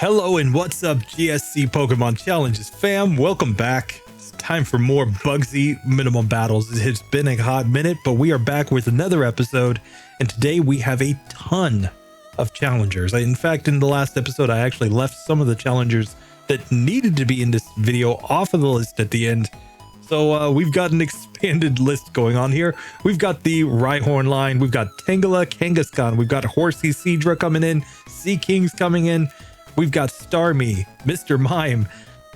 Hello and what's up, GSC Pokemon Challenges fam? Welcome back. It's time for more Bugsy minimum battles. It's been a hot minute, but we are back with another episode, and today we have a ton of challengers. In fact, in the last episode, I actually left some of the challengers that needed to be in this video off of the list at the end. So we've got an expanded list going on here. We've got the Rhyhorn line, we've got Tangela, Kangaskhan, we've got Horsea, Seadra coming in, Seaking's coming in. We've got Starmie, Mr. Mime.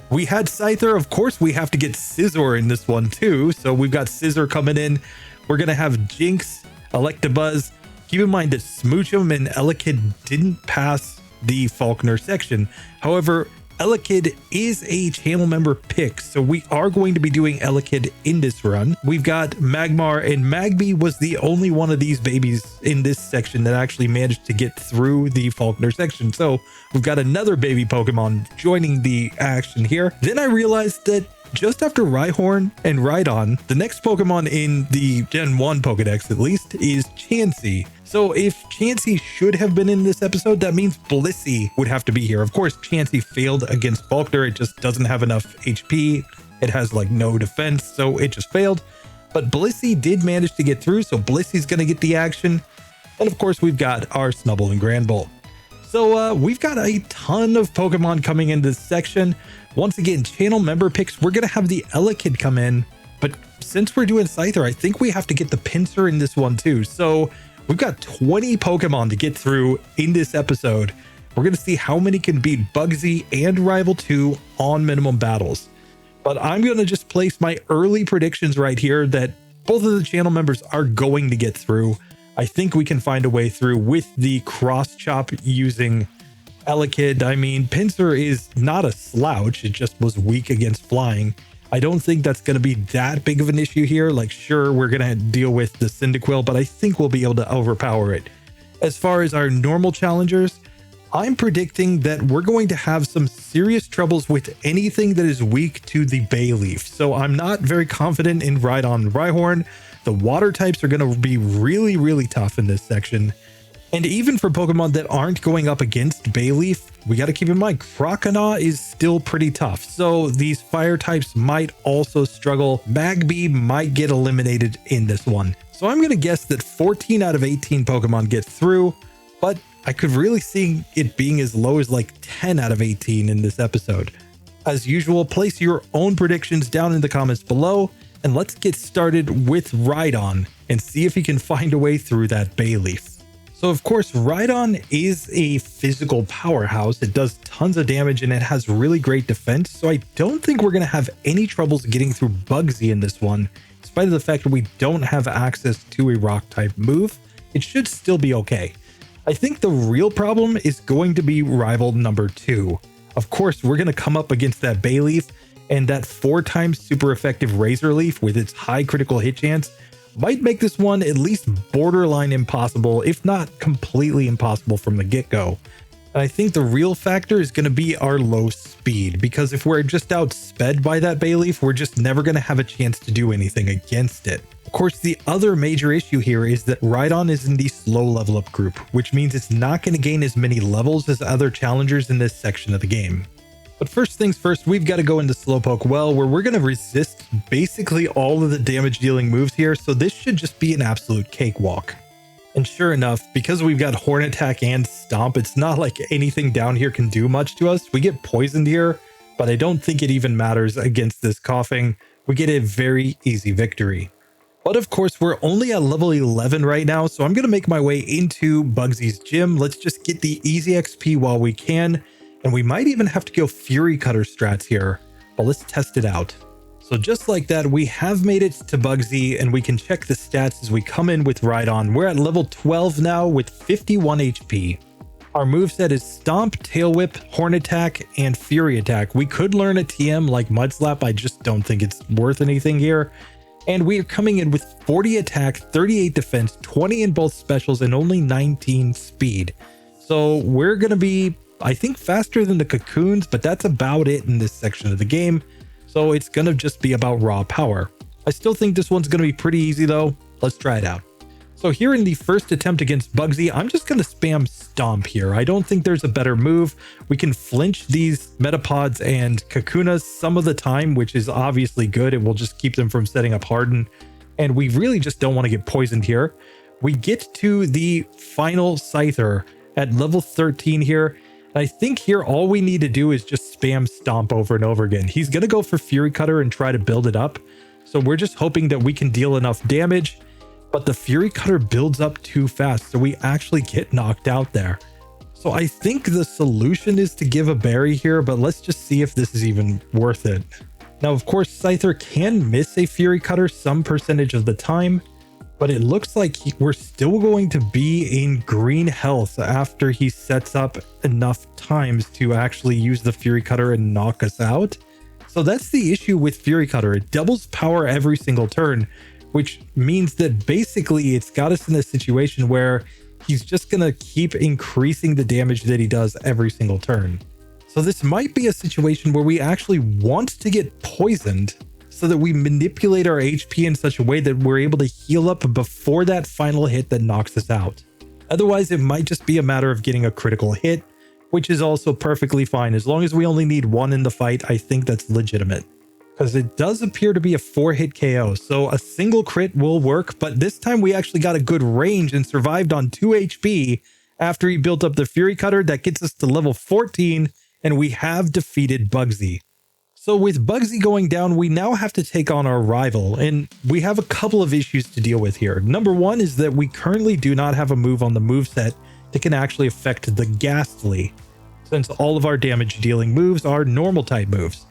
We had Scyther. Of course, we have to get Scizor in this one too. So we've got Scizor coming in. We're going to have Jynx, Electabuzz. Keep in mind that Smoochum and Elekid didn't pass the Falkner section. However, Elekid is a channel member pick, so we are going to be doing Elekid in this run. We've got Magmar, and Magby was the only one of these babies in this section that actually managed to get through the Falkner section. So we've got another baby Pokemon joining the action here. Then I realized that just after Rhyhorn and Rhydon, the next Pokemon in the Gen 1 Pokedex at least is Chansey. So if Chansey should have been in this episode, that means Blissey would have to be here. Of course, Chansey failed against Falkner. It just doesn't have enough HP. It has like no defense, so it just failed. But Blissey did manage to get through, so Blissey's going to get the action. And of course, we've got our Snubbull and Granbull. So we've got a ton of Pokemon coming in this section. Once again, channel member picks, we're going to have the Elekid come in. But since we're doing Scyther, I think we have to get the Pinsir in this one too. So we've got 20 Pokemon to get through in this episode. We're going to see how many can beat Bugsy and Rival 2 on minimum battles. But I'm going to just place my early predictions right here that both of the channel members are going to get through. I think we can find a way through with the cross chop using Elekid. I mean, Pinsir is not a slouch. It just was weak against flying. I don't think that's going to be that big of an issue here. Like, sure, we're going to deal with the Cyndaquil, but I think we'll be able to overpower it. As far as our normal challengers, I'm predicting that we're going to have some serious troubles with anything that is weak to the Bayleaf. So I'm not very confident in Rhydon and Rhyhorn. The water types are going to be really, really tough in this section. And even for Pokemon that aren't going up against Bayleaf, we got to keep in mind Croconaw is still pretty tough. So these fire types might also struggle. Magby might get eliminated in this one. So I'm going to guess that 14 out of 18 Pokemon get through, but I could really see it being as low as like 10 out of 18 in this episode. As usual, place your own predictions down in the comments below, and let's get started with Rhydon and see if he can find a way through that Bayleaf. So of course, Rhydon is a physical powerhouse. It does tons of damage and it has really great defense. So I don't think we're going to have any troubles getting through Bugsy in this one. In spite of the fact that we don't have access to a rock type move, it should still be okay. I think the real problem is going to be rival number 2. Of course, we're going to come up against that Bayleaf, and that 4 times super effective Razor Leaf with its high critical hit chance might make this one at least borderline impossible, if not completely impossible from the get-go. And I think the real factor is going to be our low speed, because if we're just outsped by that Bayleaf, we're just never going to have a chance to do anything against it. Of course, the other major issue here is that Rhydon is in the slow level up group, which means it's not going to gain as many levels as other challengers in this section of the game. But first things first, we've got to go into Slowpoke Well, where we're going to resist basically all of the damage dealing moves here, so this should just be an absolute cakewalk. And sure enough, because we've got Horn Attack and Stomp, it's not like anything down here can do much to us. We get poisoned here, but I don't think it even matters against this coughing. We get a very easy victory. But of course, we're only at level 11 right now, so I'm going to make my way into Bugsy's gym. Let's just get the easy XP while we can. And we might even have to go Fury Cutter strats here, but let's test it out. So just like that, we have made it to Bugsy, and we can check the stats as we come in with Rhydon. We're at level 12 now with 51 HP. Our moveset is Stomp, Tail Whip, Horn Attack, and Fury Attack. We could learn a TM like Mud Slap. I just don't think it's worth anything here. And we are coming in with 40 attack, 38 defense, 20 in both specials, and only 19 speed. So we're going to be, I think, faster than the Cocoons, but that's about it in this section of the game. So it's going to just be about raw power. I still think this one's going to be pretty easy though. Let's try it out. So here in the first attempt against Bugsy, I'm just going to spam Stomp here. I don't think there's a better move. We can flinch these Metapods and Kakunas some of the time, which is obviously good. It will just keep them from setting up Harden. And we really just don't want to get poisoned here. We get to the final Scyther at level 13 here. And I think here all we need to do is just spam Stomp over and over again. He's going to go for Fury Cutter and try to build it up. So we're just hoping that we can deal enough damage. But the Fury Cutter builds up too fast, so we actually get knocked out there. So I think the solution is to give a berry here, but let's just see if this is even worth it. Now, of course, Scyther can miss a Fury Cutter some percentage of the time, but it looks like we're still going to be in green health after he sets up enough times to actually use the Fury Cutter and knock us out. So that's the issue with Fury Cutter. It doubles power every single turn, which means that basically it's got us in a situation where he's just going to keep increasing the damage that he does every single turn. So this might be a situation where we actually want to get poisoned so that we manipulate our HP in such a way that we're able to heal up before that final hit that knocks us out. Otherwise, it might just be a matter of getting a critical hit, which is also perfectly fine. As long as we only need one in the fight, I think that's legitimate. Because it does appear to be a 4-hit KO, so a single crit will work, but this time we actually got a good range and survived on 2 HP after he built up the Fury Cutter. That gets us to level 14, and we have defeated Bugsy. So with Bugsy going down, we now have to take on our rival, and we have a couple of issues to deal with here. Number one is that we currently do not have a move on the moveset that can actually affect the Ghastly, since all of our damage dealing moves are normal type moves.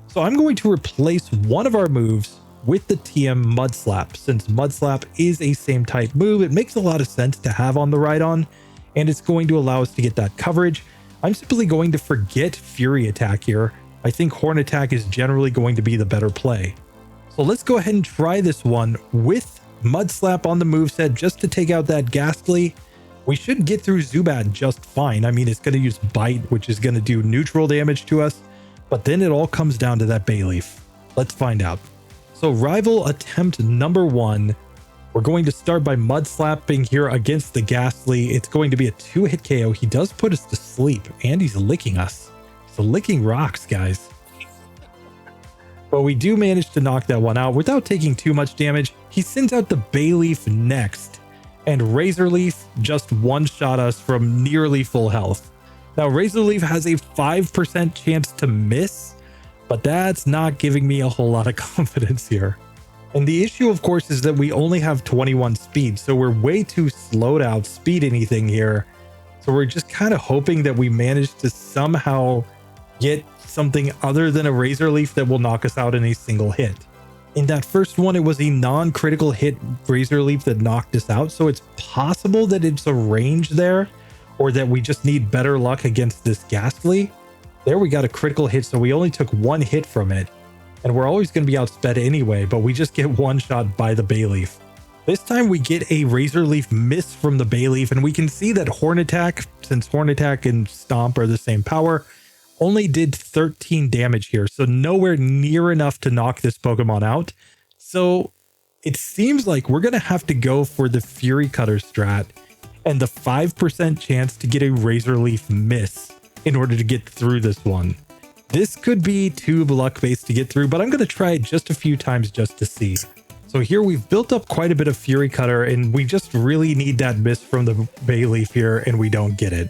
So I'm going to replace one of our moves with the TM Mud Slap. Since Mud Slap is a same type move, it makes a lot of sense to have on the Rhydon, and it's going to allow us to get that coverage. I'm simply going to forget Fury Attack here. I think Horn Attack is generally going to be the better play. So let's go ahead and try this one with Mud Slap on the moveset just to take out that Ghastly. We should get through Zubat just fine. I mean, it's going to use Bite, which is going to do neutral damage to us. But then it all comes down to that Bayleaf. Let's find out. So rival attempt number 1. We're going to start by Mud Slapping here against the Ghastly. It's going to be a 2-hit KO. He does put us to sleep, and he's licking us. So licking rocks, guys. But we do manage to knock that one out without taking too much damage. He sends out the Bayleaf next, and Razor Leaf just one-shot us from nearly full health. Now, Razor Leaf has a 5% chance to miss, but that's not giving me a whole lot of confidence here. And the issue, of course, is that we only have 21 speed, so we're way too slow to outspeed anything here. So we're just kind of hoping that we manage to somehow get something other than a Razor Leaf that will knock us out in a single hit. In that first one, it was a non-critical hit Razor Leaf that knocked us out, so it's possible that it's a range there, or that we just need better luck against this Ghastly. There we got a critical hit, so we only took 1 hit from it. And we're always going to be outsped anyway, but we just get one shot by the Bayleaf. This time we get a Razor Leaf miss from the Bayleaf, and we can see that Horn Attack, since Horn Attack and Stomp are the same power, only did 13 damage here, so nowhere near enough to knock this Pokemon out. So it seems like we're going to have to go for the Fury Cutter strat and the 5% chance to get a Razor Leaf miss in order to get through this one. This could be too luck-based to get through, but I'm going to try it just a few times just to see. So here we've built up quite a bit of Fury Cutter, and we just really need that miss from the Bayleaf here, and we don't get it.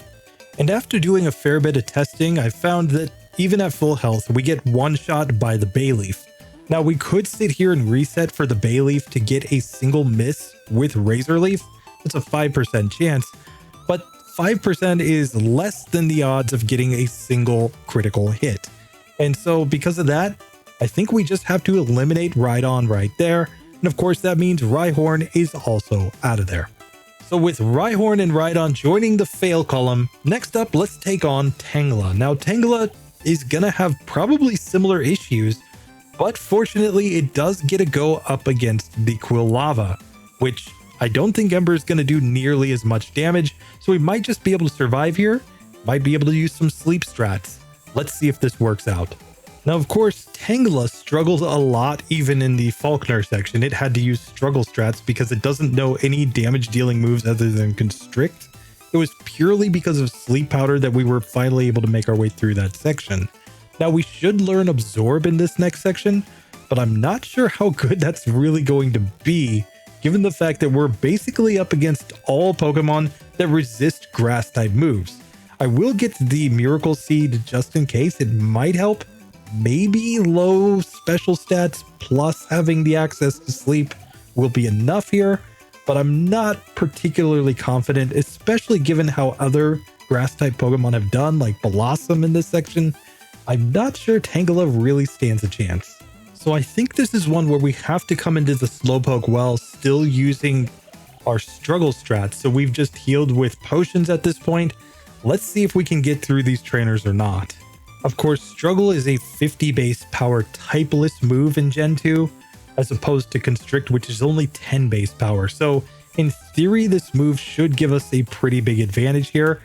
And after doing a fair bit of testing, I found that even at full health, we get one shot by the Bayleaf. Now, we could sit here and reset for the Bayleaf to get a single miss with Razor Leaf. It's a 5% chance, but 5% is less than the odds of getting a single critical hit. And so because of that, I think we just have to eliminate Rhydon right there. And of course, that means Rhyhorn is also out of there. So with Rhyhorn and Rhydon joining the fail column, next up, let's take on Tangela. Now, Tangela is gonna have probably similar issues, but fortunately, it does get a go up against the Quilava, which I don't think Ember is going to do nearly as much damage, so we might just be able to survive here. Might be able to use some sleep strats. Let's see if this works out. Now, of course, Tangela struggled a lot even in the Falkner section. It had to use struggle strats because it doesn't know any damage dealing moves other than Constrict. It was purely because of Sleep Powder that we were finally able to make our way through that section. Now, we should learn Absorb in this next section, but I'm not sure how good that's really going to be, given the fact that we're basically up against all Pokemon that resist Grass-type moves. I will get the Miracle Seed just in case. It might help. Maybe low special stats plus having the access to sleep will be enough here, but I'm not particularly confident, especially given how other grass-type Pokemon have done, like Blossom in this section. I'm not sure Tangela really stands a chance. So I think this is one where we have to come into the Slowpoke well still using our struggle strats. So we've just healed with potions at this point. Let's see if we can get through these trainers or not. Of course, Struggle is a 50 base power typeless move in Gen 2, as opposed to Constrict, which is only 10 base power. So in theory, this move should give us a pretty big advantage here.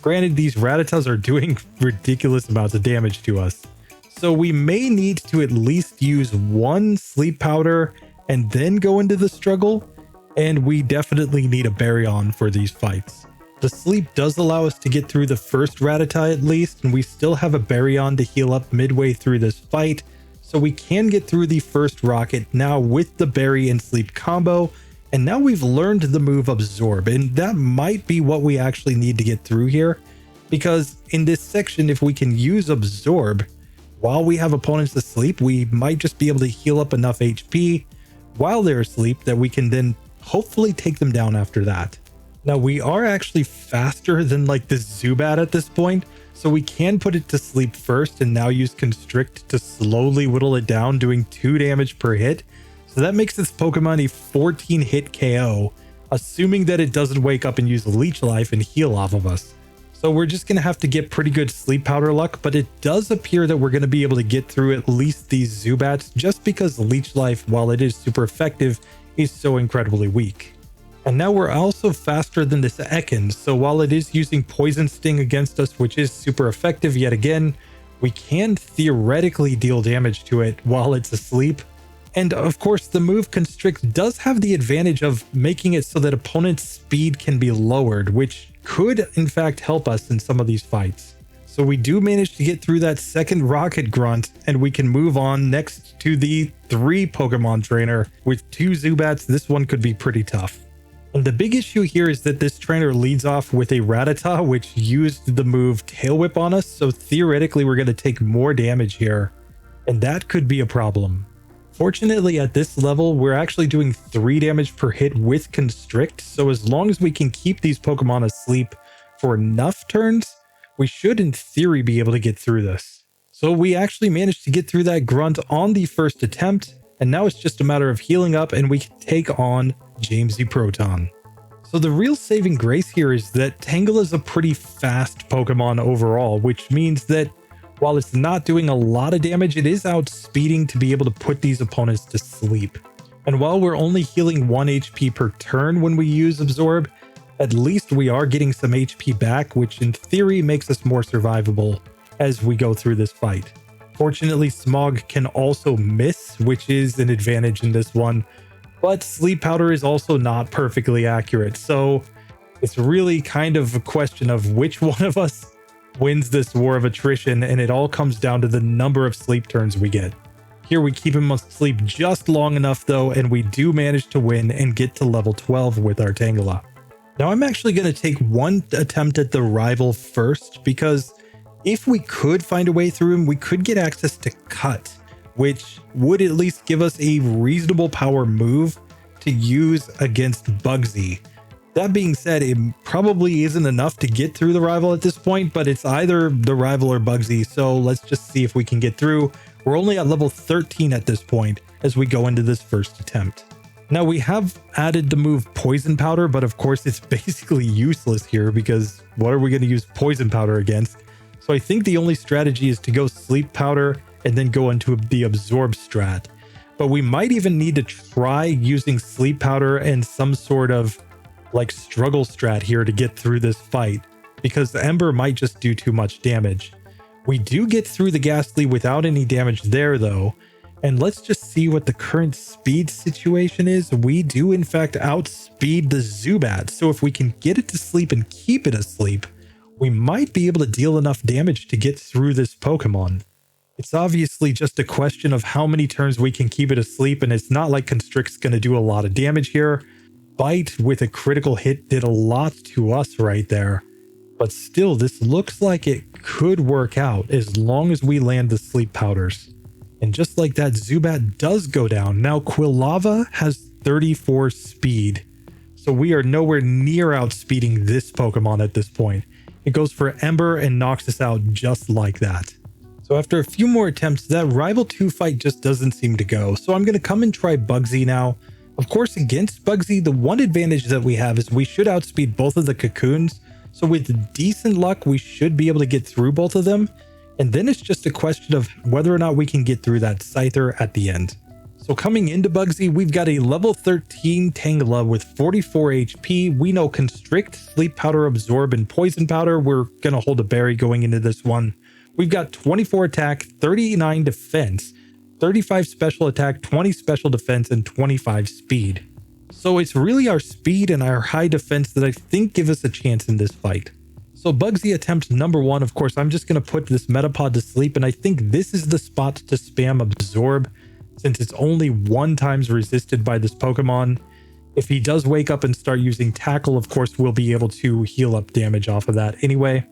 Granted, these Rattatas are doing ridiculous amounts of damage to us. So we may need to at least use one Sleep Powder and then go into the Struggle. And we definitely need a Baryon for these fights. The sleep does allow us to get through the first Rattata at least, and we still have a Baryon to heal up midway through this fight, so we can get through the first rocket now with the Berry and Sleep combo, and now we've learned the move Absorb, and that might be what we actually need to get through here, because in this section, if we can use Absorb while we have opponents asleep, we might just be able to heal up enough HP while they're asleep that we can then hopefully take them down after that. Now, we are actually faster than like the Zubat at this point, so we can put it to sleep first and now use Constrict to slowly whittle it down, doing 2 damage per hit. So that makes this Pokemon a 14 hit KO, assuming that it doesn't wake up and use Leech Life and heal off of us. So we're just going to have to get pretty good Sleep Powder luck, but it does appear that we're going to be able to get through at least these Zubats just because Leech Life, while it is super effective, is so incredibly weak. And now we're also faster than this Ekans, so while it is using Poison Sting against us, which is super effective yet again, we can theoretically deal damage to it while it's asleep. And of course, the move Constrict does have the advantage of making it so that opponents' speed can be lowered, which could in fact help us in some of these fights. So we do manage to get through that second Rocket Grunt, and we can move on next to the 3 Pokemon trainer. With 2 Zubats, this one could be pretty tough. And the big issue here is that this trainer leads off with a Rattata, which used the move Tail Whip on us, so theoretically we're going to take more damage here, and that could be a problem. Fortunately, at this level, we're actually doing 3 damage per hit with Constrict, so as long as we can keep these Pokemon asleep for enough turns, we should in theory be able to get through this. So we actually managed to get through that Grunt on the first attempt, and now it's just a matter of healing up and we can take on Jamesy Proton. So the real saving grace here is that Tangela is a pretty fast Pokemon overall, which means that while it's not doing a lot of damage, it is outspeeding to be able to put these opponents to sleep. And while we're only healing 1 HP per turn when we use Absorb, at least we are getting some HP back, which in theory makes us more survivable as we go through this fight. Fortunately, Smog can also miss, which is an advantage in this one, but Sleep Powder is also not perfectly accurate, so it's really kind of a question of which one of us wins this war of attrition, and it all comes down to the number of sleep turns we get. Here we keep him asleep just long enough though, and we do manage to win and get to level 12 with our Tangela. Now I'm actually going to take one attempt at the rival first, because if we could find a way through him, we could get access to Cut, which would at least give us a reasonable power move to use against Bugsy. That being said, it probably isn't enough to get through the rival at this point, but it's either the rival or Bugsy, so let's just see if we can get through. We're only at level 13 at this point as we go into this first attempt. Now we have added the move Poison Powder, but of course it's basically useless here because what are we going to use Poison Powder against? So I think the only strategy is to go Sleep Powder and then go into the Absorb strat. But we might even need to try using Sleep Powder and some sort of like struggle strat here to get through this fight, because the Ember might just do too much damage. We do get through the Ghastly without any damage there though. And let's just see what the current speed situation is. We do in fact outspeed the Zubat. So if we can get it to sleep and keep it asleep, we might be able to deal enough damage to get through this Pokemon. It's obviously just a question of how many turns we can keep it asleep, and it's not like Constrict's going to do a lot of damage here. Bite with a critical hit did a lot to us right there. But still, this looks like it could work out as long as we land the sleep powders. And just like that, Zubat does go down. Now Quilava has 34 speed, so we are nowhere near outspeeding this Pokemon at this point. It goes for Ember and knocks us out just like that. So after a few more attempts, that Rival 2 fight just doesn't seem to go. So I'm going to come and try Bugsy now. Of course, against Bugsy, the one advantage that we have is we should outspeed both of the Cocoons. So with decent luck, we should be able to get through both of them. And then it's just a question of whether or not we can get through that Scyther at the end. So coming into Bugsy, we've got a level 13 Tangela with 44 HP. We know Constrict, Sleep Powder, Absorb, and Poison Powder. We're going to hold a berry going into this one. We've got 24 attack, 39 defense, 35 special attack, 20 special defense, and 25 speed. So it's really our speed and our high defense that I think give us a chance in this fight. So Bugsy attempt number 1, of course, I'm just going to put this Metapod to sleep, and I think this is the spot to spam Absorb, since it's only 1 times resisted by this Pokemon. If he does wake up and start using Tackle, of course, we'll be able to heal up damage off of that anyway.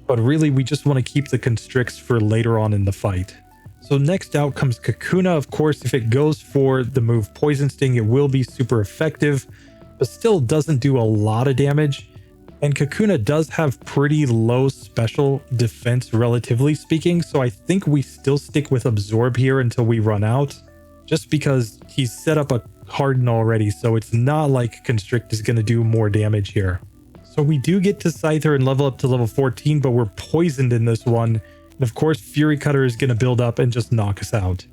But really, we just want to keep the Constricts for later on in the fight. So next out comes Kakuna. Of course, if it goes for the move Poison Sting, it will be super effective, but still doesn't do a lot of damage. And Kakuna does have pretty low special defense, relatively speaking, so I think we still stick with Absorb here until we run out, just because he's set up a Harden already, so it's not like Constrict is going to do more damage here. So we do get to Scyther and level up to level 14, but we're poisoned in this one. And of course, Fury Cutter is going to build up and just knock us out.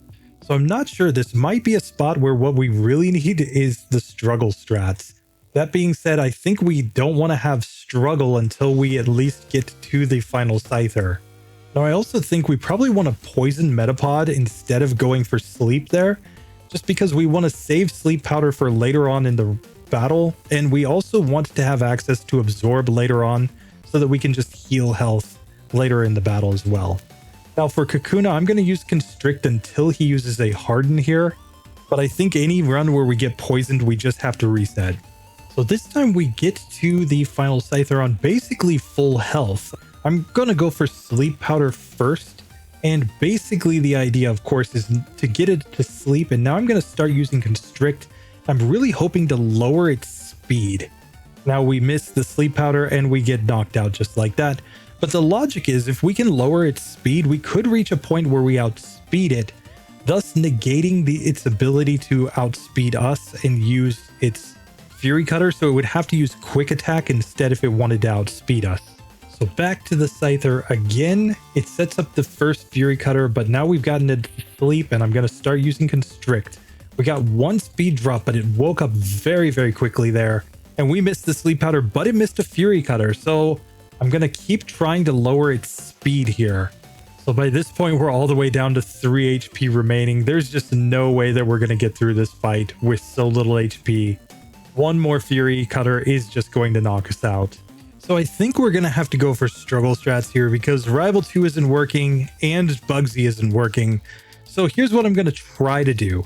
So I'm not sure. This might be a spot where what we really need is the struggle strats. That being said, I think we don't want to have struggle until we at least get to the final Scyther. Now, I also think we probably want to poison Metapod instead of going for sleep there, just because we want to save sleep powder for later on in the battle, and we also want to have access to Absorb later on so that we can just heal health later in the battle as well. Now for Kakuna, I'm going to use Constrict until he uses a Harden here, but I think any run where we get poisoned, we just have to reset. So this time we get to the final Scyther on basically full health. I'm going to go for Sleep Powder first, and basically the idea, of course, is to get it to sleep, and now I'm going to start using Constrict. I'm really hoping to lower its speed. Now we miss the Sleep Powder and we get knocked out just like that. But the logic is if we can lower its speed, we could reach a point where we outspeed it, thus negating its ability to outspeed us and use its Fury Cutter. So it would have to use Quick Attack instead if it wanted to outspeed us. So back to the Scyther again. It sets up the first Fury Cutter, but now we've gotten it to sleep and I'm going to start using Constrict. We got 1 speed drop, but it woke up very, very quickly there. And we missed the Sleep Powder, but it missed a Fury Cutter. So I'm going to keep trying to lower its speed here. So by this point, we're all the way down to 3 HP remaining. There's just no way that we're going to get through this fight with so little HP. 1 more Fury Cutter is just going to knock us out. So I think we're going to have to go for struggle strats here because Rival 2 isn't working and Bugsy isn't working. So here's what I'm going to try to do.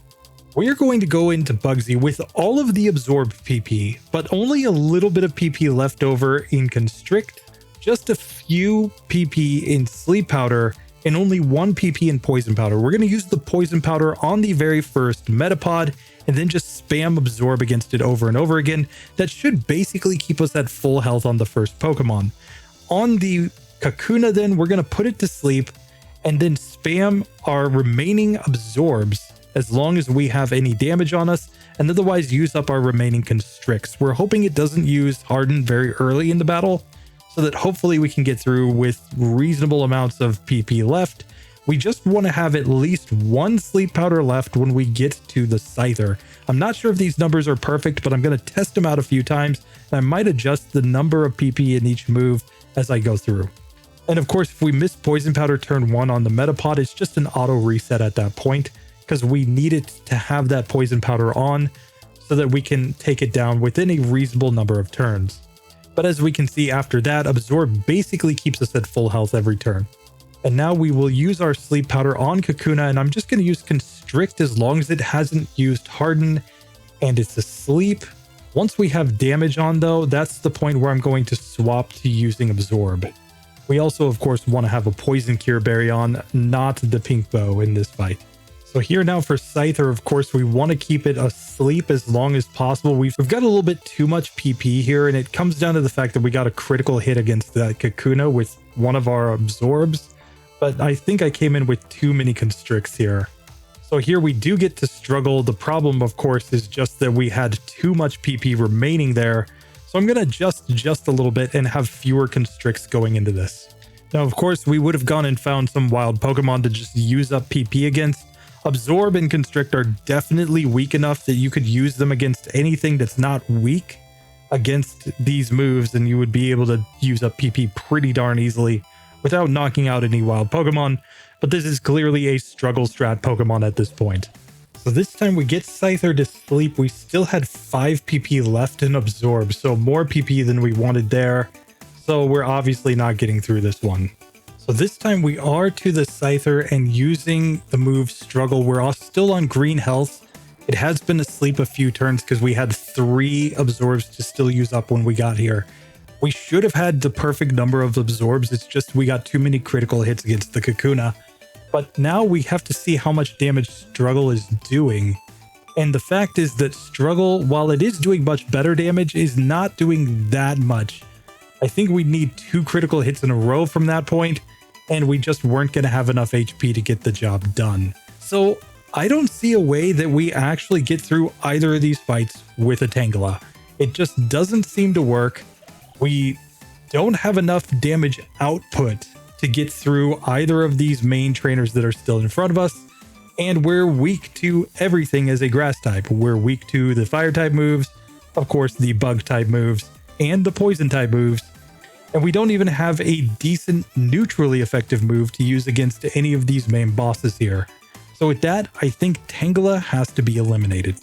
We're going to go into Bugsy with all of the Absorb PP, but only a little bit of PP left over in Constrict, just a few PP in Sleep Powder, and only 1 PP in Poison Powder. We're going to use the Poison Powder on the very first Metapod, and then just spam Absorb against it over and over again. That should basically keep us at full health on the first Pokemon. On the Kakuna then, we're going to put it to sleep, and then spam our remaining Absorbs as long as we have any damage on us, and otherwise use up our remaining Constricts. We're hoping it doesn't use Harden very early in the battle, so that hopefully we can get through with reasonable amounts of PP left. We just want to have at least 1 Sleep Powder left when we get to the Scyther. I'm not sure if these numbers are perfect, but I'm going to test them out a few times, and I might adjust the number of PP in each move as I go through. And of course, if we miss Poison Powder turn 1 on the Metapod, it's just an auto reset at that point, because we need it to have that Poison Powder on so that we can take it down within a reasonable number of turns. But as we can see after that, Absorb basically keeps us at full health every turn. And now we will use our Sleep Powder on Kakuna, and I'm just going to use Constrict as long as it hasn't used Harden and it's asleep. Once we have damage on though, that's the point where I'm going to swap to using Absorb. We also of course want to have a Poison Cure Berry on, not the Pink Bow in this fight. So here now for Scyther, of course, we want to keep it asleep as long as possible. We've got a little bit too much PP here, and it comes down to the fact that we got a critical hit against that Kakuna with one of our Absorbs, but I think I came in with too many Constricts here. So here we do get to struggle. The problem, of course, is just that we had too much PP remaining there. So I'm going to adjust just a little bit and have fewer Constricts going into this. Now, of course, we would have gone and found some wild Pokemon to just use up PP against. Absorb and Constrict are definitely weak enough that you could use them against anything that's not weak against these moves, and you would be able to use up PP pretty darn easily without knocking out any wild Pokemon. But this is clearly a struggle strat Pokemon at this point. So this time we get Scyther to sleep. We still had 5 PP left in Absorb, so more PP than we wanted there. So we're obviously not getting through this one. So this time we are to the Scyther and using the move Struggle. We're all still on green health. It has been asleep a few turns because we had 3 Absorbs to still use up when we got here. We should have had the perfect number of Absorbs. It's just we got too many critical hits against the Kakuna. But now we have to see how much damage Struggle is doing. And the fact is that Struggle, while it is doing much better damage, is not doing that much. I think we need 2 critical hits in a row from that point, and we just weren't going to have enough HP to get the job done. So I don't see a way that we actually get through either of these fights with a Tangela. It just doesn't seem to work. We don't have enough damage output to get through either of these main trainers that are still in front of us, and we're weak to everything as a grass type. We're weak to the fire type moves, of course the bug type moves, and the poison type moves. And we don't even have a decent neutrally effective move to use against any of these main bosses here. So with that, I think Tangela has to be eliminated.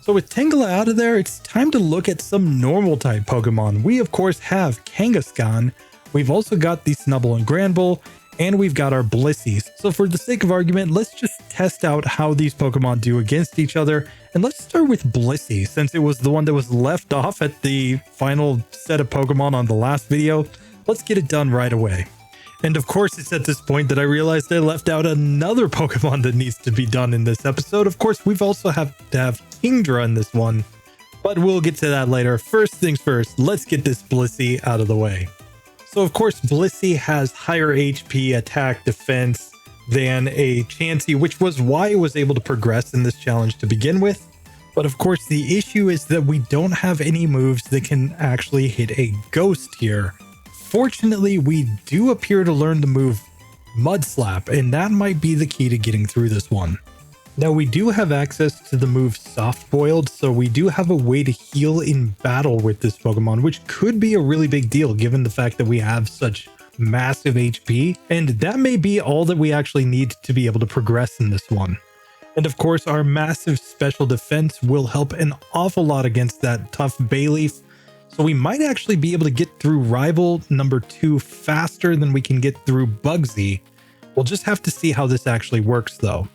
So with Tangela out of there, it's time to look at some normal type Pokemon. We of course have Kangaskhan. We've also got the Snubbull and Granbull, and we've got our Blissey. So for the sake of argument, let's just test out how these Pokemon do against each other. And let's start with Blissey, since it was the one that was left off at the final set of Pokemon on the last video. Let's get it done right away. And of course, it's at this point that I realized I left out another Pokemon that needs to be done in this episode. Of course, we've also have to have Kingdra in this one, but we'll get to that later. First things first, let's get this Blissey out of the way. So of course, Blissey has higher HP, attack, defense than a Chansey, which was why it was able to progress in this challenge to begin with. But of course, the issue is that we don't have any moves that can actually hit a ghost here. Fortunately, we do appear to learn the move Mud Slap, and that might be the key to getting through this one. Now, we do have access to the move Soft Boiled, so we do have a way to heal in battle with this Pokemon, which could be a really big deal given the fact that we have such massive HP, and that may be all that we actually need to be able to progress in this one. And of course, our massive special defense will help an awful lot against that tough Bayleaf, so we might actually be able to get through rival number 2 faster than we can get through Bugsy. We'll just have to see how this actually works though.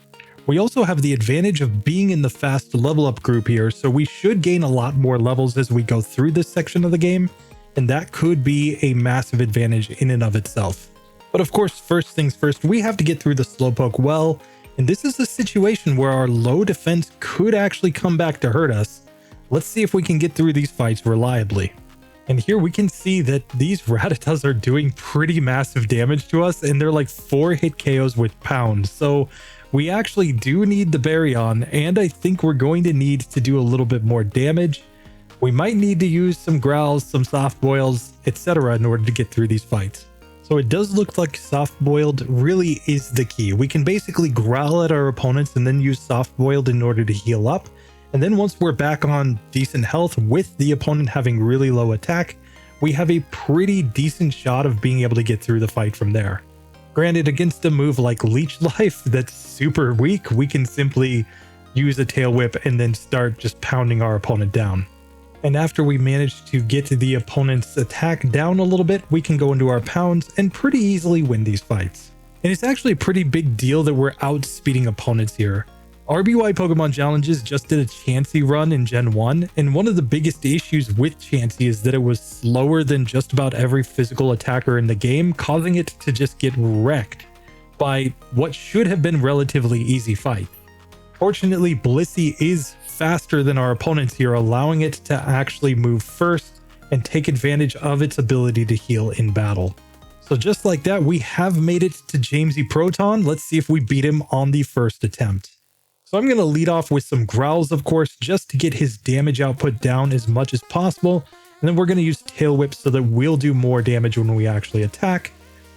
We also have the advantage of being in the fast level up group here, so we should gain a lot more levels as we go through this section of the game, and that could be a massive advantage in and of itself. But of course, first things first, we have to get through the Slowpoke well, and this is a situation where our low defense could actually come back to hurt us. Let's see if we can get through these fights reliably. And here we can see that these Rattatas are doing pretty massive damage to us, and they're like 4 hit KOs with Pound. So we actually do need the Berry on, and I think we're going to need to do a little bit more damage. We might need to use some Growls, some Soft Boils, etc. in order to get through these fights. So it does look like Soft Boiled really is the key. We can basically growl at our opponents and then use Soft Boiled in order to heal up. And then once we're back on decent health with the opponent having really low attack, we have a pretty decent shot of being able to get through the fight from there. Granted, against a move like Leech Life that's super weak, we can simply use a Tail Whip and then start just pounding our opponent down. And after we manage to get the opponent's attack down a little bit, we can go into our pounds and pretty easily win these fights. And it's actually a pretty big deal that we're outspeeding opponents here. RBY Pokemon Challenges just did a Chansey run in Gen 1, and one of the biggest issues with Chansey is that it was slower than just about every physical attacker in the game, causing it to just get wrecked by what should have been relatively easy fight. Fortunately, Blissey is faster than our opponents here, allowing it to actually move first and take advantage of its ability to heal in battle. So just like that, we have made it to Jamesy Proton. Let's see if we beat him on the first attempt. So I'm going to lead off with some growls, of course, just to get his damage output down as much as possible. And then we're going to use Tail Whip so that we'll do more damage when we actually attack.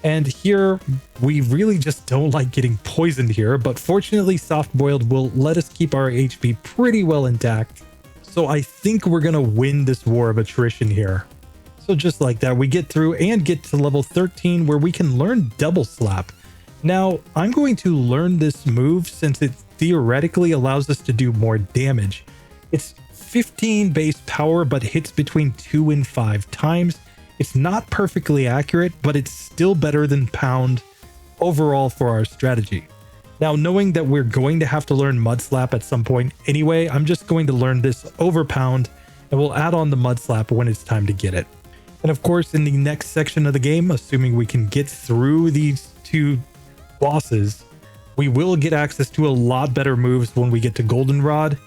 And here, we really just don't like getting poisoned here, but fortunately Soft Boiled will let us keep our HP pretty well intact. So I think we're going to win this war of attrition here. So just like that, we get through and get to level 13 where we can learn Double Slap. Now, I'm going to learn this move since it theoretically allows us to do more damage. It's 15 base power, but hits between 2 and 5 times. It's not perfectly accurate, but it's still better than Pound overall for our strategy. Now, knowing that we're going to have to learn Mud Slap at some point anyway, I'm just going to learn this over Pound, and we'll add on the Mud Slap when it's time to get it. And of course, in the next section of the game, assuming we can get through these two bosses, we will get access to a lot better moves when we get to Goldenrod.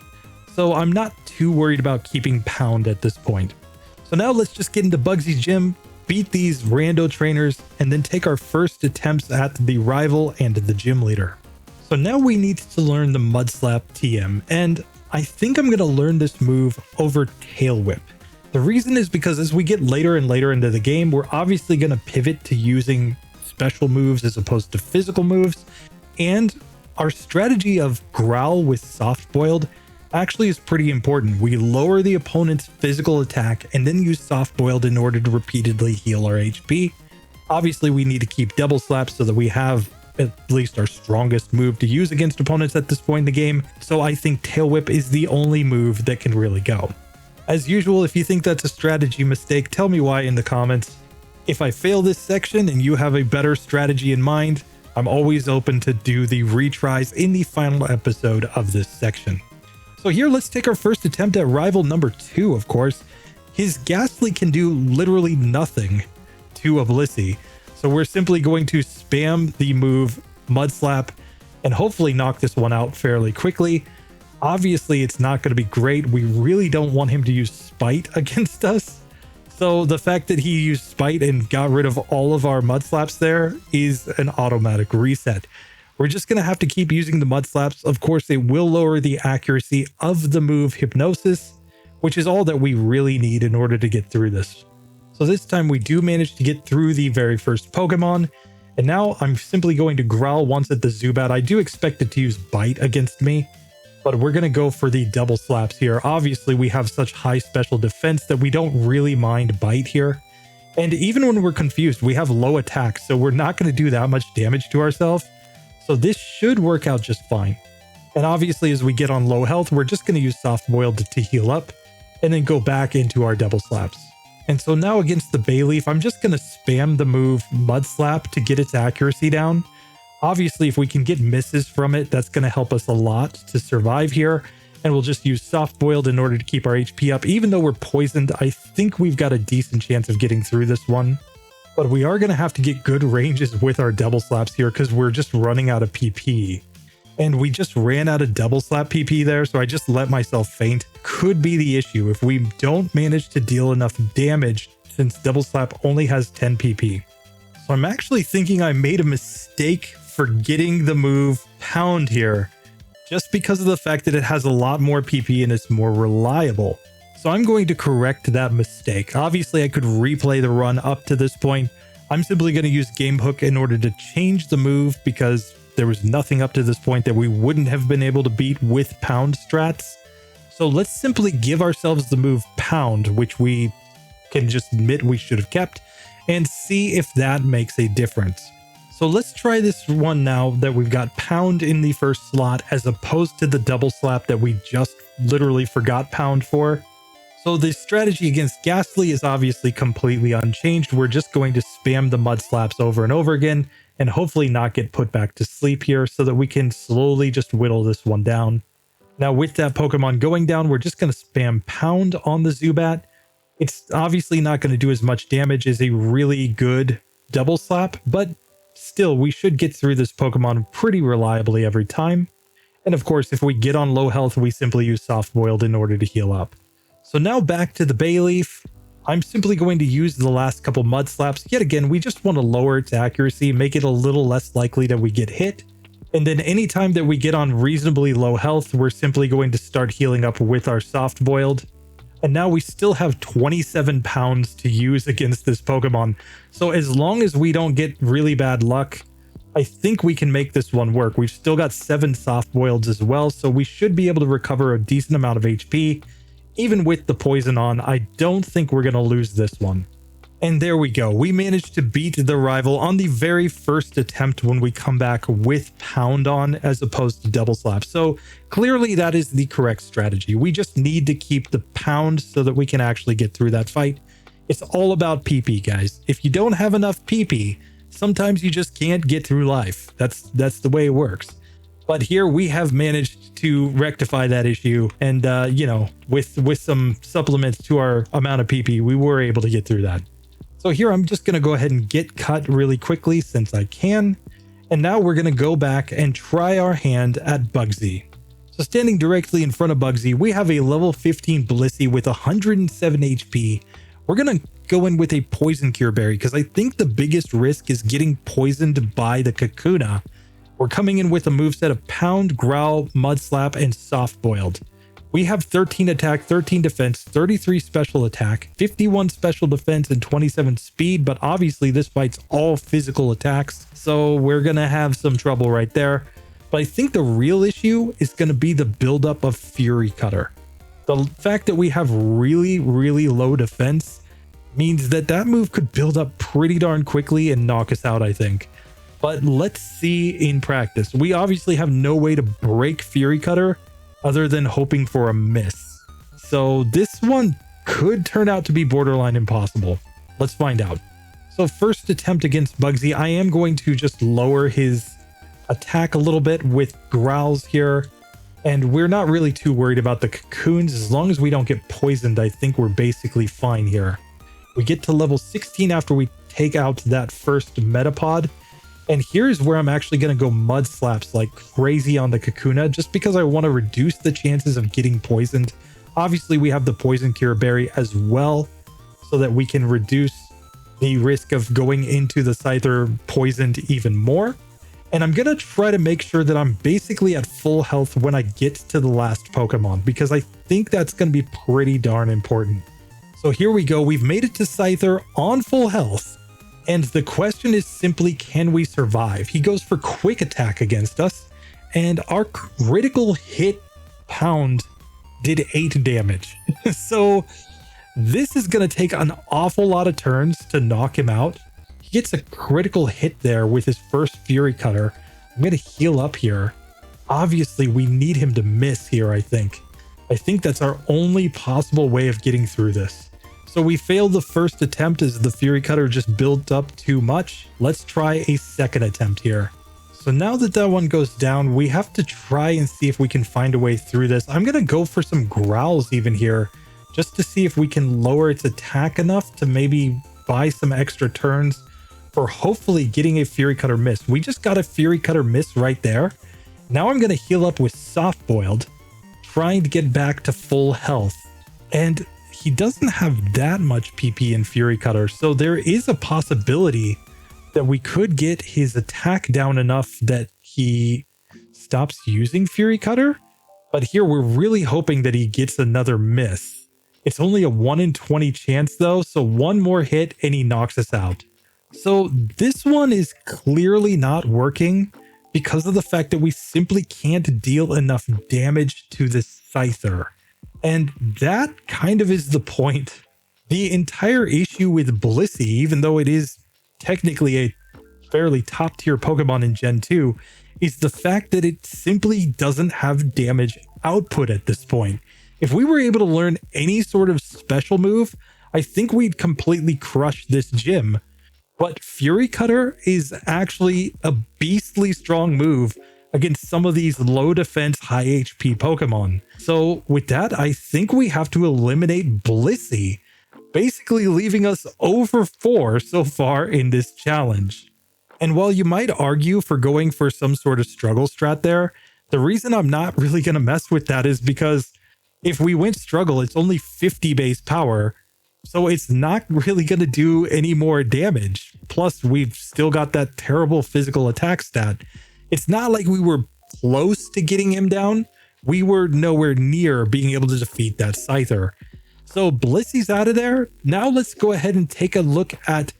So I'm not too worried about keeping Pound at this point. So now let's just get into Bugsy's gym, beat these rando trainers, and then take our first attempts at the rival and the gym leader. So now we need to learn the Mud Slap TM, and I think I'm going to learn this move over Tail Whip. The reason is because as we get later and later into the game, we're obviously going to pivot to using special moves as opposed to physical moves, and our strategy of Growl with Soft Boiled actually is pretty important. We lower the opponent's physical attack and then use Soft Boiled in order to repeatedly heal our HP. Obviously, we need to keep Double Slap so that we have at least our strongest move to use against opponents at this point in the game. So I think Tail Whip is the only move that can really go. As usual, if you think that's a strategy mistake, tell me why in the comments. If I fail this section and you have a better strategy in mind, I'm always open to do the retries in the final episode of this section. So here, let's take our first attempt at rival number 2, of course. His Ghastly can do literally nothing to a Blissey. So we're simply going to spam the move Mud Slap and hopefully knock this one out fairly quickly. Obviously, it's not going to be great. We really don't want him to use Spite against us. So the fact that he used Spite and got rid of all of our Mud Slaps there is an automatic reset. We're just going to have to keep using the Mud Slaps. Of course, it will lower the accuracy of the move Hypnosis, which is all that we really need in order to get through this. So this time we do manage to get through the very first Pokemon, and now I'm simply going to Growl once at the Zubat. I do expect it to use Bite against me, but we're going to go for the Double Slaps here. Obviously, we have such high special defense that we don't really mind Bite here. And even when we're confused, we have low attack, so we're not going to do that much damage to ourselves. So this should work out just fine. And obviously, as we get on low health, we're just going to use Soft Boiled to heal up and then go back into our Double Slaps. And so now against the Bayleaf, I'm just going to spam the move Mud Slap to get its accuracy down. Obviously, if we can get misses from it, that's going to help us a lot to survive here. And we'll just use Soft Boiled in order to keep our HP up. Even though we're poisoned, I think we've got a decent chance of getting through this one. But we are going to have to get good ranges with our Double Slaps here because we're just running out of PP. And we just ran out of Double Slap PP there, so I just let myself faint. Could be the issue if we don't manage to deal enough damage since Double Slap only has 10 PP. So I'm actually thinking I made a mistake forgetting the move Pound here, just because of the fact that it has a lot more PP and it's more reliable. So I'm going to correct that mistake. Obviously, I could replay the run up to this point. I'm simply going to use Game Hook in order to change the move because there was nothing up to this point that we wouldn't have been able to beat with Pound strats. So let's simply give ourselves the move Pound, which we can just admit we should have kept and see if that makes a difference. So let's try this one now that we've got Pound in the first slot as opposed to the double slap that we just literally forgot Pound for. So the strategy against Ghastly is obviously completely unchanged. We're just going to spam the mud slaps over and over again and hopefully not get put back to sleep here so that we can slowly just whittle this one down. Now with that Pokemon going down, we're just going to spam Pound on the Zubat. It's obviously not going to do as much damage as a really good double slap, but still we should get through this Pokemon pretty reliably every time. And of course, if we get on low health, we simply use Soft Boiled in order to heal up. So now back to the Bayleaf. I'm simply going to use the last couple mud slaps. Yet again, we just want to lower its accuracy, make it a little less likely that we get hit. And then anytime that we get on reasonably low health, we're simply going to start healing up with our Soft Boiled. And now we still have 27 pounds to use against this Pokemon. So as long as we don't get really bad luck, I think we can make this one work. We've still got 7 Soft Boileds as well, so we should be able to recover a decent amount of HP. Even with the poison on, I don't think we're going to lose this one. And there we go. We managed to beat the rival on the very first attempt when we come back with Pound on as opposed to double slap. So clearly that is the correct strategy. We just need to keep the Pound so that we can actually get through that fight. It's all about PP, guys. If you don't have enough PP, sometimes you just can't get through life. That's the way it works. But here we have managed to rectify that issue. And, you know, with some supplements to our amount of PP, we were able to get through that. So here I'm just going to go ahead and get cut really quickly since I can. And now we're going to go back and try our hand at Bugsy. So standing directly in front of Bugsy, we have a level 15 Blissey with 107 HP. We're going to go in with a Poison Cure Berry because I think the biggest risk is getting poisoned by the Kakuna. We're coming in with a moveset of Pound, Growl, Mud Slap, and Soft Boiled. We have 13 attack, 13 defense, 33 special attack, 51 special defense, and 27 speed, but obviously this fight's all physical attacks, so we're going to have some trouble right there. But I think the real issue is going to be the buildup of Fury Cutter. The fact that we have really, really low defense means that that move could build up pretty darn quickly and knock us out, I think. But let's see in practice. We obviously have no way to break Fury Cutter other than hoping for a miss. So this one could turn out to be borderline impossible. Let's find out. So first attempt against Bugsy, I am going to just lower his attack a little bit with growls here. And we're not really too worried about the cocoons. As long as we don't get poisoned, I think we're basically fine here. We get to level 16 after we take out that first Metapod. And here's where I'm actually going to go Mud Slaps like crazy on the Kakuna, just because I want to reduce the chances of getting poisoned. Obviously, we have the Poison Cure Berry as well, so that we can reduce the risk of going into the Scyther poisoned even more. And I'm going to try to make sure that I'm basically at full health when I get to the last Pokemon, because I think that's going to be pretty darn important. So here we go. We've made it to Scyther on full health. And the question is simply, can we survive? He goes for quick attack against us, and our critical hit Pound did 8 damage. So this is going to take an awful lot of turns to knock him out. He gets a critical hit there with his first Fury Cutter. I'm going to heal up here. Obviously, we need him to miss here, I think. I think that's our only possible way of getting through this. So we failed the first attempt as the Fury Cutter just built up too much. Let's try a second attempt here. So now that that one goes down, we have to try and see if we can find a way through this. I'm going to go for some growls even here, just to see if we can lower its attack enough to maybe buy some extra turns for hopefully getting a Fury Cutter miss. We just got a Fury Cutter miss right there. Now I'm going to heal up with Soft Boiled, trying to get back to full health. And he doesn't have that much PP in Fury Cutter, so there is a possibility that we could get his attack down enough that he stops using Fury Cutter. But here we're really hoping that he gets another miss. It's only a 1 in 20 chance though, so one more hit and he knocks us out. So this one is clearly not working because of the fact that we simply can't deal enough damage to this Scyther. And that kind of is the point The entire issue with Blissey, even though it is technically a fairly top tier Pokemon in Gen 2, is the fact that it simply doesn't have damage output at this point. If we were able to learn any sort of special move, I think we'd completely crush this gym. But Fury Cutter is actually a beastly strong move against some of these low defense, high HP Pokemon. So with that, I think we have to eliminate Blissey, basically leaving us 0-4 so far in this challenge. And while you might argue for going for some sort of struggle strat there, the reason I'm not really going to mess with that is because if we went struggle, it's only 50 base power, so it's not really going to do any more damage. Plus, we've still got that terrible physical attack stat. It's not like we were close to getting him down. We were nowhere near being able to defeat that Scyther. So Blissey's out of there. Now let's go ahead and take a look at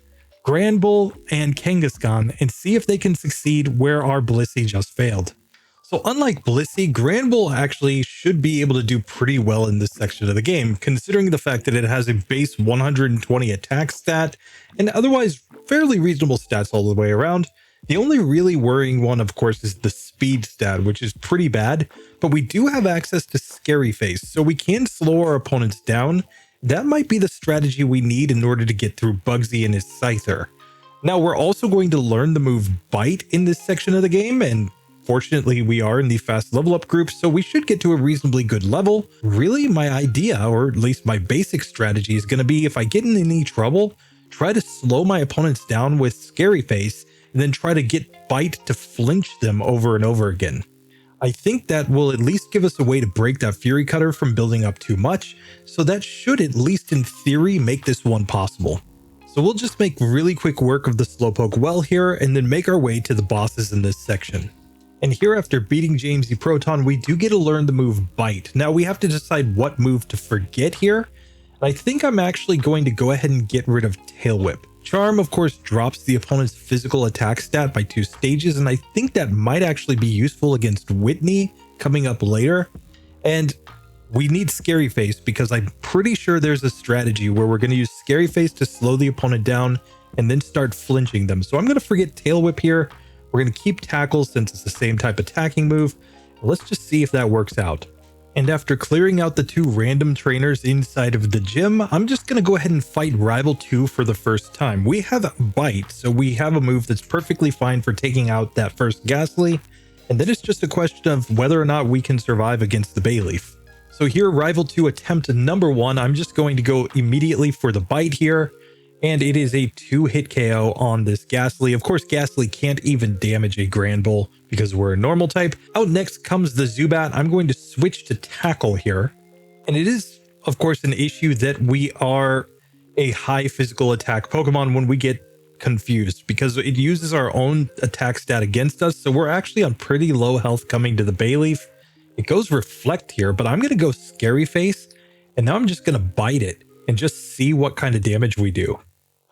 Granbull and Kangaskhan and see if they can succeed where our Blissey just failed. So unlike Blissey, Granbull actually should be able to do pretty well in this section of the game, considering the fact that it has a base 120 attack stat and otherwise fairly reasonable stats all the way around. The only really worrying one, of course, is the speed stat, which is pretty bad, but we do have access to Scary Face, so we can slow our opponents down. That might be the strategy we need in order to get through Bugsy and his Scyther. Now, we're also going to learn the move Bite in this section of the game, and fortunately, we are in the fast level up group, so we should get to a reasonably good level. Really, my idea, or at least my basic strategy, is going to be if I get in any trouble, try to slow my opponents down with Scary Face, and then try to get Bite to flinch them over and over again. I think that will at least give us a way to break that Fury Cutter from building up too much, so that should at least in theory make this one possible. So we'll just make really quick work of the Slowpoke well here, and then make our way to the bosses in this section. And here, after beating Jamesy Proton, we do get to learn the move Bite. Now we have to decide what move to forget here. And I think I'm actually going to go ahead and get rid of Tail Whip. Charm, of course, drops the opponent's physical attack stat by 2 stages, and I think that might actually be useful against Whitney coming up later. And we need Scary Face because I'm pretty sure there's a strategy where we're going to use Scary Face to slow the opponent down and then start flinching them. So I'm going to forget Tail Whip here. We're going to keep Tackle since it's the same type attacking move. Let's just see if that works out. And after clearing out the 2 random trainers inside of the gym, I'm just going to go ahead and fight Rival 2 for the first time. We have Bite, so we have a move that's perfectly fine for taking out that first Ghastly, and then it's just a question of whether or not we can survive against the Bayleaf. So here, Rival 2 attempt number 1, I'm just going to go immediately for the Bite here, and it is a 2-hit KO on this Ghastly. Of course, Ghastly can't even damage a Granbull because we're a normal type. Out next comes the Zubat. I'm going to switch to Tackle here. And it is, of course, an issue that we are a high physical attack Pokemon when we get confused because it uses our own attack stat against us. So we're actually on pretty low health coming to the Bayleaf. It goes Reflect here, but I'm going to go Scary Face. And now I'm just going to Bite it and just see what kind of damage we do.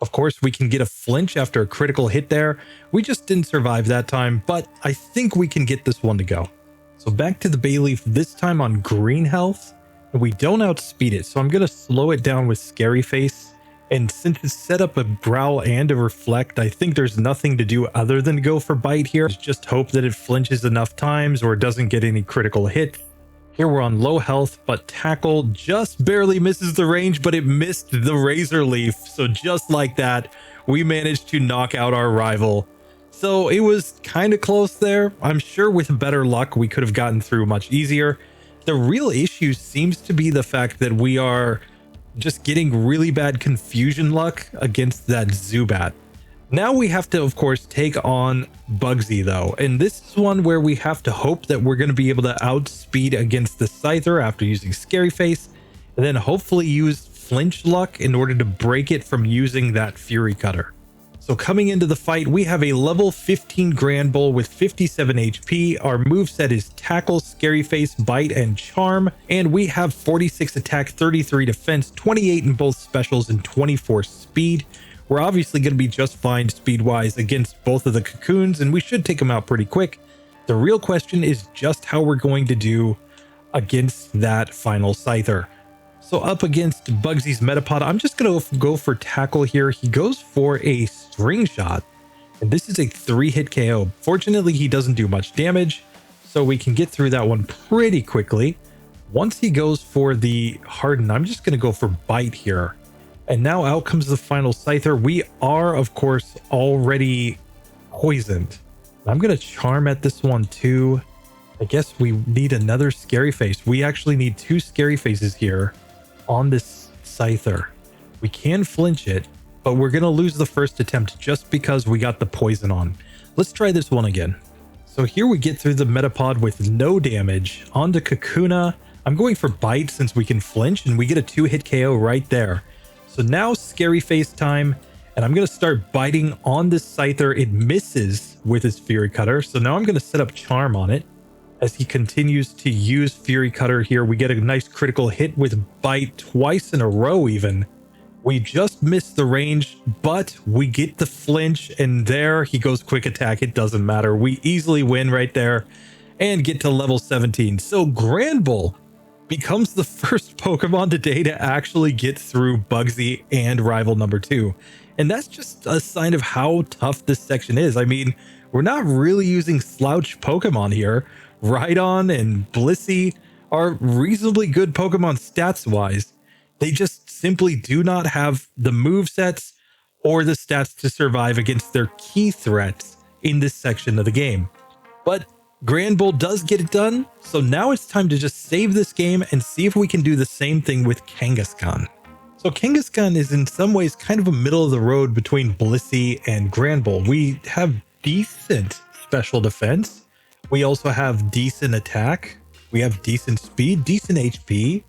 Of course, we can get a flinch after a critical hit there. We just didn't survive that time, but I think we can get this one to go. So back to the Bayleaf, this time on green health, and we don't outspeed it. So I'm going to slow it down with Scary Face. And since it's set up a Growl and a Reflect, I think there's nothing to do other than go for Bite here. Just hope that it flinches enough times or doesn't get any critical hit. Here we're on low health, but Tackle just barely misses the range, but it missed the Razor Leaf. So just like that, we managed to knock out our rival. So it was kind of close there. I'm sure with better luck, we could have gotten through much easier. The real issue seems to be the fact that we are just getting really bad confusion luck against that Zubat. Now we have to, of course, take on Bugsy, though. And this is one where we have to hope that we're going to be able to outspeed against the Scyther after using Scary Face, and then hopefully use Flinch Luck in order to break it from using that Fury Cutter. So coming into the fight, we have a level 15 Granbull with 57 HP. Our moveset is Tackle, Scary Face, Bite, and Charm. And we have 46 attack, 33 defense, 28 in both specials, and 24 speed. We're obviously going to be just fine speed-wise against both of the Cocoons, and we should take them out pretty quick. The real question is just how we're going to do against that final Scyther. So up against Bugsy's Metapod, I'm just going to go for Tackle here. He goes for a String Shot, and this is a 3-hit KO. Fortunately, he doesn't do much damage, so we can get through that one pretty quickly. Once he goes for the Harden, I'm just going to go for Bite here. And now out comes the final Scyther. We are, of course, already poisoned. I'm going to Charm at this one too. I guess we need another Scary Face. We actually need 2 Scary Faces here on this Scyther. We can flinch it, but we're going to lose the first attempt just because we got the poison on. Let's try this one again. So here we get through the Metapod with no damage. On to Kakuna. I'm going for Bite since we can flinch, and we get a 2-hit KO right there. So now Scary Face time, and I'm going to start biting on this Scyther. It misses with his Fury Cutter, so now I'm going to set up Charm on it. As he continues to use Fury Cutter here, we get a nice critical hit with Bite twice in a row even. We just missed the range, but we get the flinch, and there he goes Quick Attack. It doesn't matter. We easily win right there and get to level 17. So Granbull becomes the first Pokemon today to actually get through Bugsy and rival number 2. And that's just a sign of how tough this section is. I mean, we're not really using slouch Pokemon here. Rhydon and Blissey are reasonably good Pokemon stats-wise. They just simply do not have the movesets or the stats to survive against their key threats in this section of the game. But Granbull does get it done, so now it's time to just save this game and see if we can do the same thing with Kangaskhan. So Kangaskhan is in some ways kind of a middle of the road between Blissey and Granbull. We have decent special defense. We also have decent attack. We have decent speed, decent HP.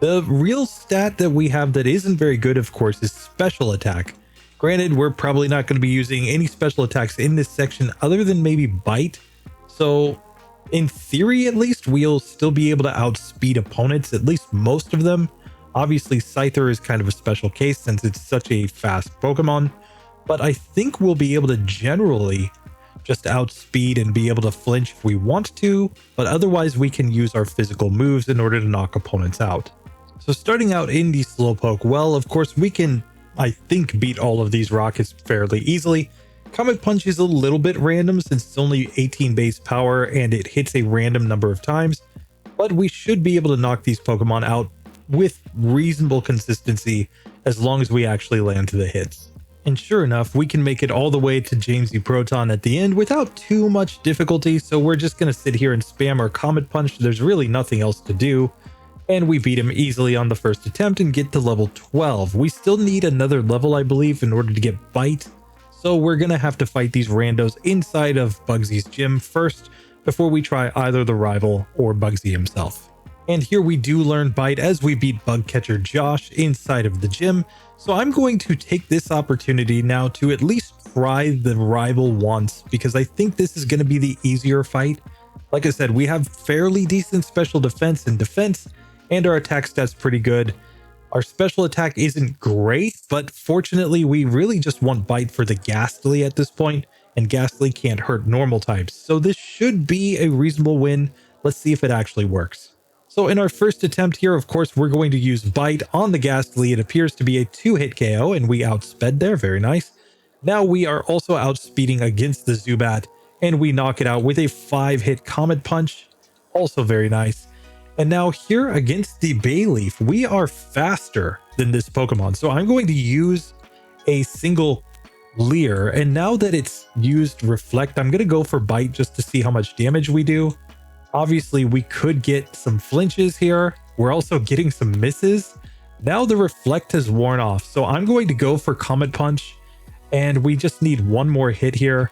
The real stat that we have that isn't very good, of course, is special attack. Granted, we're probably not going to be using any special attacks in this section other than maybe Bite. So in theory, at least, we'll still be able to outspeed opponents, at least most of them. Obviously, Scyther is kind of a special case since it's such a fast Pokemon, but I think we'll be able to generally just outspeed and be able to flinch if we want to, but otherwise we can use our physical moves in order to knock opponents out. So starting out in the Slowpoke, well, of course, we can, I think, beat all of these rockets fairly easily. Comet Punch is a little bit random since it's only 18 base power and it hits a random number of times, but we should be able to knock these Pokemon out with reasonable consistency as long as we actually land to the hits. And sure enough, we can make it all the way to Jamesy Proton at the end without too much difficulty, so we're just going to sit here and spam our Comet Punch. There's really nothing else to do. And we beat him easily on the first attempt and get to level 12. We still need another level, I believe, in order to get Bite. So we're going to have to fight these randos inside of Bugsy's gym first before we try either the rival or Bugsy himself. And here we do learn Bite as we beat Bug Catcher Josh inside of the gym. So I'm going to take this opportunity now to at least try the rival once, because I think this is going to be the easier fight. Like I said, we have fairly decent special defense and our attack stats pretty good. Our special attack isn't great, but fortunately we really just want Bite for the Ghastly at this point, and Ghastly can't hurt normal types. So this should be a reasonable win. Let's see if it actually works. So in our first attempt here, of course, we're going to use Bite on the Ghastly. It appears to be a 2-hit KO, and we outsped there. Very nice. Now we are also outspeeding against the Zubat, and we knock it out with a 5-hit Comet Punch. Also very nice. And now here against the Bayleaf, we are faster than this Pokemon. So I'm going to use a single Leer, and now that it's used Reflect, I'm going to go for Bite just to see how much damage we do. Obviously, we could get some flinches here. We're also getting some misses. Now the Reflect has worn off, so I'm going to go for Comet Punch, and we just need one more hit here.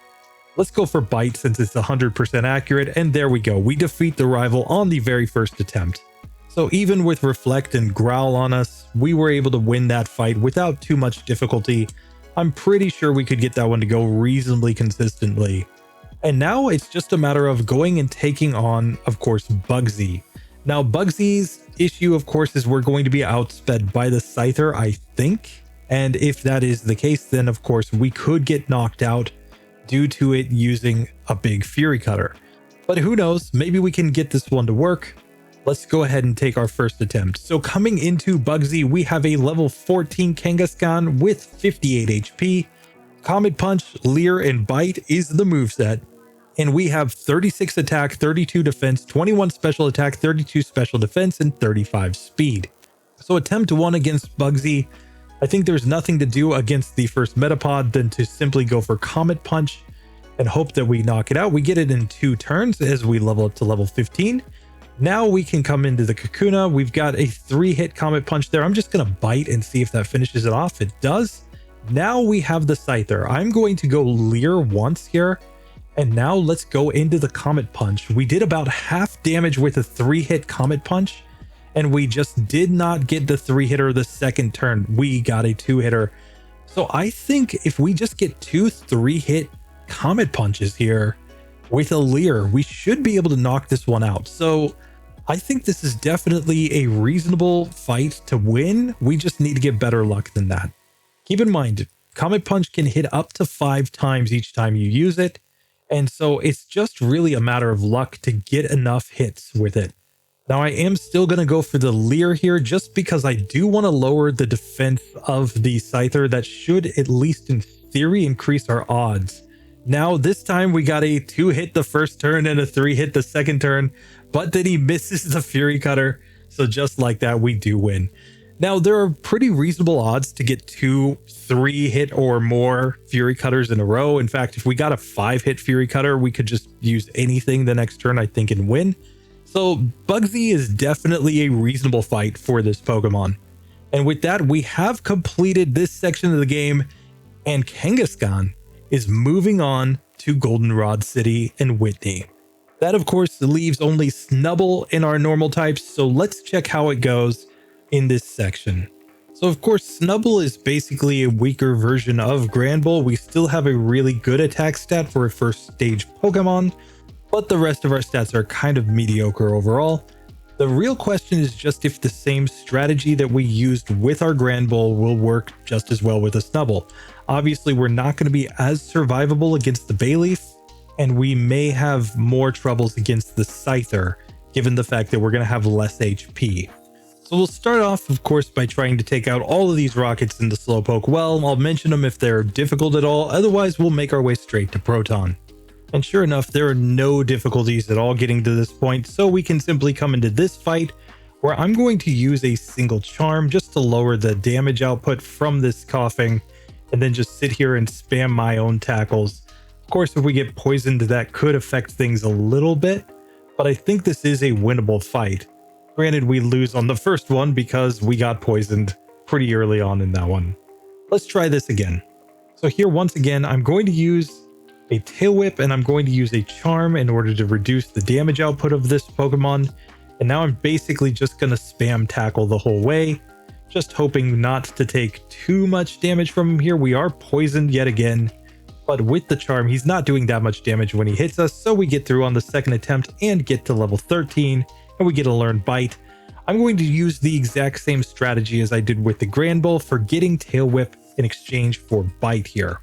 Let's go for Bite since it's 100% accurate, and there we go. We defeat the rival on the very first attempt. So even with Reflect and Growl on us, we were able to win that fight without too much difficulty. I'm pretty sure we could get that one to go reasonably consistently. And now it's just a matter of going and taking on, of course, Bugsy. Now, Bugsy's issue, of course, is we're going to be outsped by the Scyther, I think. And if that is the case, then, of course, we could get knocked out due to it using a big Fury Cutter. But who knows? Maybe we can get this one to work. let's go ahead and take our first attempt. So coming into Bugsy, we have a level 14 Kangaskhan with 58 HP. Comet Punch, Leer, and Bite is the moveset. And we have 36 attack, 32 defense, 21 special attack, 32 special defense, and 35 speed. So attempt 1 against Bugsy, I think there's nothing to do against the first Metapod than to simply go for Comet Punch and hope that we knock it out. We get it in 2 turns as we level up to level 15. Now we can come into the Kakuna. We've got a 3-hit Comet Punch there. I'm just going to bite and see if that finishes it off. It does. Now we have the Scyther. I'm going to go Leer once here. And now let's go into the Comet Punch. We did about half damage with a 3-hit Comet Punch. And we just did not get the 3-hitter the second turn. We got a 2-hitter. So I think if we just get 2 3-hit Comet Punches here with a Leer, we should be able to knock this one out. So I think this is definitely a reasonable fight to win. We just need to get better luck than that. Keep in mind, Comet Punch can hit up to 5 times each time you use it. And so it's just really a matter of luck to get enough hits with it. Now I am still going to go for the Leer here just because I do want to lower the defense of the Scyther. That should, at least in theory, increase our odds. Now this time we got a 2-hit the first turn and a 3-hit the second turn, but then he misses the Fury Cutter. So just like that, we do win. Now there are pretty reasonable odds to get 2 3-hit or more Fury Cutters in a row. In fact, if we got a 5-hit Fury Cutter, we could just use anything the next turn, I think, and win. So Bugsy is definitely a reasonable fight for this Pokemon. And with that, we have completed this section of the game, and Kangaskhan is moving on to Goldenrod City and Whitney. That, of course, leaves only Snubbull in our normal types, so let's check how it goes in this section. So, of course, Snubbull is basically a weaker version of Granbull. We still have a really good attack stat for a first stage Pokemon, but the rest of our stats are kind of mediocre overall. The real question is just if the same strategy that we used with our Granbull will work just as well with a Snubbull. Obviously, we're not going to be as survivable against the Bayleaf, and we may have more troubles against the Scyther, given the fact that we're going to have less HP. So we'll start off, of course, by trying to take out all of these rockets in the Slowpoke well. I'll mention them if they're difficult at all, otherwise we'll make our way straight to Proton. And sure enough, there are no difficulties at all getting to this point, so we can simply come into this fight where I'm going to use a single charm just to lower the damage output from this coughing, and then just sit here and spam my own tackles. Of course, if we get poisoned, that could affect things a little bit, but I think this is a winnable fight. Granted, we lose on the first one because we got poisoned pretty early on in that one. Let's try this again. So here, once again, I'm going to use a Tail Whip, and I'm going to use a Charm in order to reduce the damage output of this Pokemon. And now I'm basically just going to spam Tackle the whole way, just hoping not to take too much damage from him here. We are poisoned yet again, but with the Charm, he's not doing that much damage when he hits us, so we get through on the second attempt and get to level 13, and we get to learn Bite. I'm going to use the exact same strategy as I did with the Granbull for getting Tail Whip in exchange for Bite here.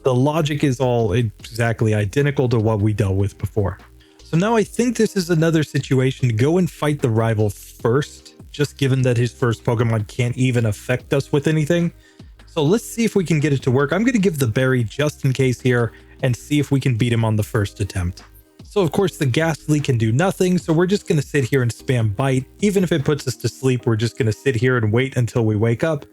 The logic is all exactly identical to what we dealt with before. So now I think this is another situation to go and fight the rival first, just given that his first Pokemon can't even affect us with anything. So let's see if we can get it to work. I'm going to give the berry just in case here and see if we can beat him on the first attempt. So of course the Ghastly can do nothing, so we're just going to sit here and spam Bite. Even if it puts us to sleep, we're just going to sit here and wait until we wake up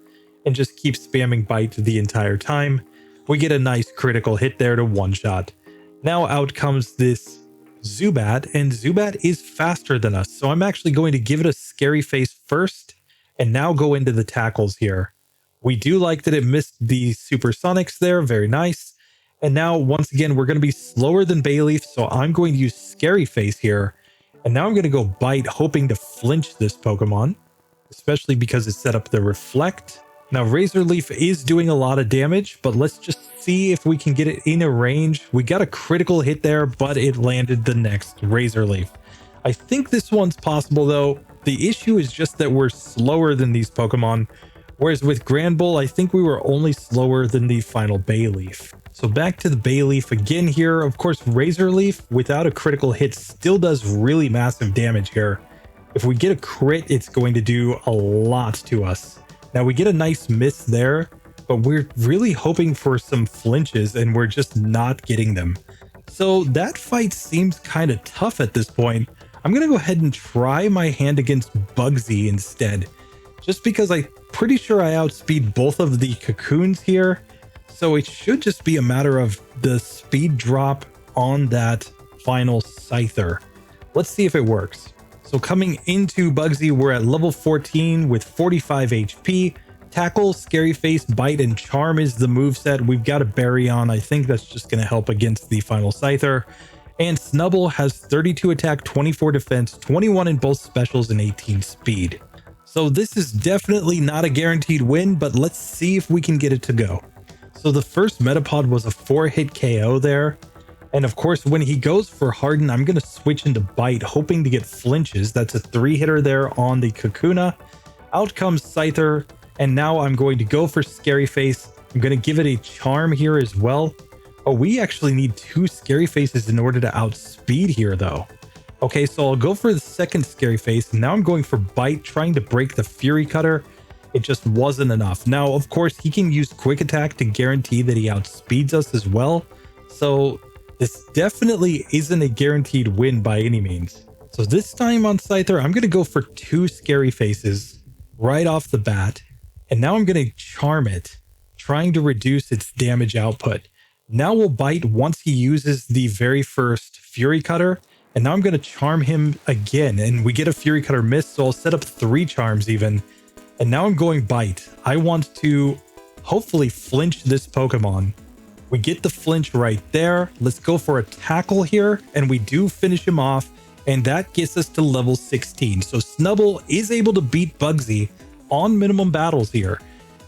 and just keep spamming Bite the entire time. We get a nice critical hit there to one-shot. Now out comes this Zubat, and Zubat is faster than us, so I'm actually going to give it a Scary Face first and now go into the tackles here. We do like that it missed the Supersonics there, very nice. And now once again we're going to be slower than Bayleaf, so I'm going to use Scary Face here, and now I'm going to go Bite, hoping to flinch this Pokemon, especially because it set up the Reflect. Now Razor Leaf is doing a lot of damage, but let's just see if we can get it in a range. We got a critical hit there, but it landed the next Razor Leaf. I think this one's possible though. The issue is just that we're slower than these Pokemon, whereas with Granbull, I think we were only slower than the final Bayleaf. So back to the Bayleaf again here. Of course, Razor Leaf without a critical hit still does really massive damage here. If we get a crit, it's going to do a lot to us. Now we get a nice miss there, but we're really hoping for some flinches and we're just not getting them. So that fight seems kind of tough at this point. I'm going to go ahead and try my hand against Bugsy instead, just because I'm pretty sure I outspeed both of the cocoons here. So it should just be a matter of the speed drop on that final Scyther. Let's see if it works. So coming into Bugsy, we're at level 14 with 45 HP. Tackle, Scary Face, Bite, and Charm is the moveset. We've got a Berry on. I think that's just going to help against the final Scyther. And Snubbull has 32 attack, 24 defense, 21 in both specials, and 18 speed. So this is definitely not a guaranteed win, but let's see if we can get it to go. So the first Metapod was a 4-hit KO there. And of course, when he goes for Harden, I'm going to switch into Bite, hoping to get flinches. That's a 3-hitter there on the Kakuna. Out comes Scyther, and now I'm going to go for Scary Face. I'm going to give it a Charm here as well. Oh, we actually need 2 Scary Faces in order to outspeed here, though. Okay, so I'll go for the second Scary Face. Now I'm going for Bite, trying to break the Fury Cutter. It just wasn't enough. Now, of course, he can use Quick Attack to guarantee that he outspeeds us as well. So this definitely isn't a guaranteed win by any means. So this time on Scyther, I'm going to go for 2 Scary Faces right off the bat. And now I'm going to Charm it, trying to reduce its damage output. Now we'll Bite once he uses the very first Fury Cutter. And now I'm going to Charm him again. And we get a Fury Cutter miss, so I'll set up 3 charms even. And now I'm going Bite. I want to hopefully flinch this Pokemon. We get the flinch right there. Let's go for a Tackle here. And we do finish him off. And that gets us to level 16. So Snubbull is able to beat Bugsy on minimum battles here.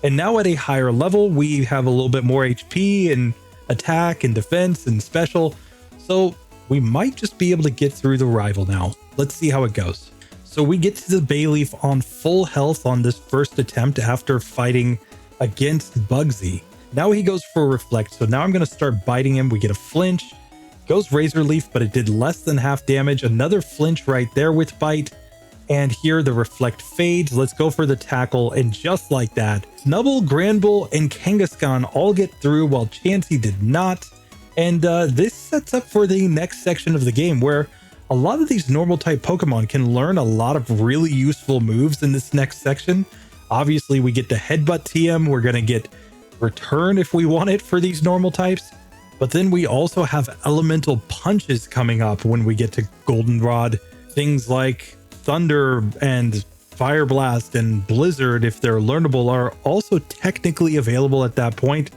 And now at a higher level, we have a little bit more HP and attack and defense and special. So we might just be able to get through the rival now. Let's see how it goes. So we get to the Bayleaf on full health on this first attempt after fighting against Bugsy. Now he goes for Reflect. So now I'm going to start biting him. We get a flinch. Goes Razor Leaf, but it did less than half damage. Another flinch right there with Bite. And here the Reflect fades. Let's go for the Tackle. And just like that, Snubbull, Granbull, and Kangaskhan all get through while Chansey did not. And this sets up for the next section of the game where a lot of these normal type Pokemon can learn a lot of really useful moves in this next section. Obviously, we get the Headbutt TM. We're going to get Return if we want it for these normal types. But then we also have Elemental Punches coming up when we get to Goldenrod. Things like Thunder and Fire Blast and Blizzard, if they're learnable, are also technically available at that point.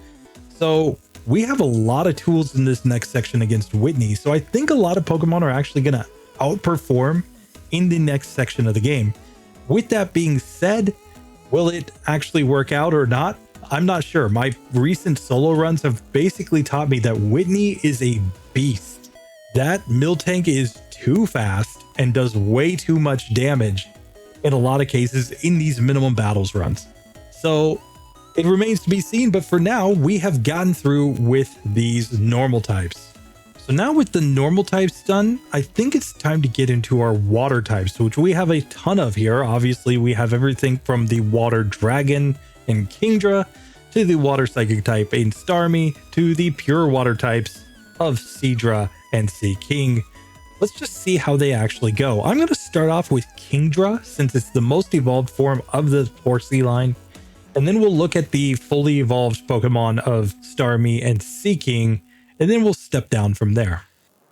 So we have a lot of tools in this next section against Whitney. So I think a lot of Pokemon are actually going to outperform in the next section of the game. With that being said, will it actually work out or not? I'm not sure. My recent solo runs have basically taught me that Whitney is a beast. That Miltank is too fast and does way too much damage in a lot of cases in these minimum battles runs. So it remains to be seen, but for now, we have gotten through with these normal types. So now with the normal types done, I think it's time to get into our water types, which we have a ton of here. Obviously, we have everything from the Water Dragon in Kingdra to the Water Psychic type in Starmie to the pure water types of Seadra and Seaking. Let's just see how they actually go. I'm going to start off with Kingdra since it's the most evolved form of the Horsea line. And then we'll look at the fully evolved Pokemon of Starmie and Seaking, and then we'll step down from there.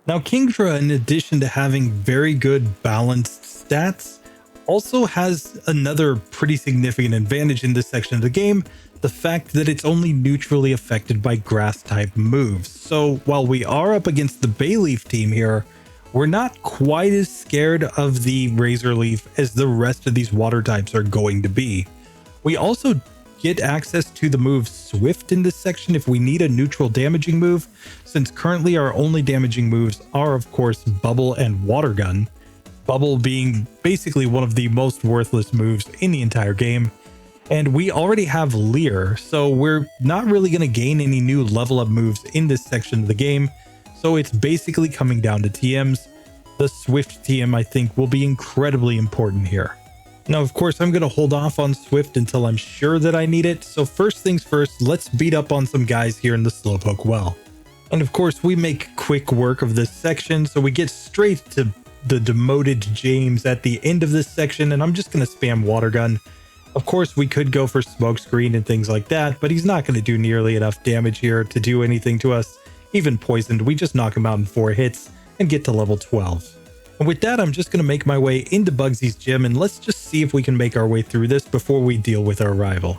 Now, Kingdra, in addition to having very good balanced stats, also has another pretty significant advantage in this section of the game, the fact that it's only neutrally affected by grass type moves. So while we are up against the Bayleaf team here, we're not quite as scared of the Razor Leaf as the rest of these water types are going to be. We also get access to the move Swift in this section if we need a neutral damaging move, since currently our only damaging moves are of course Bubble and Water Gun. Bubble being basically one of the most worthless moves in the entire game. And we already have Leer, so we're not really going to gain any new level up moves in this section of the game. So it's basically coming down to TMs. the Swift TM, I think, will be incredibly important here. Now, of course, I'm going to hold off on Swift until I'm sure that I need it. So first things first, let's beat up on some guys here in the Slowpoke well. And of course, we make quick work of this section, so we get straight to the demoted James at the end of this section, and I'm just going to spam Water Gun. Of course, we could go for Smokescreen and things like that, but he's not going to do nearly enough damage here to do anything to us. Even poisoned, we just knock him out in 4 hits and get to level 12. And with that, I'm just going to make my way into Bugsy's gym, and let's just see if we can make our way through this before we deal with our rival.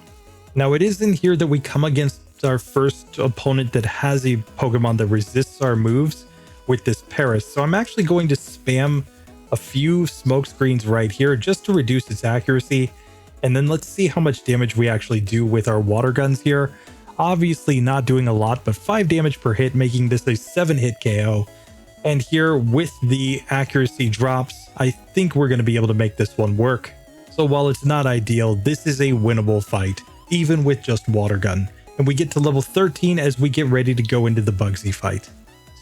Now, it is in here that we come against our first opponent that has a Pokemon that resists our moves with this Paris. So I'm actually going to spam a few Smokescreens right here just to reduce its accuracy. And then let's see how much damage we actually do with our Water Guns here. Obviously not doing a lot, but 5 damage per hit, making this a 7-hit KO. And here with the accuracy drops, I think we're going to be able to make this one work. So while it's not ideal, this is a winnable fight, even with just Water Gun. And we get to level 13 as we get ready to go into the Bugsy fight.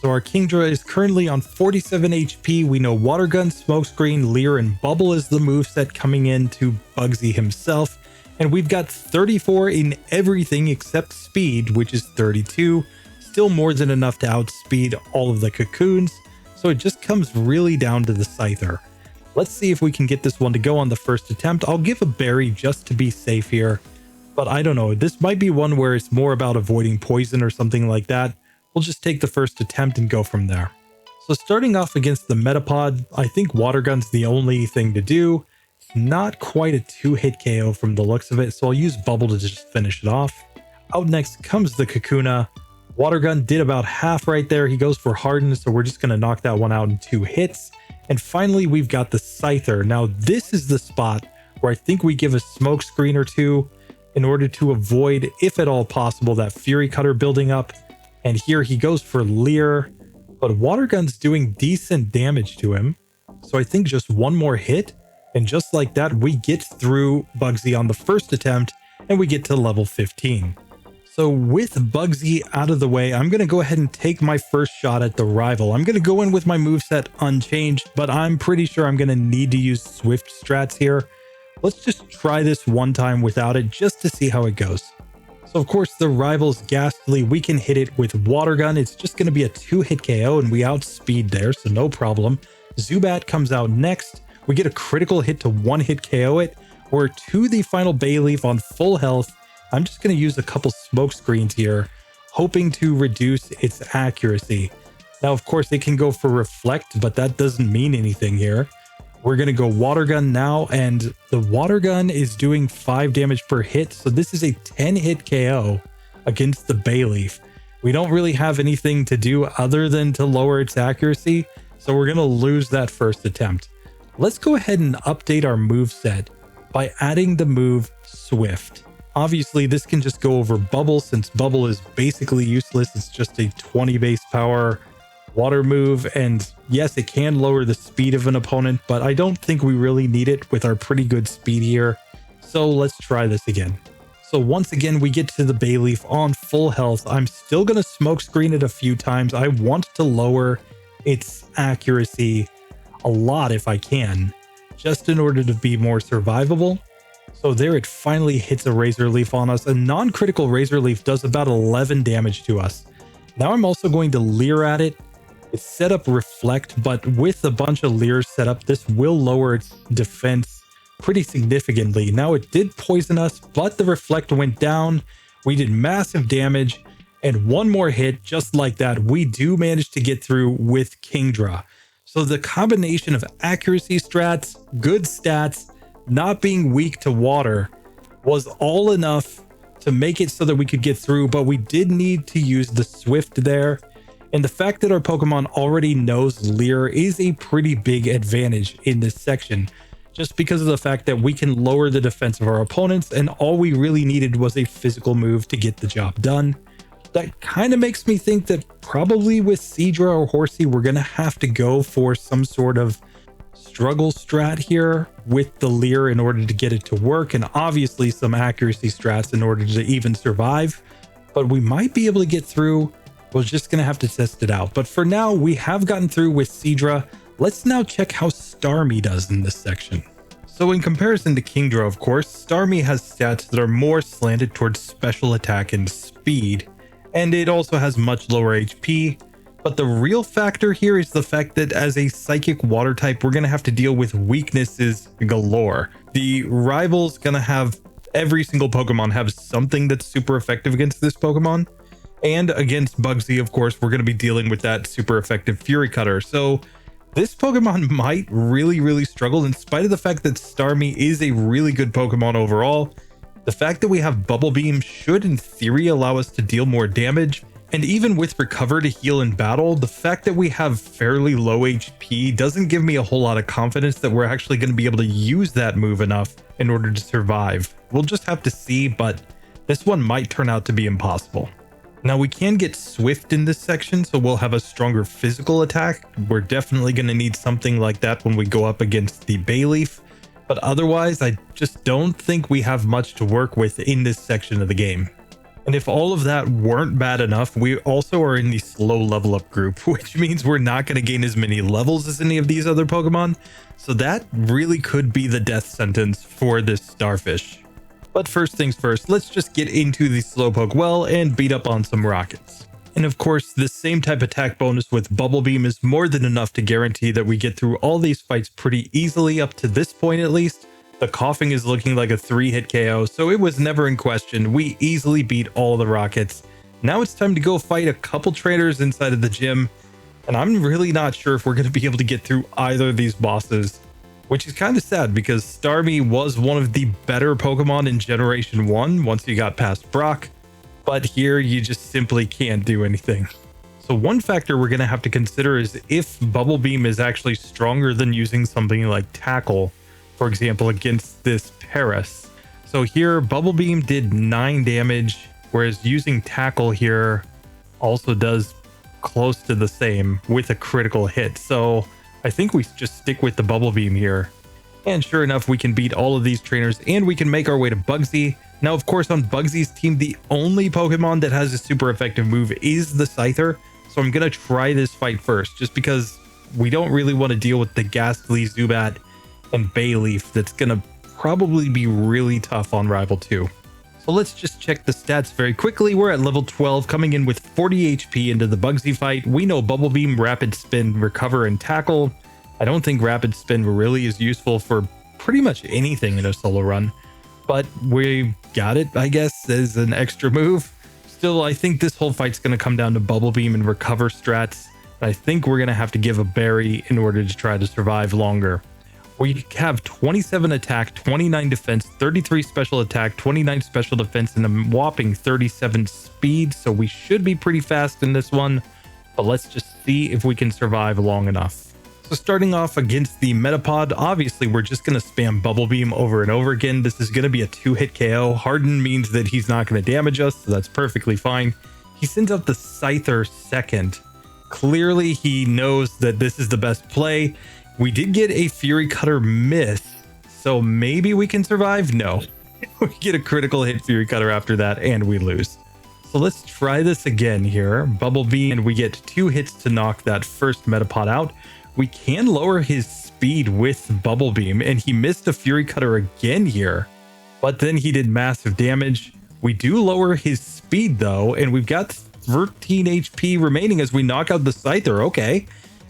So our Kingdra is currently on 47 HP. We know Water Gun, Smokescreen, Leer, and Bubble is the moveset coming in to Bugsy himself. And we've got 34 in everything except speed, which is 32. Still more than enough to outspeed all of the cocoons. So it just comes really down to the Scyther. Let's see if we can get this one to go on the first attempt. I'll give a berry just to be safe here. But I don't know, this might be one where it's more about avoiding poison or something like that. We'll just take the first attempt and go from there. So starting off against the Metapod, I think Water Gun's the only thing to do. Not quite a 2-hit KO from the looks of it, so I'll use Bubble to just finish it off. Out next comes the Kakuna. Water Gun did about half right there. He goes for Harden, so we're just going to knock that one out in 2 hits. And finally, we've got the Scyther. Now, this is the spot where I think we give a Smokescreen or 2 in order to avoid, if at all possible, that Fury Cutter building up. And here he goes for Leer, but Water Gun's doing decent damage to him. So I think just one more hit, and just like that, we get through Bugsy on the first attempt, and we get to level 15. So with Bugsy out of the way, I'm going to go ahead and take my first shot at the rival. I'm going to go in with my moveset unchanged, but I'm pretty sure I'm going to need to use Swift strats here. Let's just try this one time without it just to see how it goes. So of course the rival's Ghastly, we can hit it with Water Gun. It's just going to be a 2-hit KO and we outspeed there, so no problem. Zubat comes out next. We get a critical hit to 1-hit KO it. We're to the final Bayleaf on full health. I'm just going to use a couple Smokescreens here, hoping to reduce its accuracy. Now of course it can go for Reflect, but that doesn't mean anything here. We're going to go Water Gun now, and the Water Gun is doing 5 damage per hit, so this is a 10-hit KO against the Bayleaf. We don't really have anything to do other than to lower its accuracy, so we're going to lose that first attempt. Let's go ahead and update our moveset by adding the move Swift. Obviously, this can just go over Bubble, since Bubble is basically useless. It's just a 20 base power water move, and yes, it can lower the speed of an opponent, but I don't think we really need it with our pretty good speed here. So let's try this again. So once again, we get to the Bayleaf on full health. I'm still going to Smokescreen it a few times. I want to lower its accuracy a lot if I can, just in order to be more survivable. So there it finally hits a Razor Leaf on us. A non-critical Razor Leaf does about 11 damage to us. Now I'm also going to Leer at it. It's set up Reflect, but with a bunch of Leers set up, this will lower its defense pretty significantly. Now it did poison us, but the Reflect went down. We did massive damage, and one more hit, just like that, we do manage to get through with Kingdra. So the combination of accuracy strats, good stats, not being weak to water was all enough to make it so that we could get through, but we did need to use the Swift there. And the fact that our Pokemon already knows Leer is a pretty big advantage in this section, just because of the fact that we can lower the defense of our opponents, and all we really needed was a physical move to get the job done. That kind of makes me think that probably with Seadra or Horsea, we're going to have to go for some sort of struggle strat here with the Leer in order to get it to work, and obviously some accuracy strats in order to even survive. But we might be able to get through. We're just going to have to test it out. But for now, we have gotten through with Seadra. Let's now check how Starmie does in this section. So in comparison to Kingdra, of course, Starmie has stats that are more slanted towards special attack and speed, and it also has much lower HP. But the real factor here is the fact that as a psychic water type, we're going to have to deal with weaknesses galore. The rival's going to have every single Pokemon have something that's super effective against this Pokemon. And against Bugsy, of course, we're going to be dealing with that super effective Fury Cutter. So this Pokemon might really struggle in spite of the fact that Starmie is a really good Pokemon overall. The fact that we have Bubble Beam should in theory allow us to deal more damage. And even with Recover to heal in battle, the fact that we have fairly low HP doesn't give me a whole lot of confidence that we're actually going to be able to use that move enough in order to survive. We'll just have to see, but this one might turn out to be impossible. Now we can get Swift in this section, so we'll have a stronger physical attack. We're definitely going to need something like that when we go up against the Bayleaf. But otherwise, I just don't think we have much to work with in this section of the game. And if all of that weren't bad enough, we also are in the slow level up group, which means we're not going to gain as many levels as any of these other Pokemon. So that really could be the death sentence for this Starfish. But first things first, let's just get into the Slowpoke well and beat up on some rockets. And of course, the same type attack bonus with Bubble Beam is more than enough to guarantee that we get through all these fights pretty easily up to this point at least. The Coughing is looking like a 3-hit KO, so it was never in question. We easily beat all the rockets. Now it's time to go fight a couple trainers inside of the gym, and I'm really not sure if we're going to be able to get through either of these bosses, which is kind of sad because Starmie was one of the better Pokemon in Generation 1 once you got past Brock, but here you just simply can't do anything. So one factor we're going to have to consider is if Bubble Beam is actually stronger than using something like Tackle, for example, against this Paris. So here, Bubble Beam did 9 damage, whereas using Tackle here also does close to the same with a critical hit. So I think we just stick with the Bubble Beam here. And sure enough, we can beat all of these trainers and we can make our way to Bugsy. Now, of course, on Bugsy's team, the only Pokemon that has a super effective move is the Scyther. So I'm going to try this fight first, just because we don't really want to deal with the Ghastly, Zubat, and Bayleaf. That's going to probably be really tough on Rival 2. So let's just check the stats very quickly. We're at level 12, coming in with 40 HP into the Bugsy fight. We know Bubble Beam, Rapid Spin, Recover, and Tackle. I don't think Rapid Spin really is useful for pretty much anything in a solo run, but we got it, I guess, as an extra move. Still, I think this whole fight's going to come down to Bubble Beam and Recover strats. I think we're going to have to give a berry in order to try to survive longer. We have 27 attack, 29 defense, 33 special attack, 29 special defense, and a whopping 37 speed. So we should be pretty fast in this one, but let's just see if we can survive long enough. So starting off against the Metapod, obviously we're just going to spam Bubble Beam over and over again. This is going to be a 2-hit KO. Harden means that he's not going to damage us, so that's perfectly fine. He sends out the Scyther second. Clearly he knows that this is the best play. We did get a Fury Cutter miss, so maybe we can survive? No. We get a critical hit Fury Cutter after that, and we lose. So let's try this again here. Bubble Beam, and we get 2 hits to knock that first Metapod out. We can lower his speed with Bubble Beam, and he missed a Fury Cutter again here, but then he did massive damage. We do lower his speed, though, and we've got 13 HP remaining as we knock out the Scyther. Okay.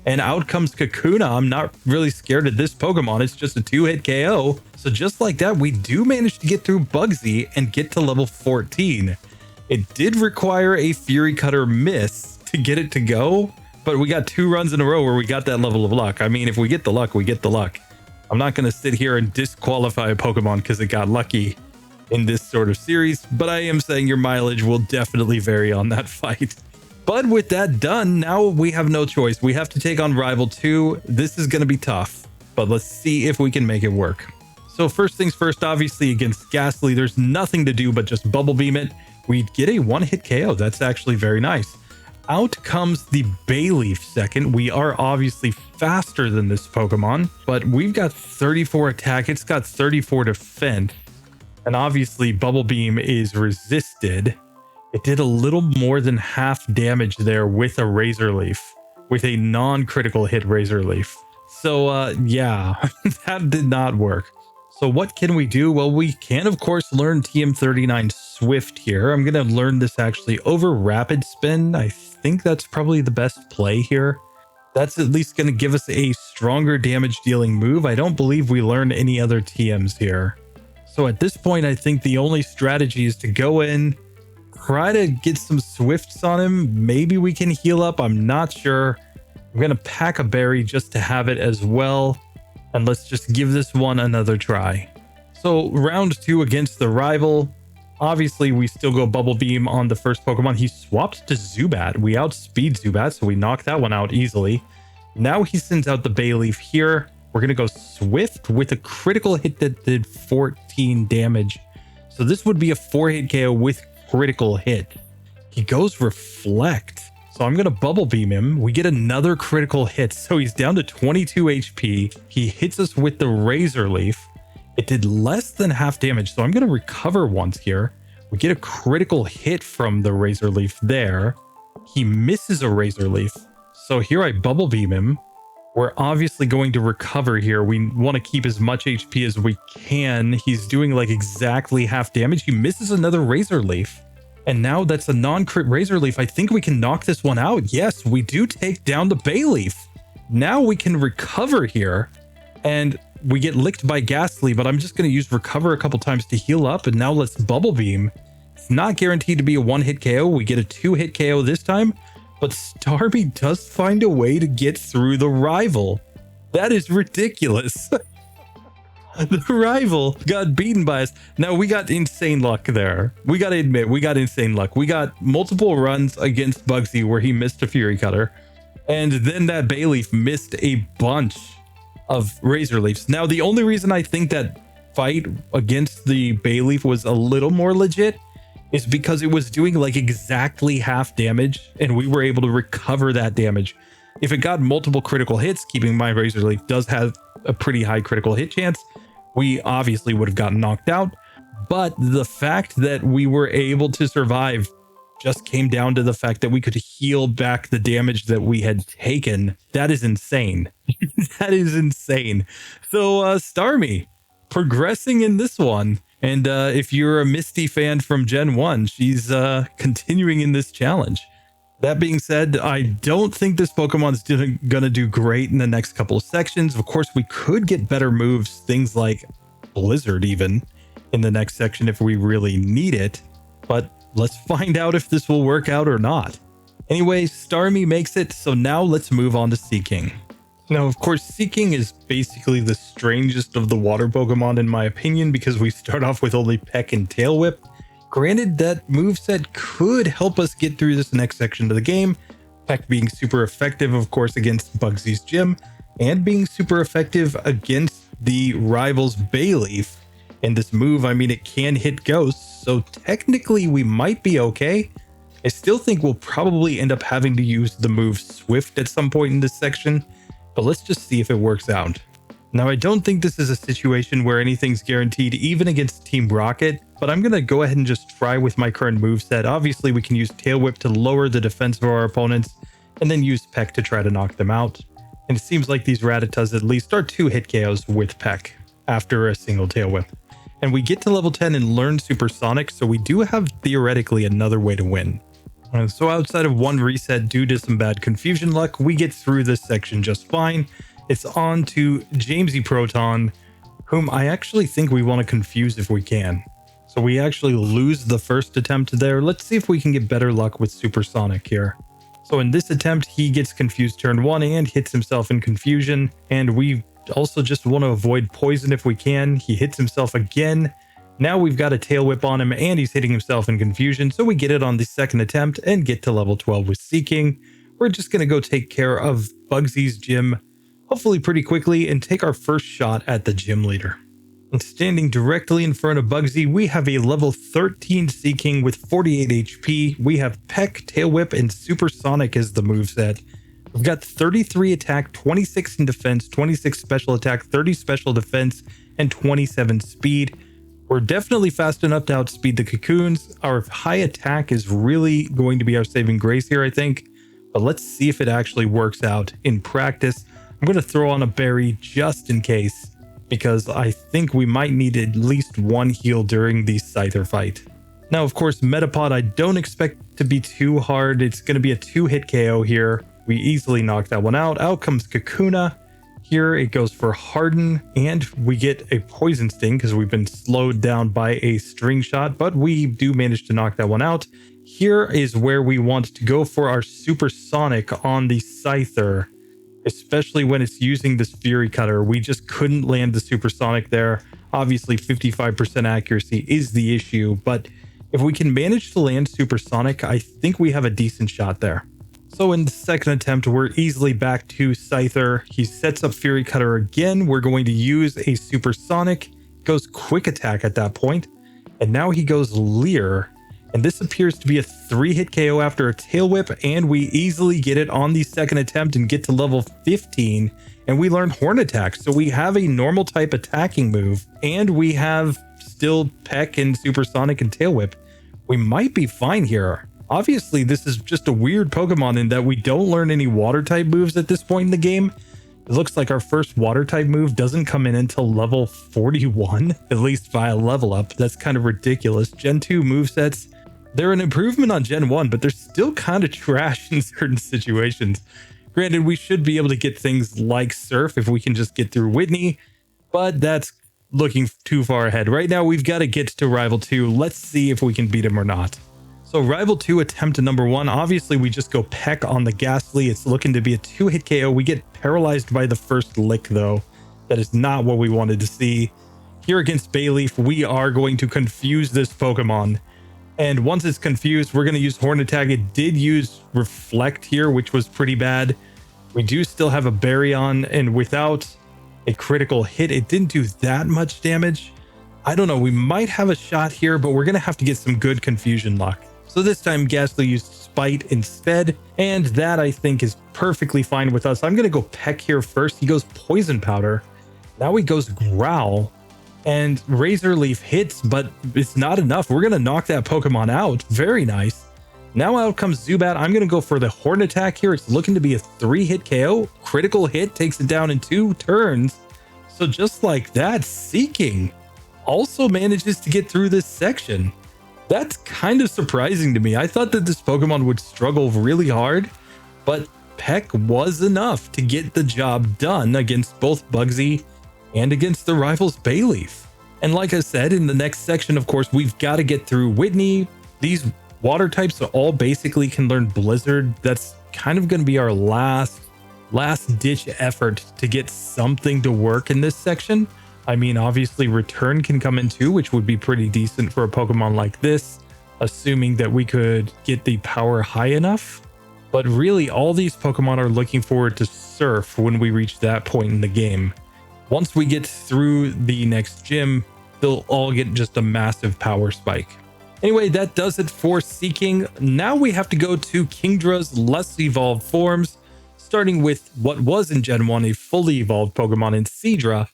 And out comes Kakuna. I'm not really scared of this Pokemon. It's just a 2-hit KO. So just like that, we do manage to get through Bugsy and get to level 14. It did require a Fury Cutter miss to get it to go, but we got 2 runs in a row where we got that level of luck. I mean, if we get the luck, we get the luck. I'm not going to sit here and disqualify a Pokemon because it got lucky in this sort of series, but I am saying your mileage will definitely vary on that fight. But with that done, now we have no choice. We have to take on Rival 2. This is going to be tough, but let's see if we can make it work. So first things first, obviously against Ghastly, there's nothing to do but just Bubble Beam it. We get a 1-hit KO. That's actually very nice. Out comes the Bayleaf second. We are obviously faster than this Pokemon, but we've got 34 attack. It's got 34 defense. And obviously Bubble Beam is resisted. It did a little more than half damage there with a Razor Leaf, with a non-critical hit Razor Leaf. So yeah, that did not work. So what can we do? Well, we can of course learn TM39 Swift here. I'm going to learn this actually over Rapid Spin. I think that's probably the best play here. That's at least going to give us a stronger damage dealing move. I don't believe we learned any other TMs here. So at this point, I think the only strategy is to go in, try to get some Swifts on him. Maybe we can heal up. I'm not sure. I'm going to pack a berry just to have it as well. And let's just give this one another try. So round 2 against the rival. Obviously, we still go Bubble Beam on the first Pokemon. He swaps to Zubat. We outspeed Zubat, so we knock that one out easily. Now he sends out the Bayleaf here. We're going to go Swift with a critical hit that did 14 damage. So this would be a 4-hit KO with critical hit. He goes Reflect. So I'm going to Bubble Beam him. We get another critical hit. So he's down to 22 HP. He hits us with the Razor Leaf. It did less than half damage. So I'm going to recover once here. We get a critical hit from the Razor Leaf there. He misses a Razor Leaf. So here I Bubble Beam him. We're obviously going to recover here. We want to keep as much HP as we can. He's doing like exactly half damage. He misses another Razor Leaf. And now that's a non-crit Razor Leaf. I think we can knock this one out. Yes, we do take down the Bayleaf. Now we can recover here. And we get licked by Ghastly, but I'm just going to use Recover a couple times to heal up. And now let's Bubble Beam. It's not guaranteed to be a 1-hit KO. We get a 2-hit KO this time. But Starmie does find a way to get through the rival. That is ridiculous. The rival got beaten by us. Now, we got insane luck there. We got to admit, we got insane luck. We got multiple runs against Bugsy where he missed a Fury Cutter. And then that Bayleaf missed a bunch of Razor Leafs. Now, the only reason I think that fight against the Bayleaf was a little more legit is because it was doing like exactly half damage and we were able to recover that damage. If it got multiple critical hits, keeping my Razor Leaf does have a pretty high critical hit chance, we obviously would have gotten knocked out. But the fact that we were able to survive just came down to the fact that we could heal back the damage that we had taken. That is insane. That is insane. So Starmie progressing in this one. And if you're a Misty fan from Gen 1, she's continuing in this challenge. That being said, I don't think this Pokemon's gonna do great in the next couple of sections. Of course, we could get better moves, things like Blizzard even, in the next section if we really need it. But let's find out if this will work out or not. Anyway, Starmie makes it, so now let's move on to Seaking. Now, of course, Seaking is basically the strangest of the water Pokemon in my opinion because we start off with only Peck and Tail Whip. Granted, that moveset could help us get through this next section of the game. Peck being super effective, of course, against Bugsy's gym, and being super effective against the rival's Bayleaf. And this move, I mean, it can hit ghosts, so technically we might be okay. I still think we'll probably end up having to use the move Swift at some point in this section, but let's just see if it works out. Now, I don't think this is a situation where anything's guaranteed, even against Team Rocket, but I'm going to go ahead and just try with my current moveset. Obviously, we can use Tail Whip to lower the defense of our opponents, and then use Peck to try to knock them out. And it seems like these Rattatas at least are 2-hit KOs with Peck after a single Tail Whip. And we get to level 10 and learn Supersonic, so we do have theoretically another way to win. So outside of one reset due to some bad confusion luck, we get through this section just fine. It's on to Jamesy Proton, whom I actually think we want to confuse if we can. So we actually lose the first attempt there. Let's see if we can get better luck with Supersonic here. So in this attempt, he gets confused turn 1 and hits himself in confusion. And we also just want to avoid poison if we can. He hits himself again. Now we've got a Tail Whip on him and he's hitting himself in confusion. So we get it on the second attempt and get to level 12 with Seaking. We're just going to go take care of Bugsy's gym, hopefully pretty quickly, and take our first shot at the gym leader. And standing directly in front of Bugsy, we have a level 13 Seaking with 48 HP. We have Peck, Tail Whip, and Supersonic as the moveset. We've got 33 attack, 26 in defense, 26 special attack, 30 special defense, and 27 speed. We're definitely fast enough to outspeed the Cocoons. Our high attack is really going to be our saving grace here, I think. But let's see if it actually works out in practice. I'm I'm going to throw on a berry just in case, because I think we might need at least one heal during the Scyther fight. Now, of course, Metapod I don't expect to be too hard. It's going to be a 2-hit KO here. We easily knock that one out. Out comes Kakuna. Here it goes for Harden, and we get a Poison Sting because we've been slowed down by a String Shot, but we do manage to knock that one out. Here is where we want to go for our Supersonic on the Scyther, especially when it's using this Fury Cutter. We just couldn't land the Supersonic there. Obviously, 55% accuracy is the issue, but if we can manage to land Supersonic, I think we have a decent shot there. So in the second attempt, we're easily back to Scyther. He sets up Fury Cutter again. We're going to use a Supersonic. Goes Quick Attack at that point. And now he goes Leer. And this appears to be a 3-hit KO after a Tail Whip. And we easily get it on the second attempt and get to level 15. And we learn Horn Attack. So we have a normal type attacking move. And we have still Peck and Supersonic and Tail Whip. We might be fine here. Obviously, this is just a weird Pokemon in that we don't learn any water type moves at this point in the game. It looks like our first water type move doesn't come in until level 41, at least via level up. That's kind of ridiculous. Gen 2 movesets, they're an improvement on Gen 1, but they're still kind of trash in certain situations. Granted, we should be able to get things like Surf if we can just get through Whitney, but that's looking too far ahead. Right now, we've got to get to Rival 2. Let's see if we can beat him or not. So Rival 2 attempt to number 1. Obviously, we just go Peck on the Ghastly. It's looking to be a 2-hit KO. We get paralyzed by the first lick, though. That is not what we wanted to see. Here against Bayleaf, we are going to confuse this Pokemon. And once it's confused, we're going to use Horn Attack. It did use Reflect here, which was pretty bad. We do still have a Berry on, and without a critical hit, it didn't do that much damage. I don't know. We might have a shot here, but we're going to have to get some good confusion luck. So this time Ghastly used Spite instead, and that I think is perfectly fine with us. I'm going to go Peck here first. He goes Poison Powder. Now he goes Growl, and Razor Leaf hits, but it's not enough. We're going to knock that Pokemon out. Very nice. Now out comes Zubat. I'm going to go for the Horn Attack here. It's looking to be a 3-hit KO. Critical hit takes it down in 2 turns. So just like that, Seaking also manages to get through this section. That's kind of surprising to me. I thought that this Pokemon would struggle really hard, but Peck was enough to get the job done against both Bugsy and against the rivals Bayleaf. And like I said, in the next section, of course, we've got to get through Whitney. These water types all basically can learn Blizzard. That's kind of going to be our last ditch effort to get something to work in this section. I mean, obviously Return can come in too, which would be pretty decent for a Pokemon like this, assuming that we could get the power high enough. But really, all these Pokemon are looking forward to Surf when we reach that point in the game. Once we get through the next gym, they'll all get just a massive power spike. Anyway, that does it for Seaking. Now we have to go to Kingdra's less evolved forms, starting with what was in Gen 1 a fully evolved Pokemon in Seadra.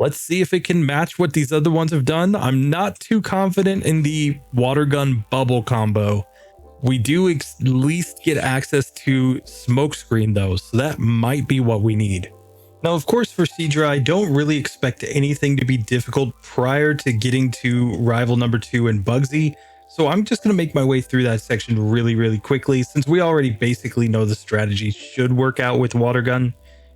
Let's see if it can match what these other ones have done. I'm not too confident in the Water Gun Bubble combo. We do at least get access to Smokescreen though, so that might be what we need. Now, of course, for Seadra, I don't really expect anything to be difficult prior to getting to Rival number 2 and Bugsy. So I'm just going to make my way through that section really quickly, since we already basically know the strategy should work out with Water Gun.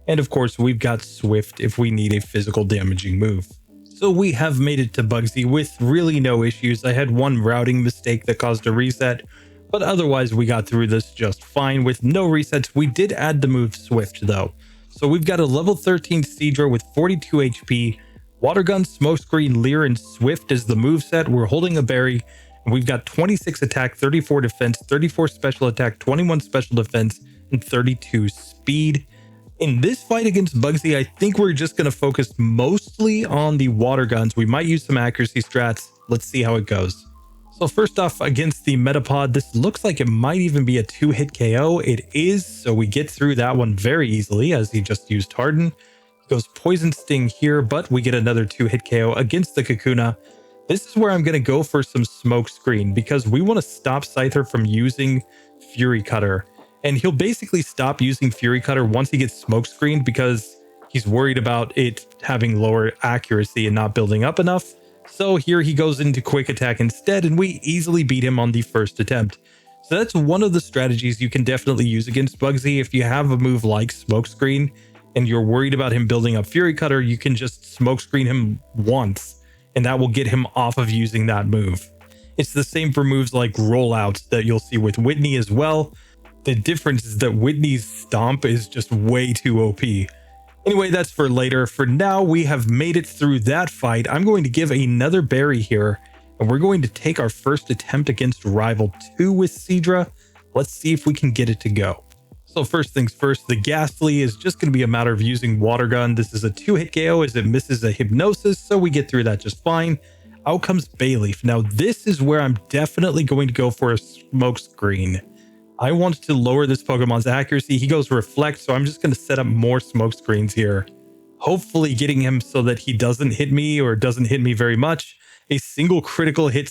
And of course, we've got Swift if we need a physical damaging move. So we have made it to Bugsy with really no issues. I had one routing mistake that caused a reset, but otherwise we got through this just fine with no resets. We did add the move Swift though. So we've got a level 13 Seadra with 42 HP, Water Gun, Smokescreen, Leer, and Swift is the moveset. We're holding a berry, and we've got 26 attack, 34 defense, 34 special attack, 21 special defense, and 32 speed. In this fight against Bugsy, I think we're just going to focus mostly on the water guns. We might use some accuracy strats. Let's see how it goes. So first off, against the Metapod, this looks like it might even be a 2-hit KO. It is, so we get through that one very easily as he just used Harden. Goes Poison Sting here, but we get another 2-hit KO against the Kakuna. This is where I'm going to go for some Smokescreen because we want to stop Scyther from using Fury Cutter. And he'll basically stop using Fury Cutter once he gets smoke screened because he's worried about it having lower accuracy and not building up enough. So here he goes into quick attack instead, and we easily beat him on the first attempt. So that's one of the strategies you can definitely use against Bugsy. If you have a move like Smokescreen and you're worried about him building up Fury Cutter, you can just Smokescreen him once, and that will get him off of using that move. It's the same for moves like Rollouts that you'll see with Whitney as well. The difference is that Whitney's Stomp is just way too OP. Anyway, that's for later. For now, we have made it through that fight. I'm going to give another berry here, and we're going to take our first attempt against Rival 2 with Seadra. Let's see if we can get it to go. So first things first, the Ghastly is just going to be a matter of using Water Gun. This is a 2-hit KO as it misses a Hypnosis, so we get through that just fine. Out comes Bayleaf. Now this is where I'm definitely going to go for a Smoke Screen. I want to lower this Pokemon's accuracy. He goes Reflect, so I'm just going to set up more smoke screens here. Hopefully getting him so that he doesn't hit me or doesn't hit me very much. A single critical hit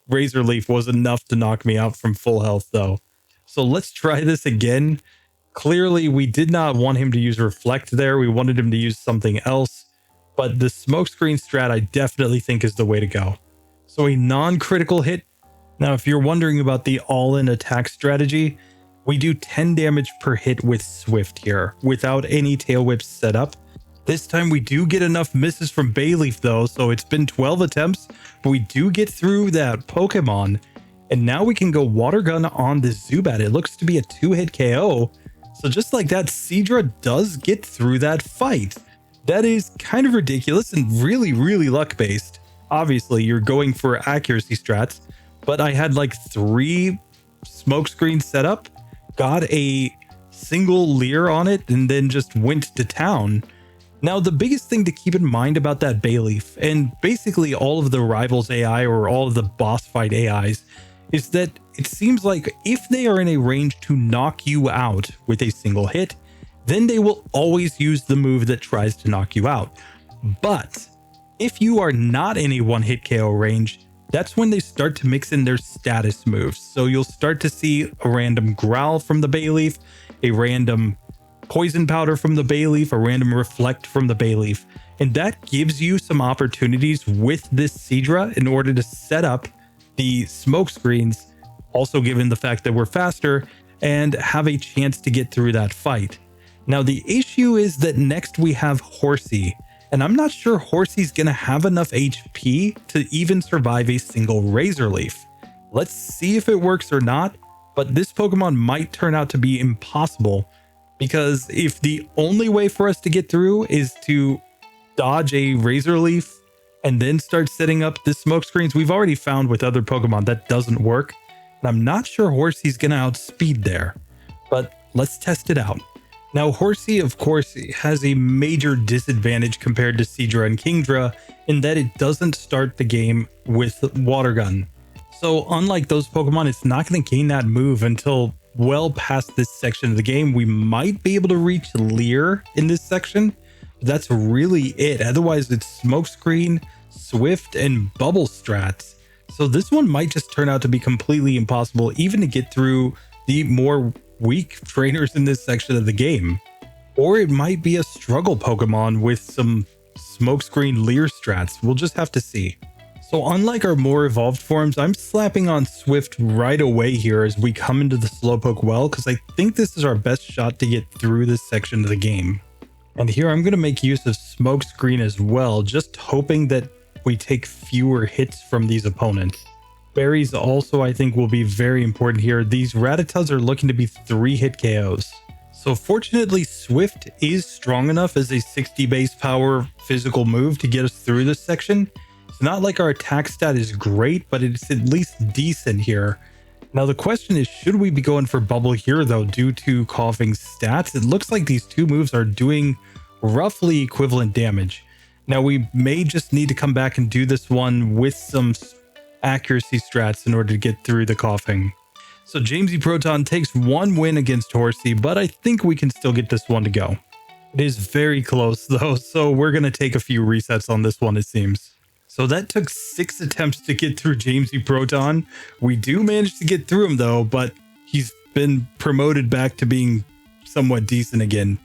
Razor Leaf was enough to knock me out from full health though. So let's try this again. Clearly we did not want him to use Reflect there. We wanted him to use something else. But the smoke screen strat I definitely think is the way to go. So a non-critical hit. Now, if you're wondering about the all-in attack strategy, we do 10 damage per hit with Swift here, without any Tail Whips set up. This time we do get enough misses from Bayleaf though, so it's been 12 attempts, but we do get through that Pokemon. And now we can go Water Gun on the Zubat. It looks to be a 2-hit KO. So just like that, Seadra does get through that fight. That is kind of ridiculous and really, really luck-based. Obviously, you're going for accuracy strats. But I had like 3 smoke screens set up, got a single Leer on it, and then just went to town. Now, the biggest thing to keep in mind about that Bayleaf, and basically all of the Rivals AI or all of the boss fight AIs, is that it seems like if they are in a range to knock you out with a single hit, then they will always use the move that tries to knock you out. But if you are not in a 1-hit KO range, that's when they start to mix in their status moves. So you'll start to see a random Growl from the Bayleaf, a random Poison Powder from the Bayleaf, a random Reflect from the Bayleaf. And that gives you some opportunities with this Seadra in order to set up the smoke screens, also given the fact that we're faster, and have a chance to get through that fight. Now the issue is that next we have Horsea. And I'm not sure Horsea's gonna have enough HP to even survive a single Razor Leaf. Let's see if it works or not, but this Pokemon might turn out to be impossible, because if the only way for us to get through is to dodge a Razor Leaf and then start setting up the smoke screens, we've already found with other Pokemon that doesn't work. And I'm not sure Horsea's gonna outspeed there, but let's test it out. Now, Horsea, of course, has a major disadvantage compared to Seadra and Kingdra in that it doesn't start the game with Water Gun. So unlike those Pokemon, it's not going to gain that move until well past this section of the game. We might be able to reach Leer in this section, but that's really it. Otherwise, it's Smokescreen, Swift, and Bubble strats. So this one might just turn out to be completely impossible, even to get through the more weak trainers in this section of the game. Or it might be a struggle Pokemon with some Smokescreen Leer strats. We'll just have to see. So unlike our more evolved forms, I'm slapping on Swift right away here as we come into the Slowpoke well, because I think this is our best shot to get through this section of the game. And here I'm going to make use of Smokescreen as well, just hoping that we take fewer hits from these opponents. Berries also, I think, will be very important here. These Rattatas are looking to be 3-hit KOs. So fortunately, Swift is strong enough as a 60 base power physical move to get us through this section. It's not like our attack stat is great, but it's at least decent here. Now the question is, should we be going for Bubble here though, due to Coughing's stats? It looks like these two moves are doing roughly equivalent damage. Now we may just need to come back and do this one with some accuracy strats in order to get through the Coughing. So Jamesy Proton takes one win against Horsea, but I think we can still get this one to go. It is very close though, so we're going to take a few resets on this one, it seems. So that took 6 attempts to get through Jamesy Proton. We do manage to get through him though, but he's been promoted back to being somewhat decent again.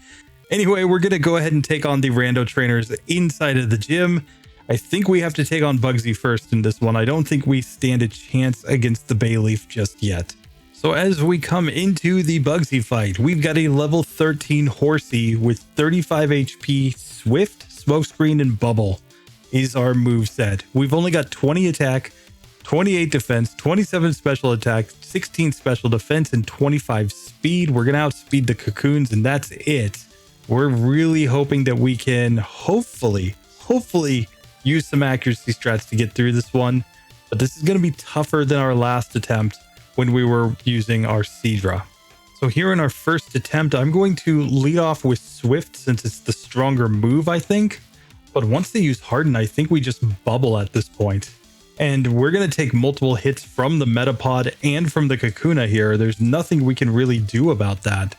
Anyway, we're going to go ahead and take on the rando trainers inside of the gym. I think we have to take on Bugsy first in this one. I don't think we stand a chance against the Bayleaf just yet. So as we come into the Bugsy fight, we've got a level 13 Horsea with 35 HP, Swift, Smokescreen, and Bubble is our moveset. We've only got 20 attack, 28 defense, 27 special attack, 16 special defense, and 25 speed. We're going to outspeed the Cocoons, and that's it. We're really hoping that we can hopefully use some accuracy strats to get through this one. But this is going to be tougher than our last attempt when we were using our Seadra. So here in our first attempt, I'm going to lead off with Swift since it's the stronger move, I think. But once they use Harden, I think we just bubble at this point. And we're going to take multiple hits from the Metapod and from the Kakuna here. There's nothing we can really do about that.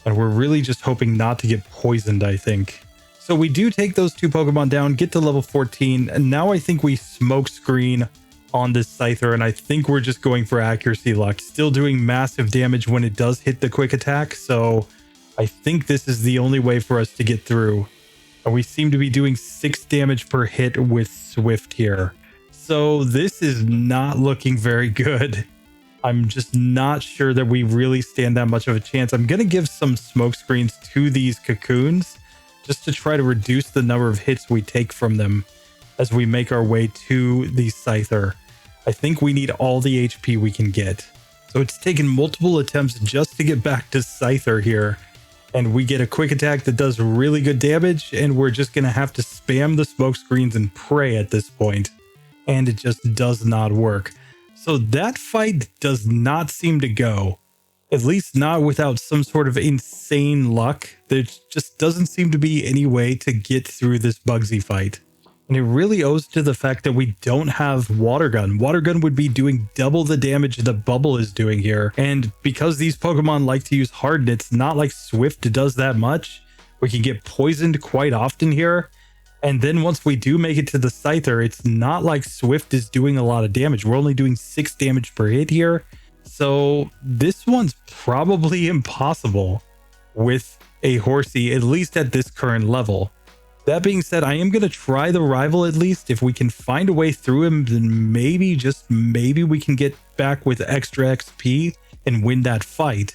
And we're really just hoping not to get poisoned, I think. So we do take those two Pokemon down, get to level 14, and now I think we smoke screen on this Scyther, and I think we're just going for accuracy luck. Still doing massive damage when it does hit the quick attack, so I think this is the only way for us to get through. And we seem to be doing 6 damage per hit with Swift here. So this is not looking very good. I'm just not sure that we really stand that much of a chance. I'm going to give some smoke screens to these Cocoons just to try to reduce the number of hits we take from them as we make our way to the Scyther. I think we need all the HP we can get. So it's taken multiple attempts just to get back to Scyther here. And we get a quick attack that does really good damage, and we're just going to have to spam the smoke screens and pray at this point. And it just does not work. So that fight does not seem to go. At least not without some sort of insane luck. There just doesn't seem to be any way to get through this Bugsy fight. And it really owes to the fact that we don't have Water Gun. Water Gun would be doing double the damage that Bubble is doing here. And because these Pokemon like to use Harden, it's not like Swift does that much. We can get poisoned quite often here. And then once we do make it to the Scyther, it's not like Swift is doing a lot of damage. We're only doing 6 damage per hit here. So this one's probably impossible with a Horsea, at least at this current level. That being said, I am going to try the rival at least. If we can find a way through him, then maybe, just maybe, we can get back with extra XP and win that fight.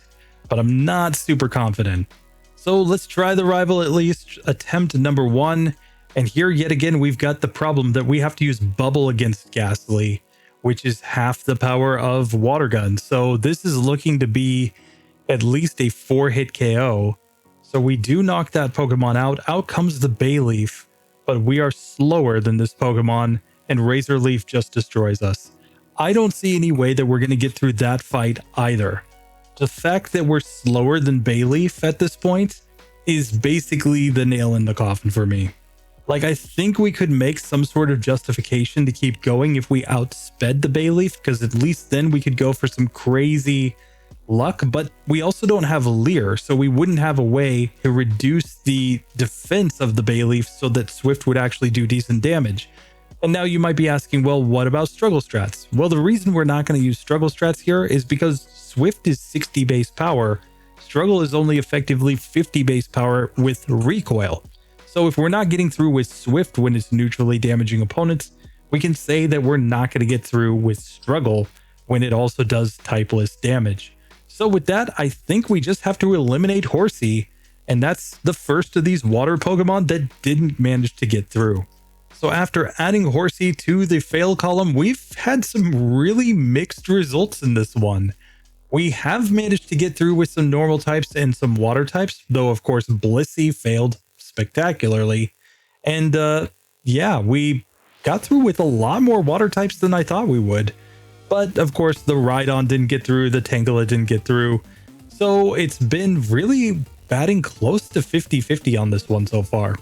But I'm not super confident. So let's try the rival at least. Attempt number 1. And here yet again, we've got the problem that we have to use Bubble against Ghastly, which is half the power of Water Gun. So this is looking to be at least a 4-hit KO. So we do knock that Pokemon out. Out comes the Bayleaf, but we are slower than this Pokemon, and Razor Leaf just destroys us. I don't see any way that we're going to get through that fight either. The fact that we're slower than Bayleaf at this point is basically the nail in the coffin for me. Like, I think we could make some sort of justification to keep going if we outsped the Bayleaf, because at least then we could go for some crazy luck, but we also don't have a Leer, so we wouldn't have a way to reduce the defense of the Bayleaf so that Swift would actually do decent damage. And now you might be asking, well, what about Struggle Strats? Well, the reason we're not going to use Struggle Strats here is because Swift is 60 base power. Struggle is only effectively 50 base power with Recoil. So if we're not getting through with Swift when it's neutrally damaging opponents, we can say that we're not going to get through with Struggle when it also does typeless damage. So with that, I think we just have to eliminate Horsea, and that's the first of these water Pokemon that didn't manage to get through. So after adding Horsea to the fail column, we've had some really mixed results in this one. We have managed to get through with some normal types and some water types, though of course Blissey failed spectacularly. And yeah, we got through with a lot more water types than I thought we would. But of course, the Rhydon didn't get through, the Tangela didn't get through. So it's been really batting close to 50-50 on this one so far.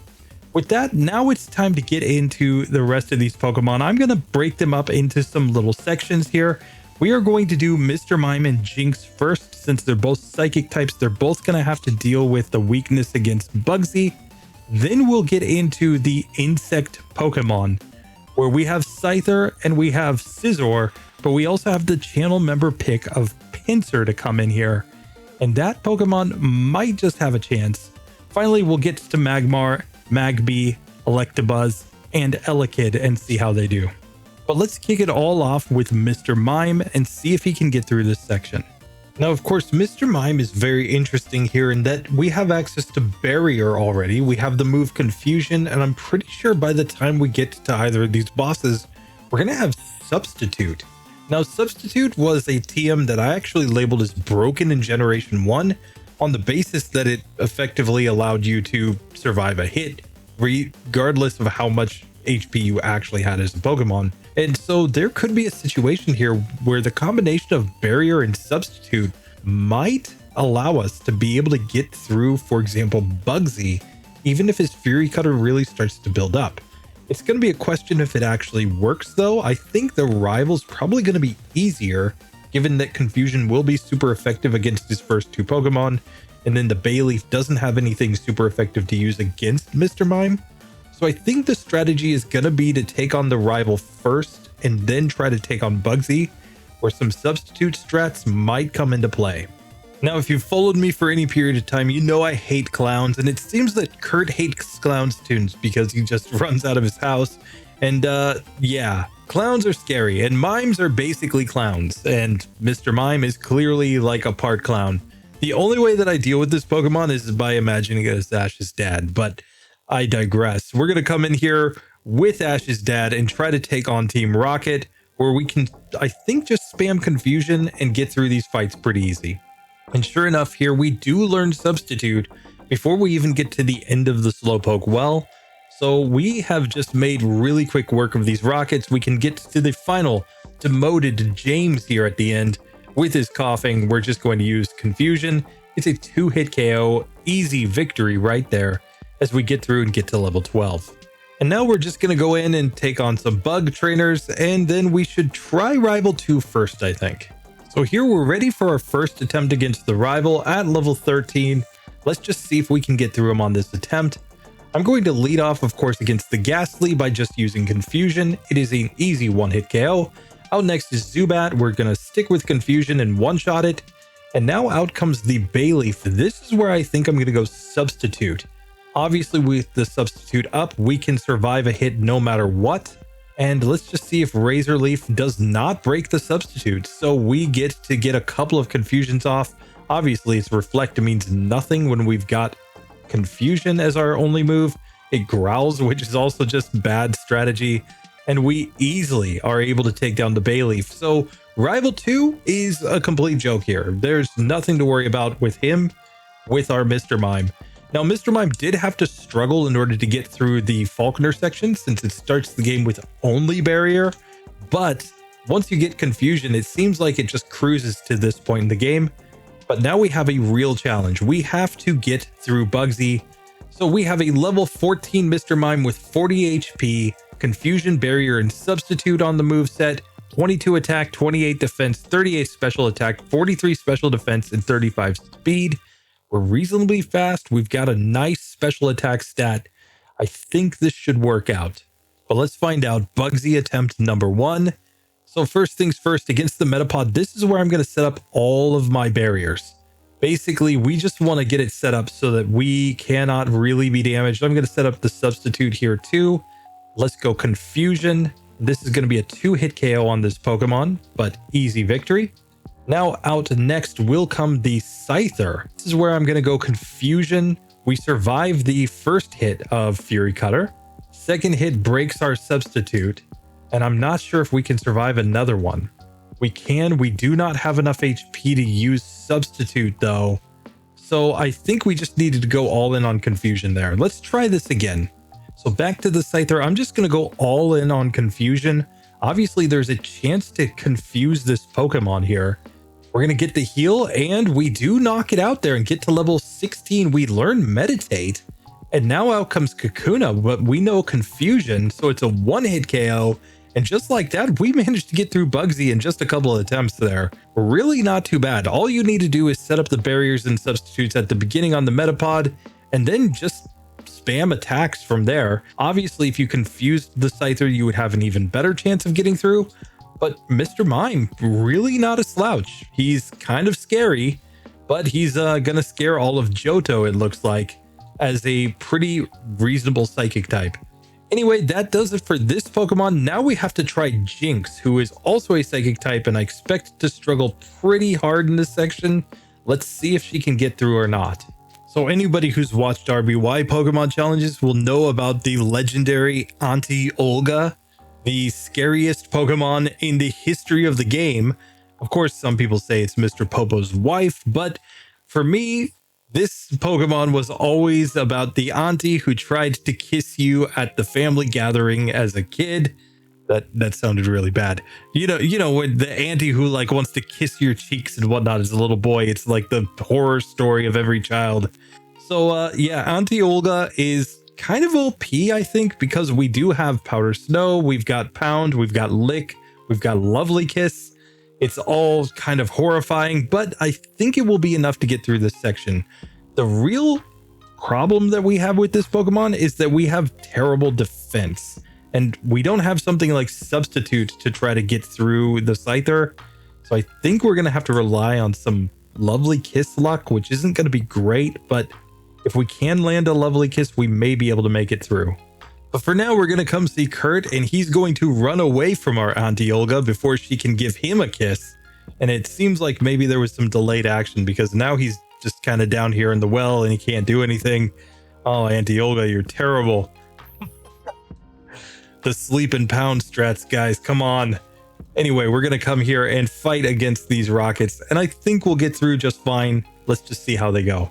With that, now it's time to get into the rest of these Pokemon. I'm going to break them up into some little sections here. We are going to do Mr. Mime and Jynx first, since they're both psychic types. They're both going to have to deal with the weakness against Bugsy. Then we'll get into the insect Pokemon, where we have Scyther and we have Scizor, but we also have the channel member pick of Pinsir to come in here. and that Pokemon might just have a chance. Finally, we'll get to Magmar, Magby, Electabuzz, and Elekid and see how they do. But let's kick it all off with Mr. Mime and see if he can get through this section. Now, of course, Mr. Mime is very interesting here in that we have access to Barrier already. We have the move Confusion, and I'm pretty sure by the time we get to either of these bosses, we're going to have Substitute. Now, Substitute was a TM that I actually labeled as broken in Generation 1 on the basis that it effectively allowed you to survive a hit, regardless of how much HP you actually had as a Pokemon. And so there could be a situation here where the combination of Barrier and Substitute might allow us to be able to get through, for example, Bugsy, even if his Fury Cutter really starts to build up. It's going to be a question if it actually works, though. I think the rival's probably going to be easier, given that Confusion will be super effective against his first two Pokemon, and then the Bayleaf doesn't have anything super effective to use against Mr. Mime. So I think the strategy is going to be to take on the rival first and then try to take on Bugsy, where some substitute strats might come into play. Now, if you've followed me for any period of time, you know I hate clowns, and it seems that Kurt hates clowns tunes because he just runs out of his house. And yeah, clowns are scary, and mimes are basically clowns, and Mr. Mime is clearly like a part clown. The only way that I deal with this Pokemon is by imagining it as Ash's dad, but I digress. We're going to come in here with Ash's dad and try to take on Team Rocket, where we can, I think, just spam Confusion and get through these fights pretty easy. And sure enough, here we do learn Substitute before we even get to the end of the Slowpoke well. So we have just made really quick work of these Rockets. We can get to the final demoted James here at the end with his coughing. We're just going to use Confusion. It's a 2-hit KO, easy victory right there as we get through and get to level 12. And now we're just going to go in and take on some bug trainers, and then we should try Rival 2 first, I think. So here we're ready for our first attempt against the rival at level 13. Let's just see if we can get through him on this attempt. I'm going to lead off, of course, against the Ghastly by just using Confusion. It is an easy 1-hit KO. Out next is Zubat. We're going to stick with Confusion and one-shot it. And now out comes the Bayleaf. This is where I think I'm going to go Substitute. Obviously, with the Substitute up, we can survive a hit no matter what. And let's just see if Razor Leaf does not break the Substitute. So we get to get a couple of Confusions off. Obviously, its Reflect means nothing when we've got Confusion as our only move. It growls, which is also just bad strategy. And we easily are able to take down the Bayleaf. So Rival 2 is a complete joke here. There's nothing to worry about with him, with our Mr. Mime. Now, Mr. Mime did have to struggle in order to get through the Falkner section since it starts the game with only Barrier. But once you get Confusion, it seems like it just cruises to this point in the game. But now we have a real challenge. We have to get through Bugsy. So we have a level 14 Mr. Mime with 40 HP, Confusion, Barrier, and Substitute on the moveset, 22 attack, 28 defense, 38 special attack, 43 special defense, and 35 speed. We're reasonably fast. We've got a nice special attack stat. I think this should work out. But let's find out. Bugsy attempt number 1. So first things first, against the Metapod, this is where I'm going to set up all of my barriers. Basically, we just want to get it set up so that we cannot really be damaged. I'm going to set up the Substitute here too. Let's go Confusion. This is going to be a 2-hit KO on this Pokemon, but easy victory. Now out next will come the Scyther. This is where I'm going to go Confusion. We survive the first hit of Fury Cutter. Second hit breaks our Substitute. And I'm not sure if we can survive another one. We can. We do not have enough HP to use Substitute though. So I think we just needed to go all in on Confusion there. Let's try this again. So back to the Scyther. I'm just going to go all in on Confusion. Obviously, there's a chance to confuse this Pokemon here. We're going to get the heal, and we do knock it out there and get to level 16. We learn Meditate, and now out comes Kakuna, but we know Confusion, so it's a 1-hit KO. And just like that, we managed to get through Bugsy in just a couple of attempts there. Really not too bad. All you need to do is set up the barriers and substitutes at the beginning on the Metapod, and then just spam attacks from there. Obviously, if you confused the Scyther, you would have an even better chance of getting through. But Mr. Mime, really not a slouch. He's kind of scary, but he's gonna scare all of Johto, it looks like, as a pretty reasonable psychic type. Anyway, that does it for this Pokemon. Now we have to try Jynx, who is also a psychic type, and I expect to struggle pretty hard in this section. Let's see if she can get through or not. So anybody who's watched RBY Pokemon challenges will know about the legendary Auntie Olga, the scariest Pokemon in the history of the game. Of course, some people say it's Mr. Popo's wife, but for me, this Pokemon was always about the auntie who tried to kiss you at the family gathering as a kid. That sounded really bad. You know when the auntie who like wants to kiss your cheeks and whatnot as a little boy. It's like the horror story of every child. So yeah, Auntie Olga is kind of OP, I think, because we do have Powder Snow, we've got Pound, we've got Lick, we've got Lovely Kiss. It's all kind of horrifying, but I think it will be enough to get through this section. The real problem that we have with this Pokemon is that we have terrible defense, and we don't have something like Substitute to try to get through the Scyther. So I think we're going to have to rely on some Lovely Kiss luck, which isn't going to be great, but if we can land a Lovely Kiss, we may be able to make it through. But for now, we're going to come see Kurt, and he's going to run away from our Auntie Olga before she can give him a kiss. And it seems like maybe there was some delayed action because now he's just kind of down here in the well and he can't do anything. Oh, Auntie Olga, you're terrible. The sleep and pound strats, guys, come on. Anyway, we're going to come here and fight against these rockets, and I think we'll get through just fine. Let's just see how they go.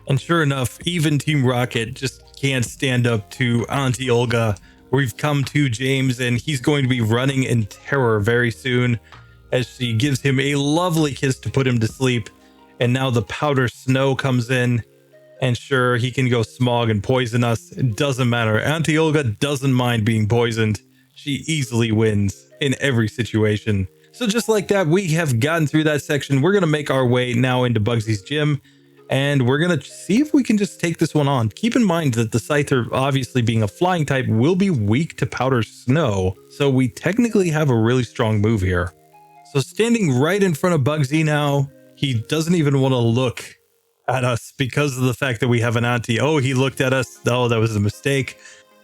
And sure enough, even Team Rocket just can't stand up to Auntie Olga. We've come to James, and he's going to be running in terror very soon as she gives him a lovely kiss to put him to sleep. And now the Powder Snow comes in, and sure, he can go Smog and poison us. It doesn't matter. Auntie Olga doesn't mind being poisoned. She easily wins in every situation. So just like that, we have gotten through that section. We're going to make our way now into Bugsy's gym, and we're going to see if we can just take this one on. Keep in mind that the Scyther, obviously being a flying type, will be weak to Powder Snow, so we technically have a really strong move here. So standing right in front of Bugsy now, he doesn't even want to look at us because of the fact that we have an auntie. Oh, he looked at us. Oh, that was a mistake.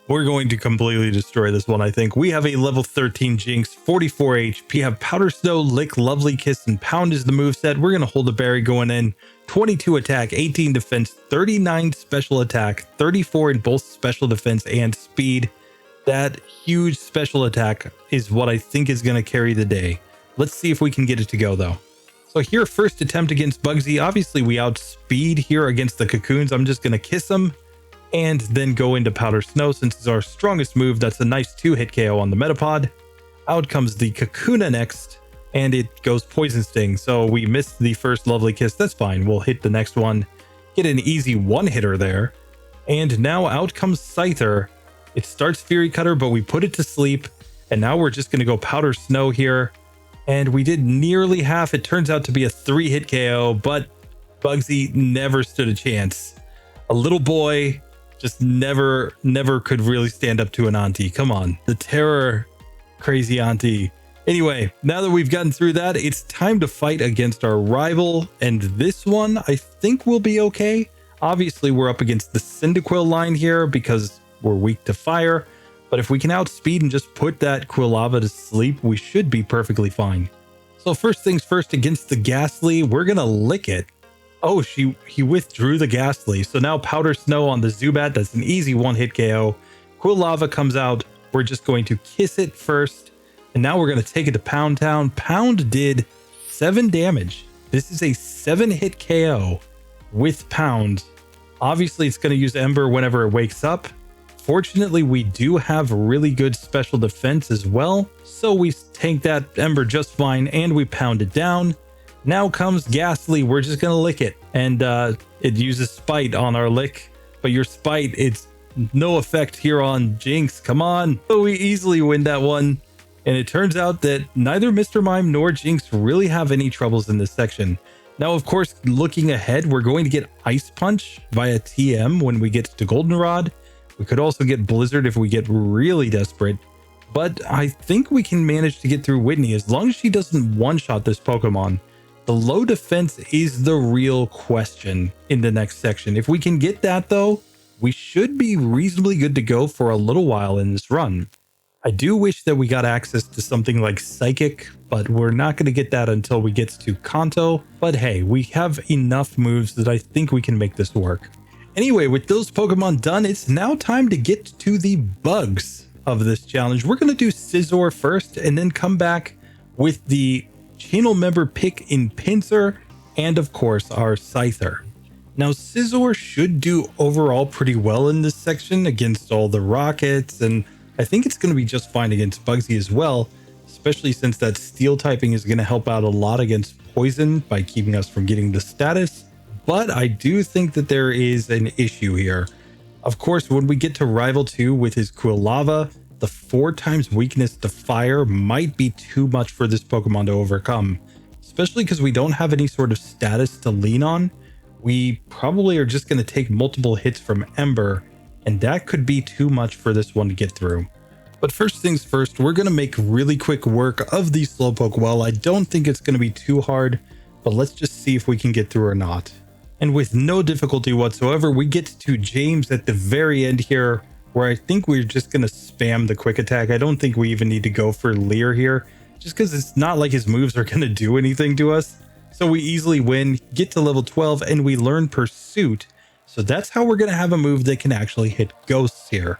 We're going to completely destroy this one, I think. We have a level 13 Jynx, 44 HP. We have Powder Snow, Lick, Lovely Kiss, and Pound is the moveset. We're going to hold a berry going in. 22 attack, 18 defense, 39 special attack, 34 in both special defense and speed. That huge special attack is what I think is going to carry the day. Let's see if we can get it to go, though. So here, first attempt against Bugsy. Obviously, we outspeed here against the Cocoons. I'm just going to kiss him and then go into Powder Snow since it's our strongest move. That's a nice 2-hit KO on the Metapod. Out comes the Kakuna next, and it goes Poison Sting. So we missed the first Lovely Kiss. That's fine. We'll hit the next one. Get an easy one-hitter there. And now out comes Scyther. It starts Fury Cutter, but we put it to sleep. And now we're just going to go Powder Snow here. And we did nearly half. It turns out to be a 3-hit KO, but Bugsy never stood a chance. A little boy just never could really stand up to an auntie. Come on. The terror, crazy auntie. Anyway, now that we've gotten through that, it's time to fight against our rival. And this one, I think will be okay. Obviously, we're up against the Cyndaquil line here because we're weak to fire. But if we can outspeed and just put that Quilava to sleep, we should be perfectly fine. So first things first, against the Ghastly, we're going to lick it. Oh, he withdrew the Ghastly. So now Powder Snow on the Zubat. That's an easy 1-hit KO. Quilava comes out. We're just going to kiss it first. And now we're going to take it to Pound Town. Pound did 7 damage. This is a 7-hit KO with Pound. Obviously, it's going to use Ember whenever it wakes up. Fortunately, we do have really good special defense as well, so we tank that Ember just fine and we pound it down. Now comes Ghastly. We're just gonna lick it, and it uses Spite on our lick, but your Spite, it's no effect here on Jynx. Come on. So we easily win that one, and it turns out that neither Mr. Mime nor Jynx really have any troubles in this section. Now, of course, looking ahead, we're going to get Ice Punch via TM when we get to Goldenrod. We could also get Blizzard if we get really desperate, but I think we can manage to get through Whitney as long as she doesn't one-shot this Pokemon. The low defense is the real question in the next section. If we can get that though, we should be reasonably good to go for a little while in this run. I do wish that we got access to something like Psychic, but we're not going to get that until we get to Kanto. But hey, we have enough moves that I think we can make this work. Anyway, with those Pokemon done, it's now time to get to the bugs of this challenge. We're going to do Scizor first and then come back with the channel member pick in Pinsir and of course our Scyther. Now Scizor should do overall pretty well in this section against all the rockets, and I think it's going to be just fine against Bugsy as well, especially since that steel typing is going to help out a lot against poison by keeping us from getting the status. But I do think that there is an issue here. Of course, when we get to Rival 2 with his Quilava, the 4 times weakness to fire might be too much for this Pokemon to overcome, especially because we don't have any sort of status to lean on. We probably are just going to take multiple hits from Ember, and that could be too much for this one to get through. But first things first, we're going to make really quick work of the Slowpoke well. I don't think it's going to be too hard, but let's just see if we can get through or not. And with no difficulty whatsoever, we get to James at the very end here, where I think we're just going to spam the quick attack. I don't think we even need to go for Leer here, just because it's not like his moves are going to do anything to us. So we easily win, get to level 12, and we learn Pursuit. So that's how we're going to have a move that can actually hit ghosts here.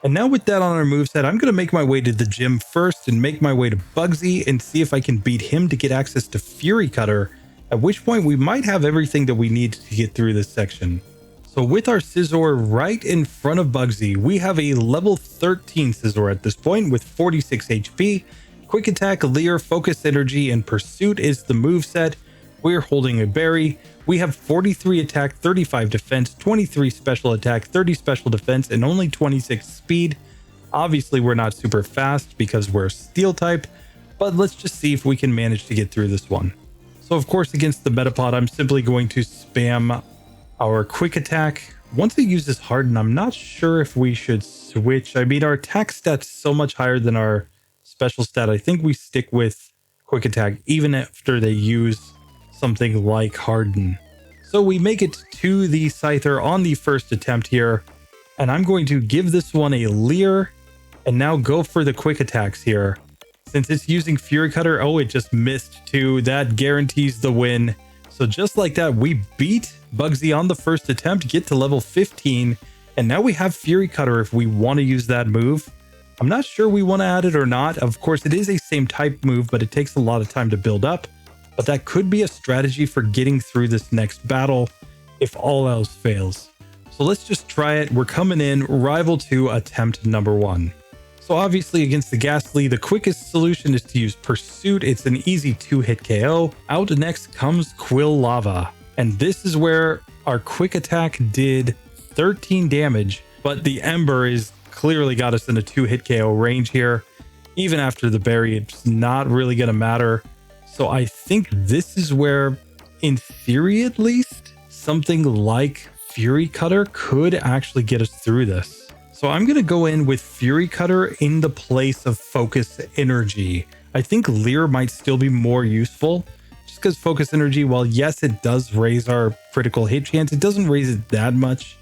And now with that on our moveset, I'm going to make my way to the gym first and make my way to Bugsy and see if I can beat him to get access to Fury Cutter, at which point we might have everything that we need to get through this section. So with our Scizor right in front of Bugsy, we have a level 13 Scizor at this point with 46 HP. Quick Attack, Leer, Focus Energy, and Pursuit is the moveset. We're holding a berry. We have 43 attack, 35 defense, 23 special attack, 30 special defense, and only 26 speed. Obviously, we're not super fast because we're steel type, but let's just see if we can manage to get through this one. So of course, against the Metapod, I'm simply going to spam our quick attack. Once it uses Harden, I'm not sure if we should switch. I mean, our attack stat's so much higher than our special stat. I think we stick with quick attack even after they use something like Harden. So we make it to the Scyther on the first attempt here, and I'm going to give this one a Leer and now go for the quick attacks here. Since it's using Fury Cutter, oh, it just missed too. That guarantees the win. So just like that, we beat Bugsy on the first attempt, get to level 15, and now we have Fury Cutter if we want to use that move. I'm not sure we want to add it or not. Of course, it is a same type move, but it takes a lot of time to build up. But that could be a strategy for getting through this next battle if all else fails. So let's just try it. We're coming in, Rival 2, attempt number 1. So obviously against the Ghastly, the quickest solution is to use Pursuit. It's an easy 2-hit KO. Out next comes Quilava. And this is where our quick attack did 13 damage, but the Ember is clearly got us in a 2-hit KO range here. Even after the berry, it's not really going to matter. So I think this is where, in theory at least, something like Fury Cutter could actually get us through this. So I'm going to go in with Fury Cutter in the place of Focus Energy. I think Leer might still be more useful, just because Focus Energy, while yes, it does raise our critical hit chance, it doesn't raise it that much.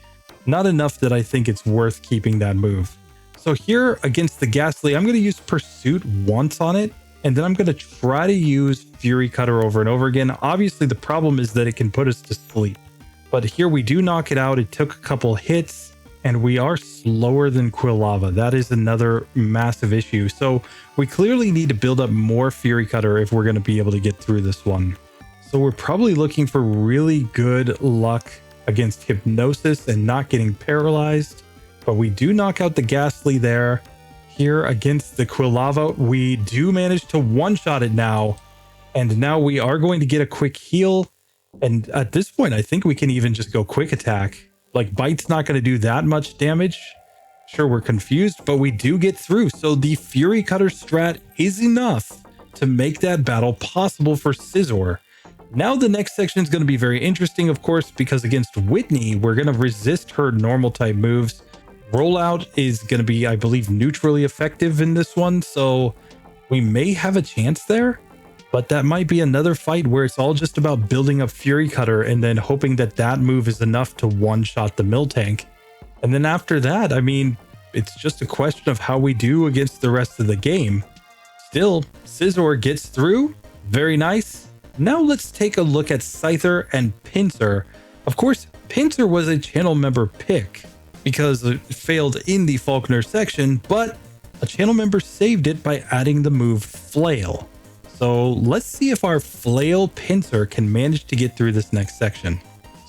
Not enough that I think it's worth keeping that move. So here against the Ghastly, I'm going to use Pursuit once on it, and then I'm going to try to use Fury Cutter over and over again. Obviously, the problem is that it can put us to sleep. But here we do knock it out. It took a couple hits, and we are slower than Quilava. That is another massive issue. So we clearly need to build up more Fury Cutter if we're going to be able to get through this one. So we're probably looking for really good luck against Hypnosis and not getting paralyzed. But we do knock out the Ghastly there. Here against the Quilava, we do manage to one-shot it now. And now we are going to get a quick heal. And at this point, I think we can even just go quick attack. Like, Bite's not going to do that much damage. Sure, we're confused, but we do get through. So the Fury Cutter strat is enough to make that battle possible for Scizor. Now the next section is going to be very interesting, of course, because against Whitney, we're going to resist her normal type moves. Rollout is going to be, I believe, neutrally effective in this one, so we may have a chance there. But that might be another fight where it's all just about building up Fury Cutter and then hoping that that move is enough to one-shot the Miltank. And then after that, I mean, it's just a question of how we do against the rest of the game. Still, Scizor gets through. Very nice. Now let's take a look at Scyther and Pinsir. Of course, Pinsir was a channel member pick because it failed in the Falkner section, but a channel member saved it by adding the move Flail. So let's see if our Flail Pinsir can manage to get through this next section.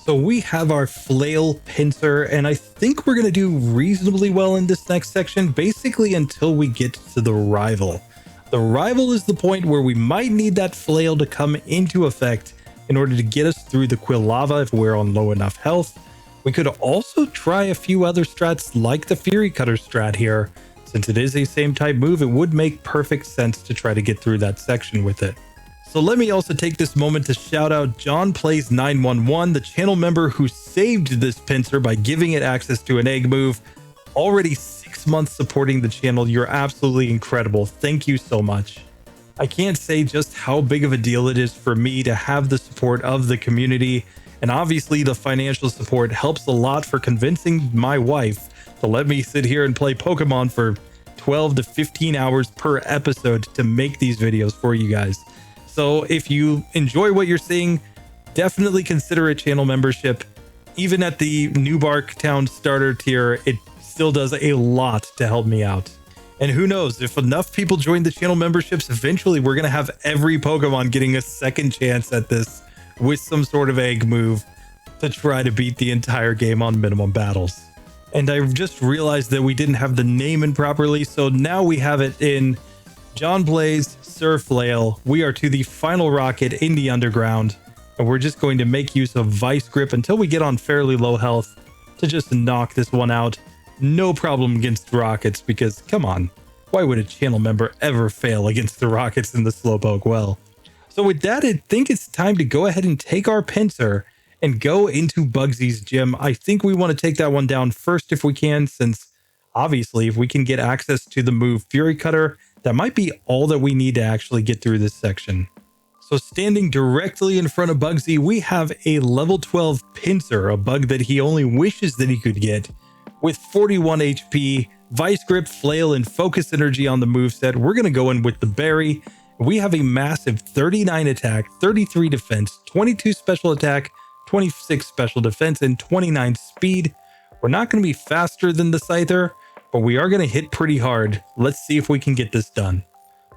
So we have our Flail Pinsir, and I think we're going to do reasonably well in this next section, basically until we get to the rival. The rival is the point where we might need that Flail to come into effect in order to get us through the Quilava if we're on low enough health. We could also try a few other strats like the Fury Cutter strat here. Since it is a same type move, it would make perfect sense to try to get through that section with it. So let me also take this moment to shout out John Plays 911, the channel member who saved this Pinsir by giving it access to an egg move. Already 6 months supporting the channel. You're absolutely incredible. Thank you so much. I can't say just how big of a deal it is for me to have the support of the community, and obviously the financial support helps a lot for convincing my wife to let me sit here and play Pokemon for 12 to 15 hours per episode to make these videos for you guys. So if you enjoy what you're seeing, definitely consider a channel membership. Even at the New Bark Town starter tier, it still does a lot to help me out. And who knows, if enough people join the channel memberships, eventually we're going to have every Pokemon getting a second chance at this with some sort of egg move to try to beat the entire game on minimum battles. And I just realized that we didn't have the name in properly, so now we have it in John Plays Sir Flail. We are to the final rocket in the underground, and we're just going to make use of Vice Grip until we get on fairly low health to just knock this one out. No problem against rockets, because come on, why would a channel member ever fail against the rockets in the Slowpoke well? So with that, I think it's time to go ahead and take our Pinsir and go into Bugsy's gym. I think we want to take that one down first if we can, since obviously if we can get access to the move Fury Cutter, that might be all that we need to actually get through this section. So standing directly in front of Bugsy, we have a level 12 Pinsir, a bug that he only wishes that he could get. With 41 HP, Vice Grip, Flail, and Focus Energy on the moveset, we're going to go in with the Berry. We have a massive 39 attack, 33 defense, 22 special attack, 26 special defense, and 29 speed. We're not going to be faster than the Scyther, but we are going to hit pretty hard. Let's see if we can get this done.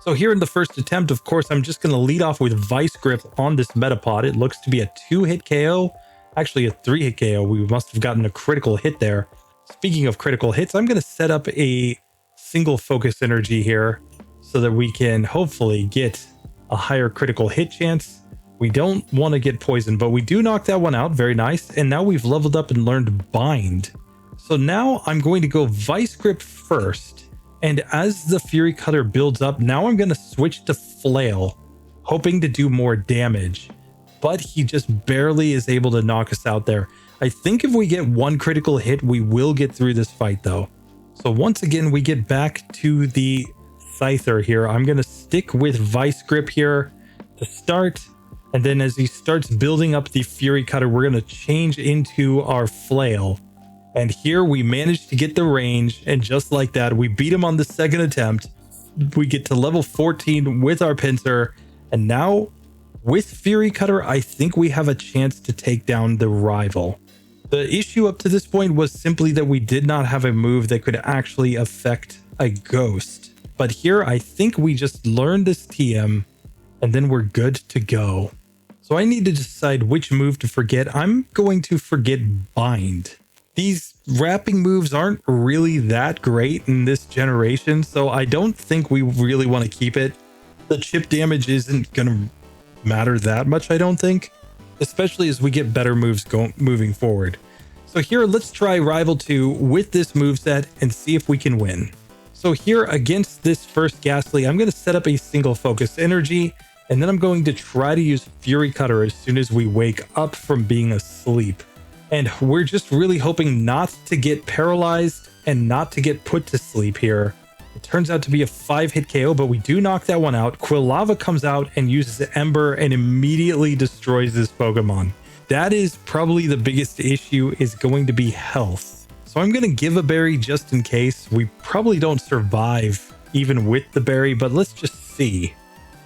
So here in the first attempt, of course, I'm just going to lead off with Vice Grip on this Metapod. It looks to be a 2-hit KO, actually a 3-hit KO. We must have gotten a critical hit there. Speaking of critical hits, I'm going to set up a single Focus Energy here so that we can hopefully get a higher critical hit chance. We don't want to get poisoned, but we do knock that one out. Very nice. And now we've leveled up and learned Bind. So now I'm going to go Vice Grip first. And as the Fury Cutter builds up, now I'm going to switch to Flail, hoping to do more damage. But he just barely is able to knock us out there. I think if we get one critical hit, we will get through this fight though. So once again, we get back to the Scyther here. I'm going to stick with Vice Grip here to start. And then as he starts building up the Fury Cutter, we're going to change into our Flail. And here we managed to get the range. And just like that, we beat him on the second attempt. We get to level 14 with our Pinsir. And now with Fury Cutter, I think we have a chance to take down the rival. The issue up to this point was simply that we did not have a move that could actually affect a ghost. But here, I think we just learned this TM and then we're good to go. So I need to decide which move to forget. I'm going to forget Bind. These wrapping moves aren't really that great in this generation, so I don't think we really want to keep it. The chip damage isn't going to matter that much, I don't think. Especially as we get better moves moving forward. So here, let's try Rival 2 with this moveset and see if we can win. So here against this first Ghastly, I'm going to set up a single Focus Energy, and then I'm going to try to use Fury Cutter as soon as we wake up from being asleep. And we're just really hoping not to get paralyzed and not to get put to sleep here. It turns out to be a 5-hit KO, but we do knock that one out. Quilava comes out and uses Ember and immediately destroys this Pokemon. That is probably the biggest issue, is going to be health. So I'm going to give a berry just in case. We probably don't survive even with the berry, but let's just see.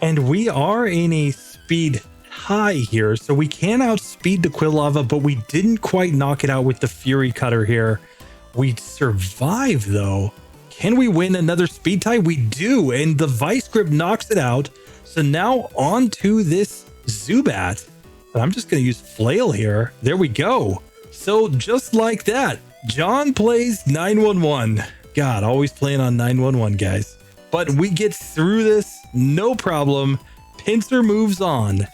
And we are in a speed high here, so we can outspeed the Quilava, but we didn't quite knock it out with the Fury Cutter here. We survive though. Can we win another speed tie? We do, and the Vice Grip knocks it out. So now on to this Zubat. I'm just going to use Flail here. There we go. So just like that, John plays 911. God, always playing on 911, guys. But we get through this, no problem. Pinsir moves on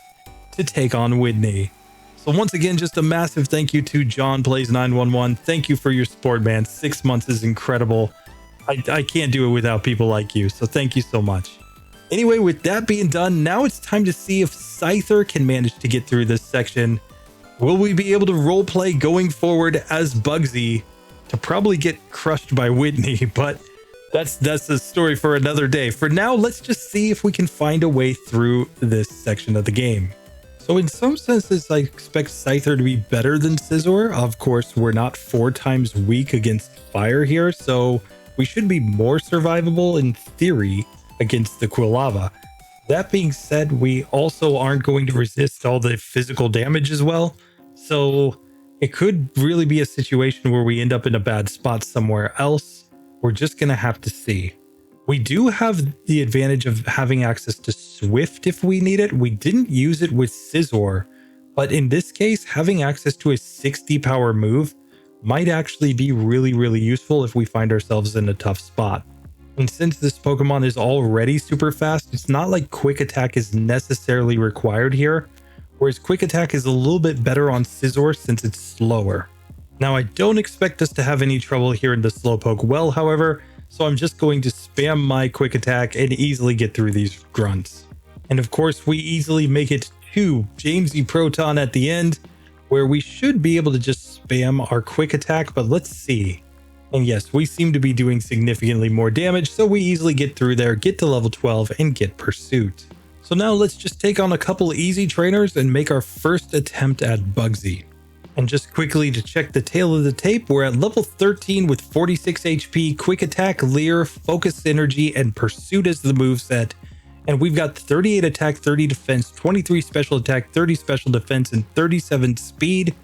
to take on Whitney. So once again, just a massive thank you to John Plays 911. Thank you for your support, man. 6 months is incredible. I can't do it without people like you, so thank you so much. Anyway, with that being done, now it's time to see if Scyther can manage to get through this section. Will we be able to roleplay going forward as Bugsy to probably get crushed by Whitney? But that's a story for another day. For now, let's just see if we can find a way through this section of the game. So in some senses, I expect Scyther to be better than Scizor. Of course, we're not 4 times weak against fire here, so we should be more survivable in theory against the Quilava. That being said, we also aren't going to resist all the physical damage as well. So it could really be a situation where we end up in a bad spot somewhere else. We're just going to have to see. We do have the advantage of having access to Swift if we need it. We didn't use it with Scizor, but in this case, having access to a 60 power move might actually be really, really useful if we find ourselves in a tough spot. And since this Pokemon is already super fast, it's not like Quick Attack is necessarily required here, whereas Quick Attack is a little bit better on Scizor since it's slower. Now, I don't expect us to have any trouble here in the Slowpoke well, however, so I'm just going to spam my Quick Attack and easily get through these grunts. And of course, we easily make it to Jamesy Proton at the end, where we should be able to just spam our Quick Attack, but let's see. And yes, we seem to be doing significantly more damage, so we easily get through there, get to level 12, and get Pursuit. So now let's just take on a couple easy trainers and make our first attempt at Bugsy. And just quickly to check the tail of the tape, we're at level 13 with 46 HP, Quick Attack, Leer, Focus Energy, and Pursuit as the moveset. And we've got 38 attack, 30 defense, 23 special attack, 30 special defense, and 37 speed.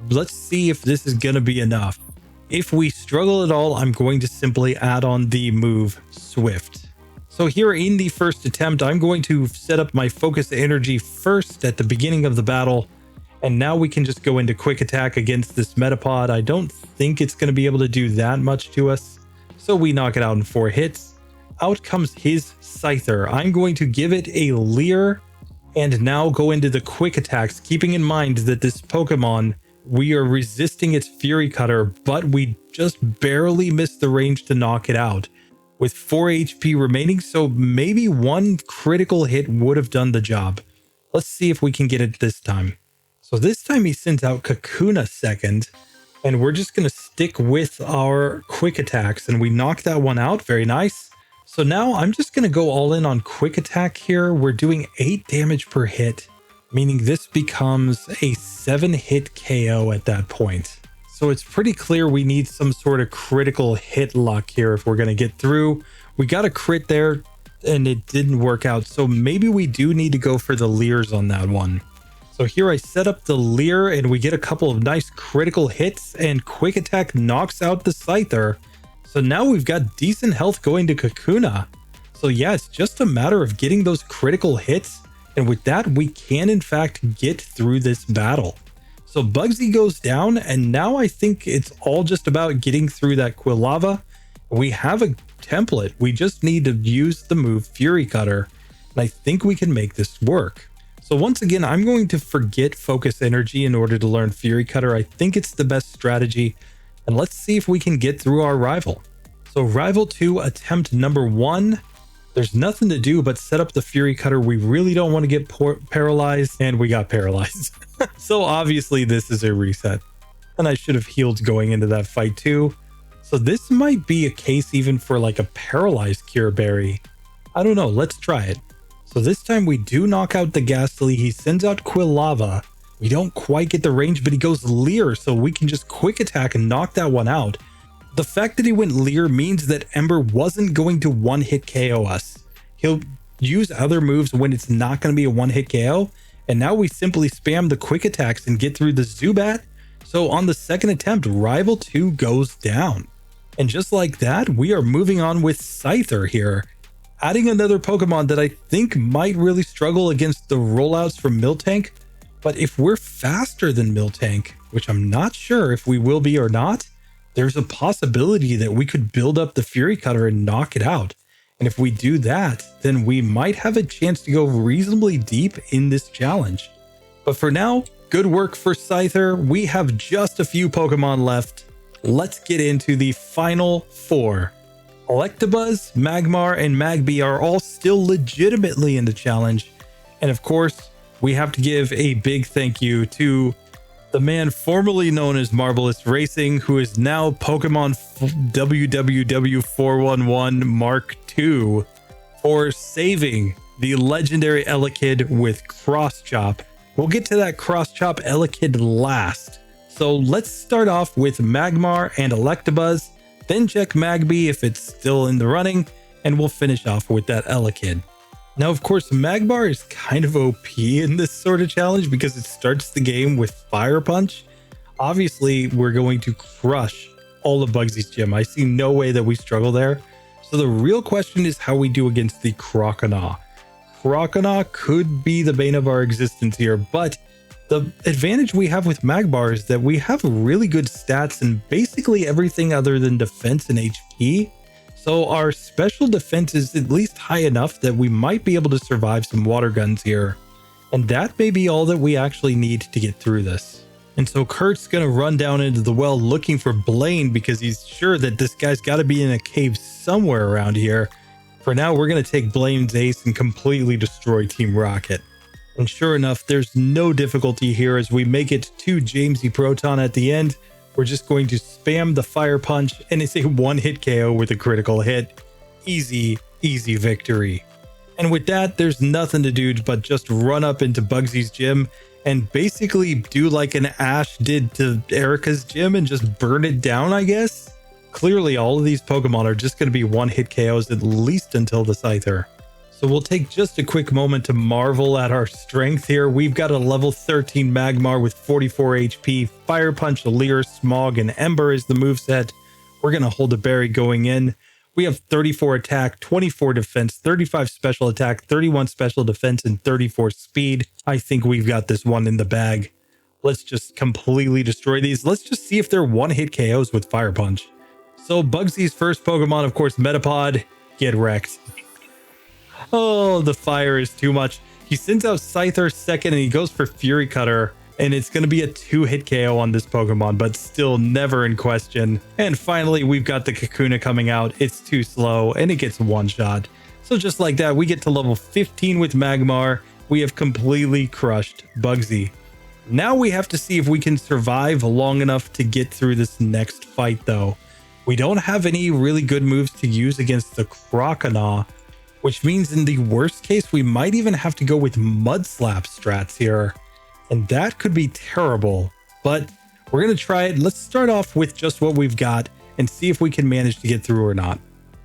Let's see if this is going to be enough. If we struggle at all, I'm going to simply add on the move Swift. So here in the first attempt, I'm going to set up my Focus Energy first at the beginning of the battle. And now we can just go into Quick Attack against this Metapod. I don't think it's going to be able to do that much to us. So we knock it out in 4 hits. Out comes his Scyther. I'm going to give it a Leer and now go into the Quick Attacks, keeping in mind that this Pokemon, we are resisting its Fury Cutter, but we just barely missed the range to knock it out with 4 HP remaining, so maybe 1 critical hit would have done the job. Let's see if we can get it this time. So this time he sends out Kakuna second, and we're just going to stick with our Quick Attacks, and we knock that one out. Very nice. So now I'm just going to go all in on Quick Attack here. We're doing 8 damage per hit, meaning this becomes a 7-hit KO at that point. So it's pretty clear we need some sort of critical hit luck here if we're going to get through. We got a crit there and it didn't work out, so maybe we do need to go for the Leers on that one. So here I set up the Leer and we get a couple of nice critical hits, and Quick Attack knocks out the Scyther. So now we've got decent health going to Kakuna. So yeah, it's just a matter of getting those critical hits, and with that we can in fact get through this battle. So Bugsy goes down, and now I think it's all just about getting through that Quilava. We have a template, we just need to use the move Fury Cutter, and I think we can make this work. So once again, I'm going to forget Focus Energy in order to learn Fury Cutter. I think it's the best strategy, and let's see if we can get through our rival. So rival 2, attempt number 1. There's nothing to do but set up the Fury Cutter. We really don't want to get paralyzed, and we got paralyzed. So obviously this is a reset, and I should have healed going into that fight too. So this might be a case even for like a paralyzed Cure Berry. I don't know, let's try it. So this time we do knock out the Ghastly. He sends out Quilava. We don't quite get the range, but he goes Leer, so we can just quick attack and knock that one out. The fact that he went Leer means that Ember wasn't going to one-hit KO us. He'll use other moves when it's not going to be a one-hit KO, and now we simply spam the quick attacks and get through the Zubat. So on the second attempt, Rival 2 goes down. And just like that, we are moving on with Scyther here, adding another Pokemon that I think might really struggle against the rollouts from Miltank. But if we're faster than Miltank, which I'm not sure if we will be or not, there's a possibility that we could build up the Fury Cutter and knock it out. And if we do that, then we might have a chance to go reasonably deep in this challenge. But for now, good work for Scyther. We have just a few Pokemon left. Let's get into the final 4. Electabuzz, Magmar, and Magby are all still legitimately in the challenge. And of course, we have to give a big thank you to the man formerly known as Marvelous Racing, who is now Pokemon WWW411 Mark II, for saving the legendary Elekid with Cross Chop. We'll get to that Cross Chop Elekid last. So let's start off with Magmar and Electabuzz, then check Magby if it's still in the running, and we'll finish off with that Elekid. Now, of course, Magmar is kind of OP in this sort of challenge because it starts the game with Fire Punch. Obviously, we're going to crush all of Bugsy's gym. I see no way that we struggle there. So the real question is how we do against the Croconaw. Croconaw could be the bane of our existence here, but the advantage we have with Magmar is that we have really good stats in basically everything other than defense and HP. So our special defense is at least high enough that we might be able to survive some water guns here. And that may be all that we actually need to get through this. And so Kurt's gonna run down into the well looking for Blaine because he's sure that this guy's gotta be in a cave somewhere around here. For now, we're gonna take Blaine's ace and completely destroy Team Rocket. And sure enough, there's no difficulty here as we make it to Jamesy Proton at the end. We're just going to spam the Fire Punch, and it's a one-hit KO with a critical hit. Easy, easy victory. And with that, there's nothing to do but just run up into Bugsy's gym and basically do like an Ash did to Erica's gym and just burn it down, I guess? Clearly, all of these Pokemon are just going to be one-hit KOs at least until the Scyther. So we'll take just a quick moment to marvel at our strength here. We've got a level 13 Magmar with 44 HP, Fire Punch, Leer, Smog, and Ember is the moveset. We're going to hold a berry going in. We have 34 attack, 24 defense, 35 special attack, 31 special defense, and 34 speed. I think we've got this one in the bag. Let's just completely destroy these. Let's just see if they're one-hit KOs with Fire Punch. So Bugsy's first Pokemon, of course, Metapod. Get wrecked. Oh, the fire is too much. He sends out Scyther second and he goes for Fury Cutter. And it's going to be a 2-hit KO on this Pokemon, but still never in question. And finally, we've got the Kakuna coming out. It's too slow and it gets one shot. So just like that, we get to level 15 with Magmar. We have completely crushed Bugsy. Now we have to see if we can survive long enough to get through this next fight though. We don't have any really good moves to use against the Croconaw, which means in the worst case, we might even have to go with Mudslap strats here. And that could be terrible, but we're going to try it. Let's start off with just what we've got and see if we can manage to get through or not.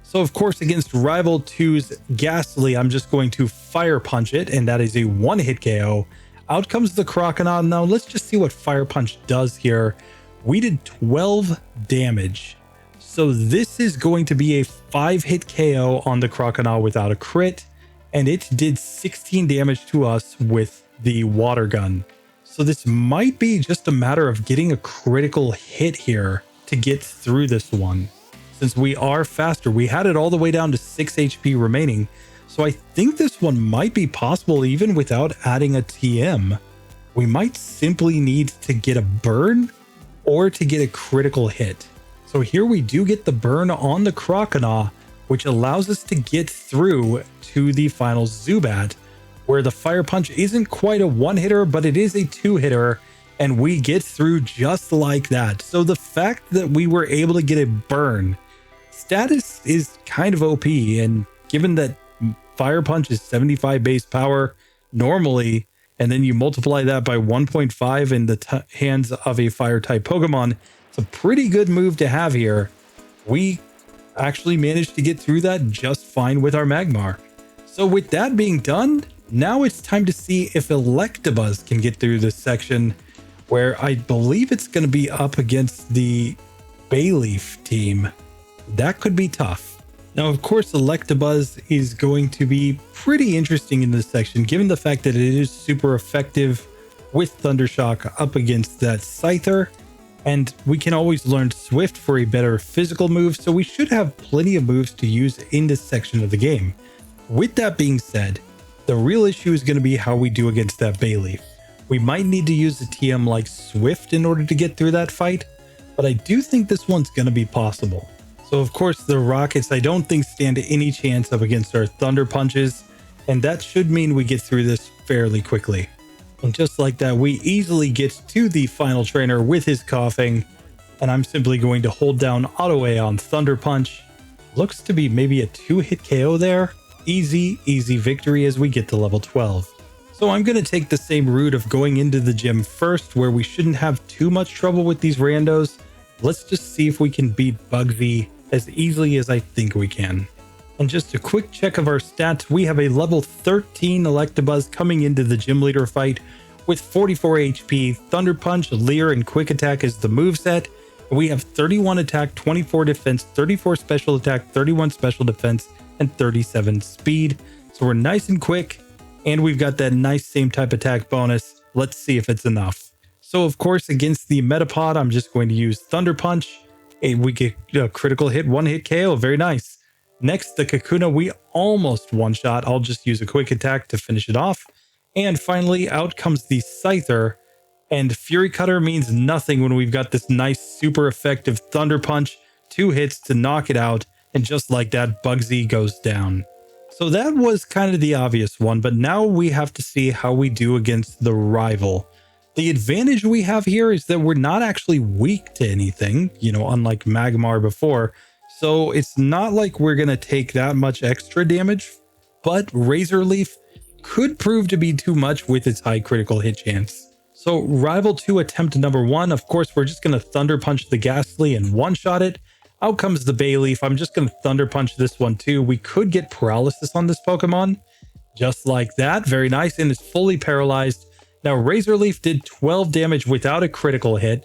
So of course, against Rival 2's Ghastly, I'm just going to Fire Punch it, and that is a one-hit KO. Out comes the Croconaw. Now let's just see what Fire Punch does here. We did 12 damage. So this is going to be a 5-hit KO on the Croconaw without a crit, and it did 16 damage to us with the water gun. So this might be just a matter of getting a critical hit here to get through this one. Since we are faster, we had it all the way down to 6 HP remaining. So I think this one might be possible even without adding a TM. We might simply need to get a burn or to get a critical hit. So here we do get the burn on the Croconaw, which allows us to get through to the final Zubat, where the Fire Punch isn't quite a one-hitter, but it is a 2-hitter, and we get through just like that. So the fact that we were able to get a burn status is kind of OP, and given that Fire Punch is 75 base power normally, and then you multiply that by 1.5 in the hands of a fire type Pokemon, it's a pretty good move to have here. We actually managed to get through that just fine with our Magmar. So with that being done, now it's time to see if Electabuzz can get through this section, where I believe it's going to be up against the Bayleaf team. That could be tough. Now, of course, Electabuzz is going to be pretty interesting in this section, given the fact that it is super effective with Thundershock up against that Scyther. And we can always learn Swift for a better physical move, so we should have plenty of moves to use in this section of the game. With that being said, the real issue is going to be how we do against that Bayleaf. We might need to use a TM like Swift in order to get through that fight, but I do think this one's going to be possible. So of course the Rockets I don't think stand any chance up against our Thunder Punches, and that should mean we get through this fairly quickly. And just like that, we easily get to the final trainer with his coughing, and I'm simply going to hold down Auto A on Thunder Punch. Looks to be maybe a 2-hit KO there. Easy victory as we get to level 12. So I'm going to take the same route of going into the gym first, where we shouldn't have too much trouble with these randos. Let's just see if we can beat Bugsy as easily as I think we can. And just a quick check of our stats, we have a level 13 Electabuzz coming into the gym leader fight with 44 HP, Thunder Punch, Leer, and Quick Attack is the moveset. And we have 31 attack, 24 defense, 34 special attack, 31 special defense, and 37 speed. So we're nice and quick, and we've got that nice same type attack bonus. Let's see if it's enough. So of course, against the Metapod, I'm just going to use Thunder Punch. We get a critical hit, 1-hit KO, very nice. Next, the Kakuna, we almost one-shot. I'll just use a quick attack to finish it off. And finally, out comes the Scyther. And Fury Cutter means nothing when we've got this nice, super effective Thunder Punch. 2 hits to knock it out. And just like that, Bugsy goes down. So that was kind of the obvious one, but now we have to see how we do against the rival. The advantage we have here is that we're not actually weak to anything, unlike Magmar before. So it's not like we're going to take that much extra damage, but Razor Leaf could prove to be too much with its high critical hit chance. So Rival 2 attempt number 1, of course, we're just going to Thunder Punch the Ghastly and one-shot it. Out comes the Bayleaf. I'm just going to Thunder Punch this one too. We could get Paralysis on this Pokemon. Just like that. Very nice. And it's fully paralyzed. Now, Razor Leaf did 12 damage without a critical hit.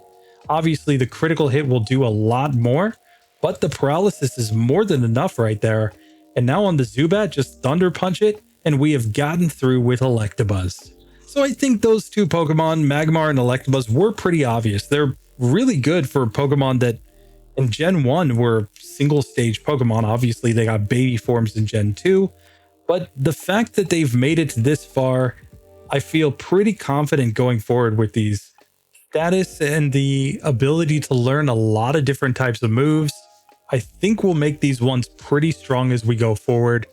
Obviously, the critical hit will do a lot more, but the paralysis is more than enough right there. And now on the Zubat, just Thunder Punch it, and we have gotten through with Electabuzz. So I think those two Pokemon, Magmar and Electabuzz, were pretty obvious. They're really good for Pokemon that in Gen 1 were single stage Pokemon. Obviously, they got baby forms in Gen 2, but the fact that they've made it this far, I feel pretty confident going forward with these. Status and the ability to learn a lot of different types of moves, I think will make these ones pretty strong as we go forward.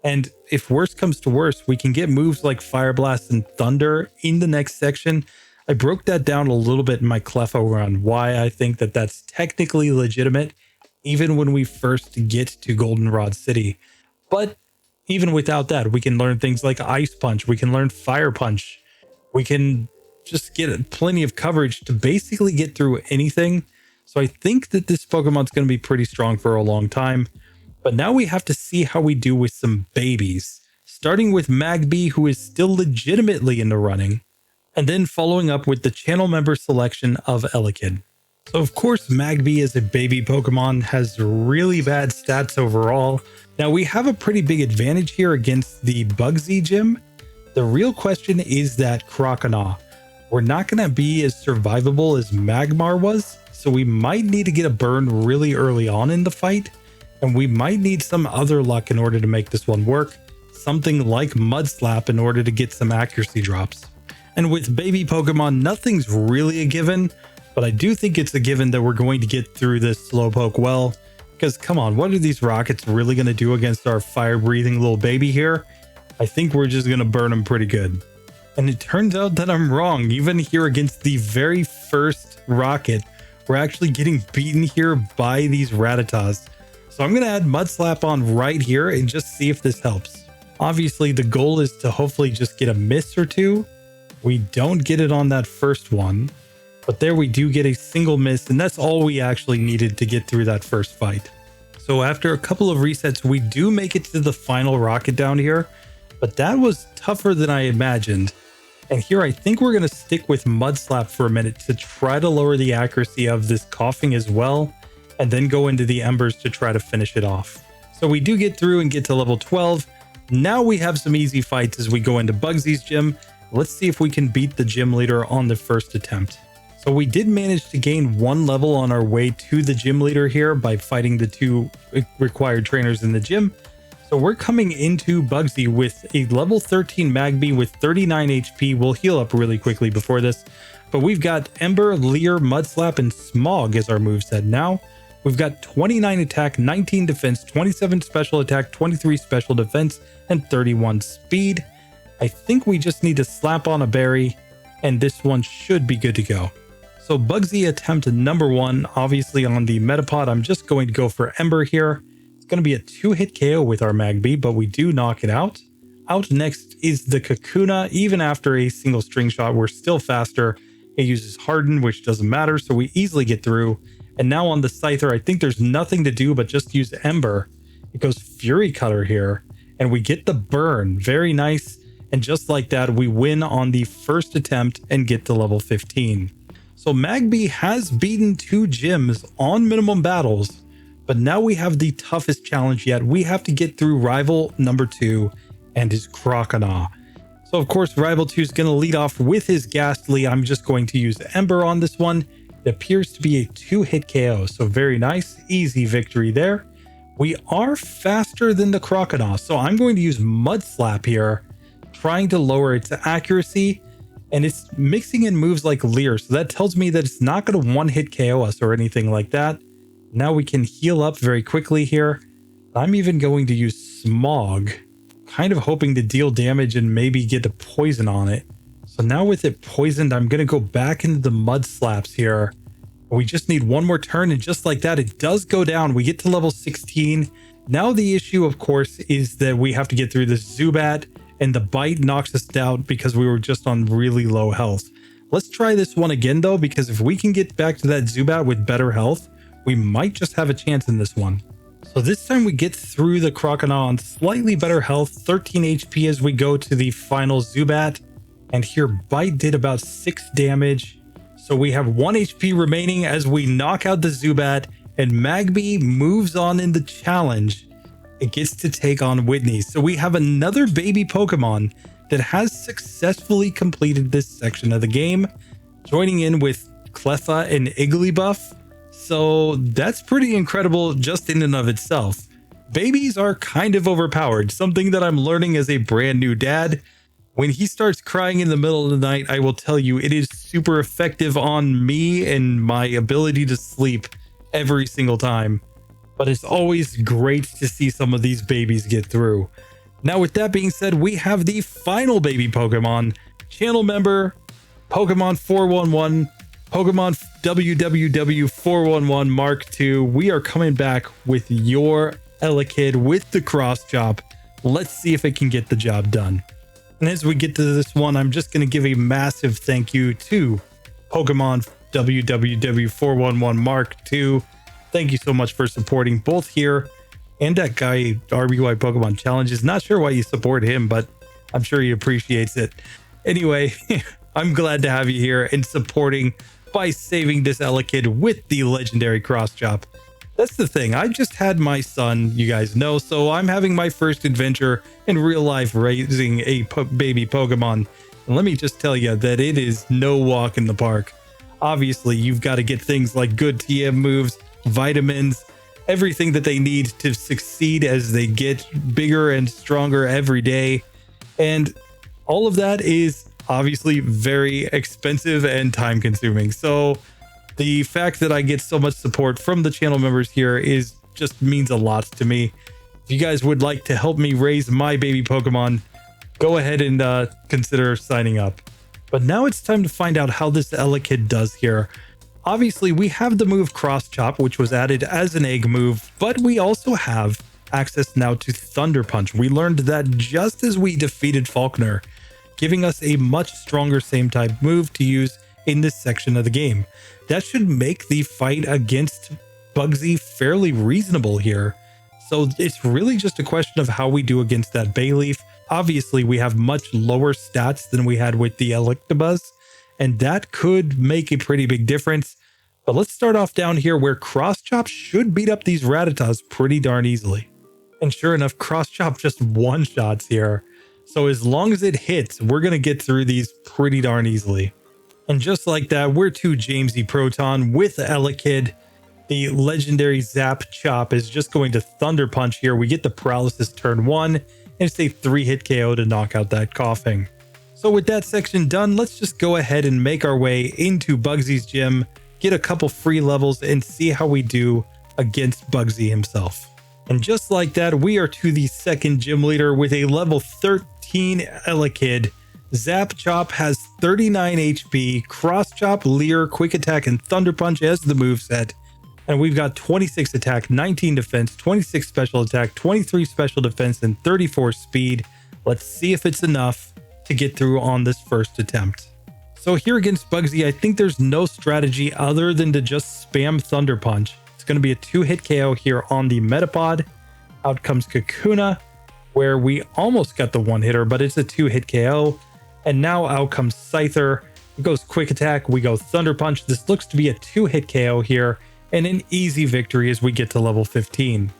And if worse comes to worse, we can get moves like Fire Blast and Thunder in the next section. I broke that down a little bit in my Clefo run, why I think that that's technically legitimate, even when we first get to Goldenrod City. But even without that, we can learn things like Ice Punch, we can learn Fire Punch, we can just get plenty of coverage to basically get through anything. So I think that this Pokemon's going to be pretty strong for a long time. But now we have to see how we do with some babies, starting with Magby, who is still legitimately in the running, and then following up with the channel member selection of Elekid. So of course, Magby as a baby Pokemon has really bad stats overall. Now we have a pretty big advantage here against the Bugsy gym. The real question is that Croconaw. We're not going to be as survivable as Magmar was, so we might need to get a burn really early on in the fight, and we might need some other luck in order to make this one work. Something like Mud Slap in order to get some accuracy drops. And with baby Pokemon, nothing's really a given, but I do think it's a given that we're going to get through this Slowpoke well, because come on, what are these Rockets really going to do against our fire-breathing little baby here? I think we're just going to burn them pretty good. And it turns out that I'm wrong. Even here against the very first rocket, we're actually getting beaten here by these Rattatas. So I'm going to add Mud Slap on right here and just see if this helps. Obviously, the goal is to hopefully just get a miss or two. We don't get it on that first one, but there we do get a single miss, and that's all we actually needed to get through that first fight. So after a couple of resets, we do make it to the final rocket down here, but that was tougher than I imagined. And here I think we're going to stick with Mud Slap for a minute to try to lower the accuracy of this coughing as well, and then go into the embers to try to finish it off. So we do get through and get to level 12. Now we have some easy fights as we go into Bugsy's gym. Let's see if we can beat the gym leader on the first attempt. So we did manage to gain 1 level on our way to the gym leader here by fighting the 2 required trainers in the gym. So we're coming into Bugsy with a level 13 Magby with 39 HP. We'll heal up really quickly before this. But we've got Ember, Leer, Mudslap, and Smog as our moveset now. We've got 29 attack, 19 defense, 27 special attack, 23 special defense, and 31 speed. I think we just need to slap on a berry, and this one should be good to go. So Bugsy attempt number 1, obviously on the Metapod, I'm just going to go for Ember here. It's going to be a 2-hit KO with our Magby, but we do knock it out. Out next is the Kakuna. Even after a single string shot, we're still faster. It uses Harden, which doesn't matter, so we easily get through. And now on the Scyther, I think there's nothing to do but just use Ember. It goes Fury Cutter here, and we get the burn. Very nice. And just like that, we win on the first attempt and get to level 15. So Magby has beaten 2 gyms on minimum battles, but now we have the toughest challenge yet. We have to get through rival number 2 and his Croconaw. So of course, rival 2 is going to lead off with his Ghastly. I'm just going to use Ember on this one. It appears to be a 2-hit KO, so very nice, easy victory there. We are faster than the Croconaw, so I'm going to use Mud Slap here, trying to lower its accuracy, and it's mixing in moves like Leer, so that tells me that it's not going to 1-hit KO us or anything like that. Now we can heal up very quickly here. I'm even going to use Smog, kind of hoping to deal damage and maybe get a poison on it. So now with it poisoned, I'm going to go back into the Mud Slaps here. We just need one more turn, and just like that, it does go down. We get to level 16. Now the issue, of course, is that we have to get through this Zubat, and the bite knocks us down because we were just on really low health. Let's try this one again, though, because if we can get back to that Zubat with better health, we might just have a chance in this one. So this time we get through the Croconaw on slightly better health, 13 HP as we go to the final Zubat. And here Bite did about 6 damage. So we have 1 HP remaining as we knock out the Zubat, and Magby moves on in the challenge. It gets to take on Whitney. So we have another baby Pokemon that has successfully completed this section of the game, joining in with Cleffa and Igglybuff. So that's pretty incredible just in and of itself. Babies are kind of overpowered, something that I'm learning as a brand new dad. When he starts crying in the middle of the night, I will tell you it is super effective on me and my ability to sleep every single time. But it's always great to see some of these babies get through. Now, with that being said, we have the final baby Pokemon, channel member Pokemon 411, Pokemon WWW411 Mark II. We are coming back with your Elekid with the cross chop. Let's see if it can get the job done. And as we get to this one, I'm just going to give a massive thank you to Pokemon WWW411 Mark II. Thank you so much for supporting both here and that guy RBY Pokemon Challenges. Not sure why you support him, but I'm sure he appreciates it. Anyway, I'm glad to have you here and supporting by saving this Elekid with the legendary cross chop. That's the thing. I just had my son, you guys know, so I'm having my first adventure in real life raising a baby Pokemon. And let me just tell you that it is no walk in the park. Obviously, you've got to get things like good TM moves, vitamins, everything that they need to succeed as they get bigger and stronger every day. And all of that is obviously very expensive and time consuming. So the fact that I get so much support from the channel members here is just means a lot to me. If you guys would like to help me raise my baby Pokemon, go ahead and consider signing up. But now it's time to find out how this Elekid does here. Obviously, we have the move Cross Chop, which was added as an egg move, but we also have access now to Thunder Punch. We learned that just as we defeated Falkner, giving us a much stronger same type move to use in this section of the game. That should make the fight against Bugsy fairly reasonable here. So it's really just a question of how we do against that Bayleaf. Obviously, we have much lower stats than we had with the Electabuzz, and that could make a pretty big difference. But let's start off down here where Cross Chop should beat up these Rattatas pretty darn easily. And sure enough, Cross Chop just one-shots here. So as long as it hits, we're going to get through these pretty darn easily. And just like that, we're to Jamesy Proton with Elekid. The legendary Zap Chop is just going to Thunder Punch here. We get the Paralysis turn 1, and it's a 3-hit KO to knock out that coughing. So with that section done, let's just go ahead and make our way into Bugsy's gym, get a couple free levels, and see how we do against Bugsy himself. And just like that, we are to the second gym leader with a level 13 Elekid. Zap Chop has 39 HP, Cross Chop, Leer, Quick Attack, and Thunder Punch as the moveset. And we've got 26 attack, 19 defense, 26 special attack, 23 special defense, and 34 speed. Let's see if it's enough to get through on this first attempt. So here against Bugsy, I think there's no strategy other than to just spam Thunder Punch. It's going to be a 2-hit KO here on the Metapod. Out comes Kakuna, where we almost got the 1-hitter, but it's a 2-hit KO. And now out comes Scyther. It goes Quick Attack, we go Thunder Punch. This looks to be a 2-hit KO here, and an easy victory as we get to level 15.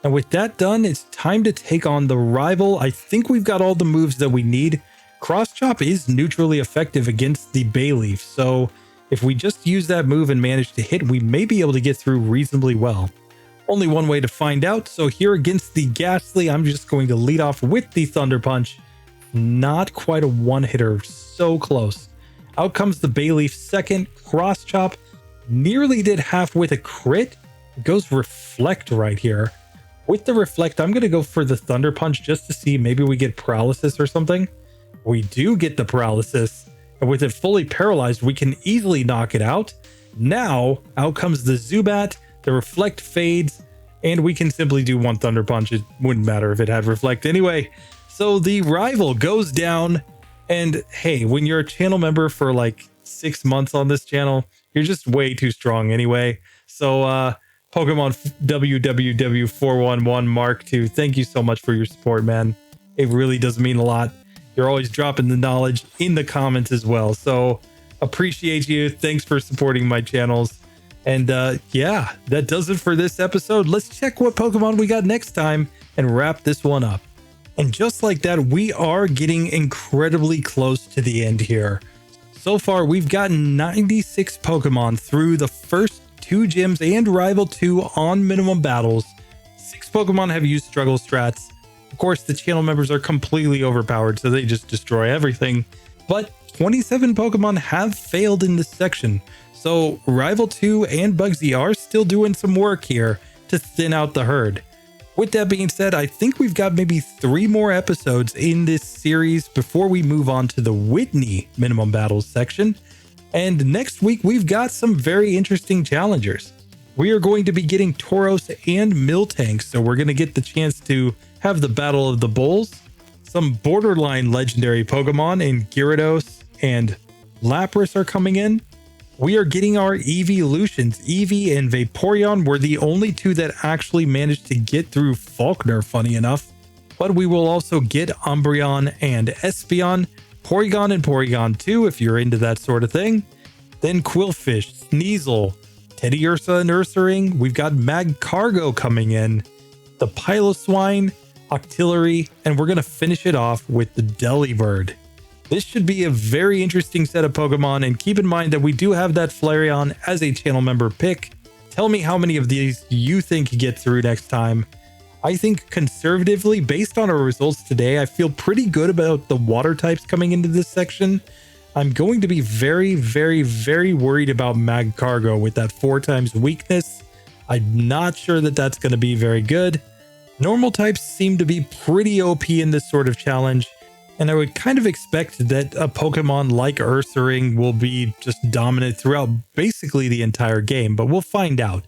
And with that done, it's time to take on the rival. I think we've got all the moves that we need. Cross Chop is neutrally effective against the Bayleaf, so if we just use that move and manage to hit, we may be able to get through reasonably well. Only one way to find out, so here against the Ghastly, I'm just going to lead off with the Thunder Punch. Not quite a one-hitter, so close. Out comes the Bayleaf second, Cross Chop. Nearly did half with a crit. It goes Reflect right here. With the Reflect, I'm going to go for the Thunder Punch just to see maybe we get Paralysis or something. We do get the Paralysis, and with it fully paralyzed, we can easily knock it out. Now, out comes the Zubat, the Reflect fades, and we can simply do one Thunder Punch. It wouldn't matter if it had Reflect anyway. So the rival goes down, and hey, when you're a channel member for like 6 months on this channel, you're just way too strong anyway. So Pokemon WWW411 Mark II, thank you so much for your support, man. It really does mean a lot. You're always dropping the knowledge in the comments as well. So appreciate you. Thanks for supporting my channels. And yeah, that does it for this episode. Let's check what Pokemon we got next time and wrap this one up. And just like that, we are getting incredibly close to the end here. So far, we've gotten 96 Pokemon through the first 2 gyms and Rival 2 on minimum battles. 6 Pokemon have used struggle strats. Of course, the channel members are completely overpowered, so they just destroy everything. But 27 Pokemon have failed in this section. So Rival 2 and Bugsy are still doing some work here to thin out the herd. With that being said, I think we've got maybe 3 more episodes in this series before we move on to the Whitney minimum battles section. And next week, we've got some very interesting challengers. We are going to be getting Tauros and Miltank, so we're going to get the chance to have the Battle of the Bulls. Some borderline legendary Pokemon in Gyarados and Lapras are coming in. We are getting our evolutions. Eevee and Vaporeon were the only 2 that actually managed to get through Falkner, funny enough. But we will also get Umbreon and Espeon, Porygon and Porygon 2 if you're into that sort of thing. Then Quillfish, Sneasel, Teddiursa and Ursaring. We've got Magcargo coming in, the Piloswine, Octillery, and we're going to finish it off with the Delibird. This should be a very interesting set of Pokemon, and keep in mind that we do have that Flareon as a channel member pick. Tell me how many of these you think you get through next time. I think conservatively, based on our results today, I feel pretty good about the water types coming into this section. I'm going to be very, very, very worried about Magcargo with that 4 times weakness. I'm not sure that that's going to be very good. Normal types seem to be pretty OP in this sort of challenge. And I would kind of expect that a Pokemon like Ursaring will be just dominant throughout basically the entire game, but we'll find out.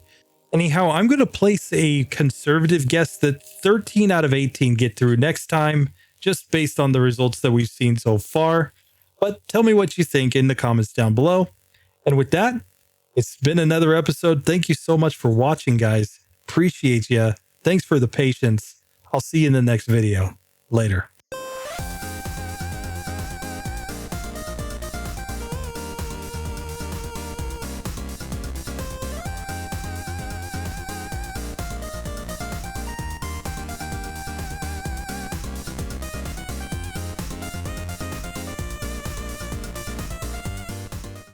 Anyhow, I'm going to place a conservative guess that 13 out of 18 get through next time, just based on the results that we've seen so far. But tell me what you think in the comments down below. And with that, it's been another episode. Thank you so much for watching, guys. Appreciate ya. Thanks for the patience. I'll see you in the next video. Later.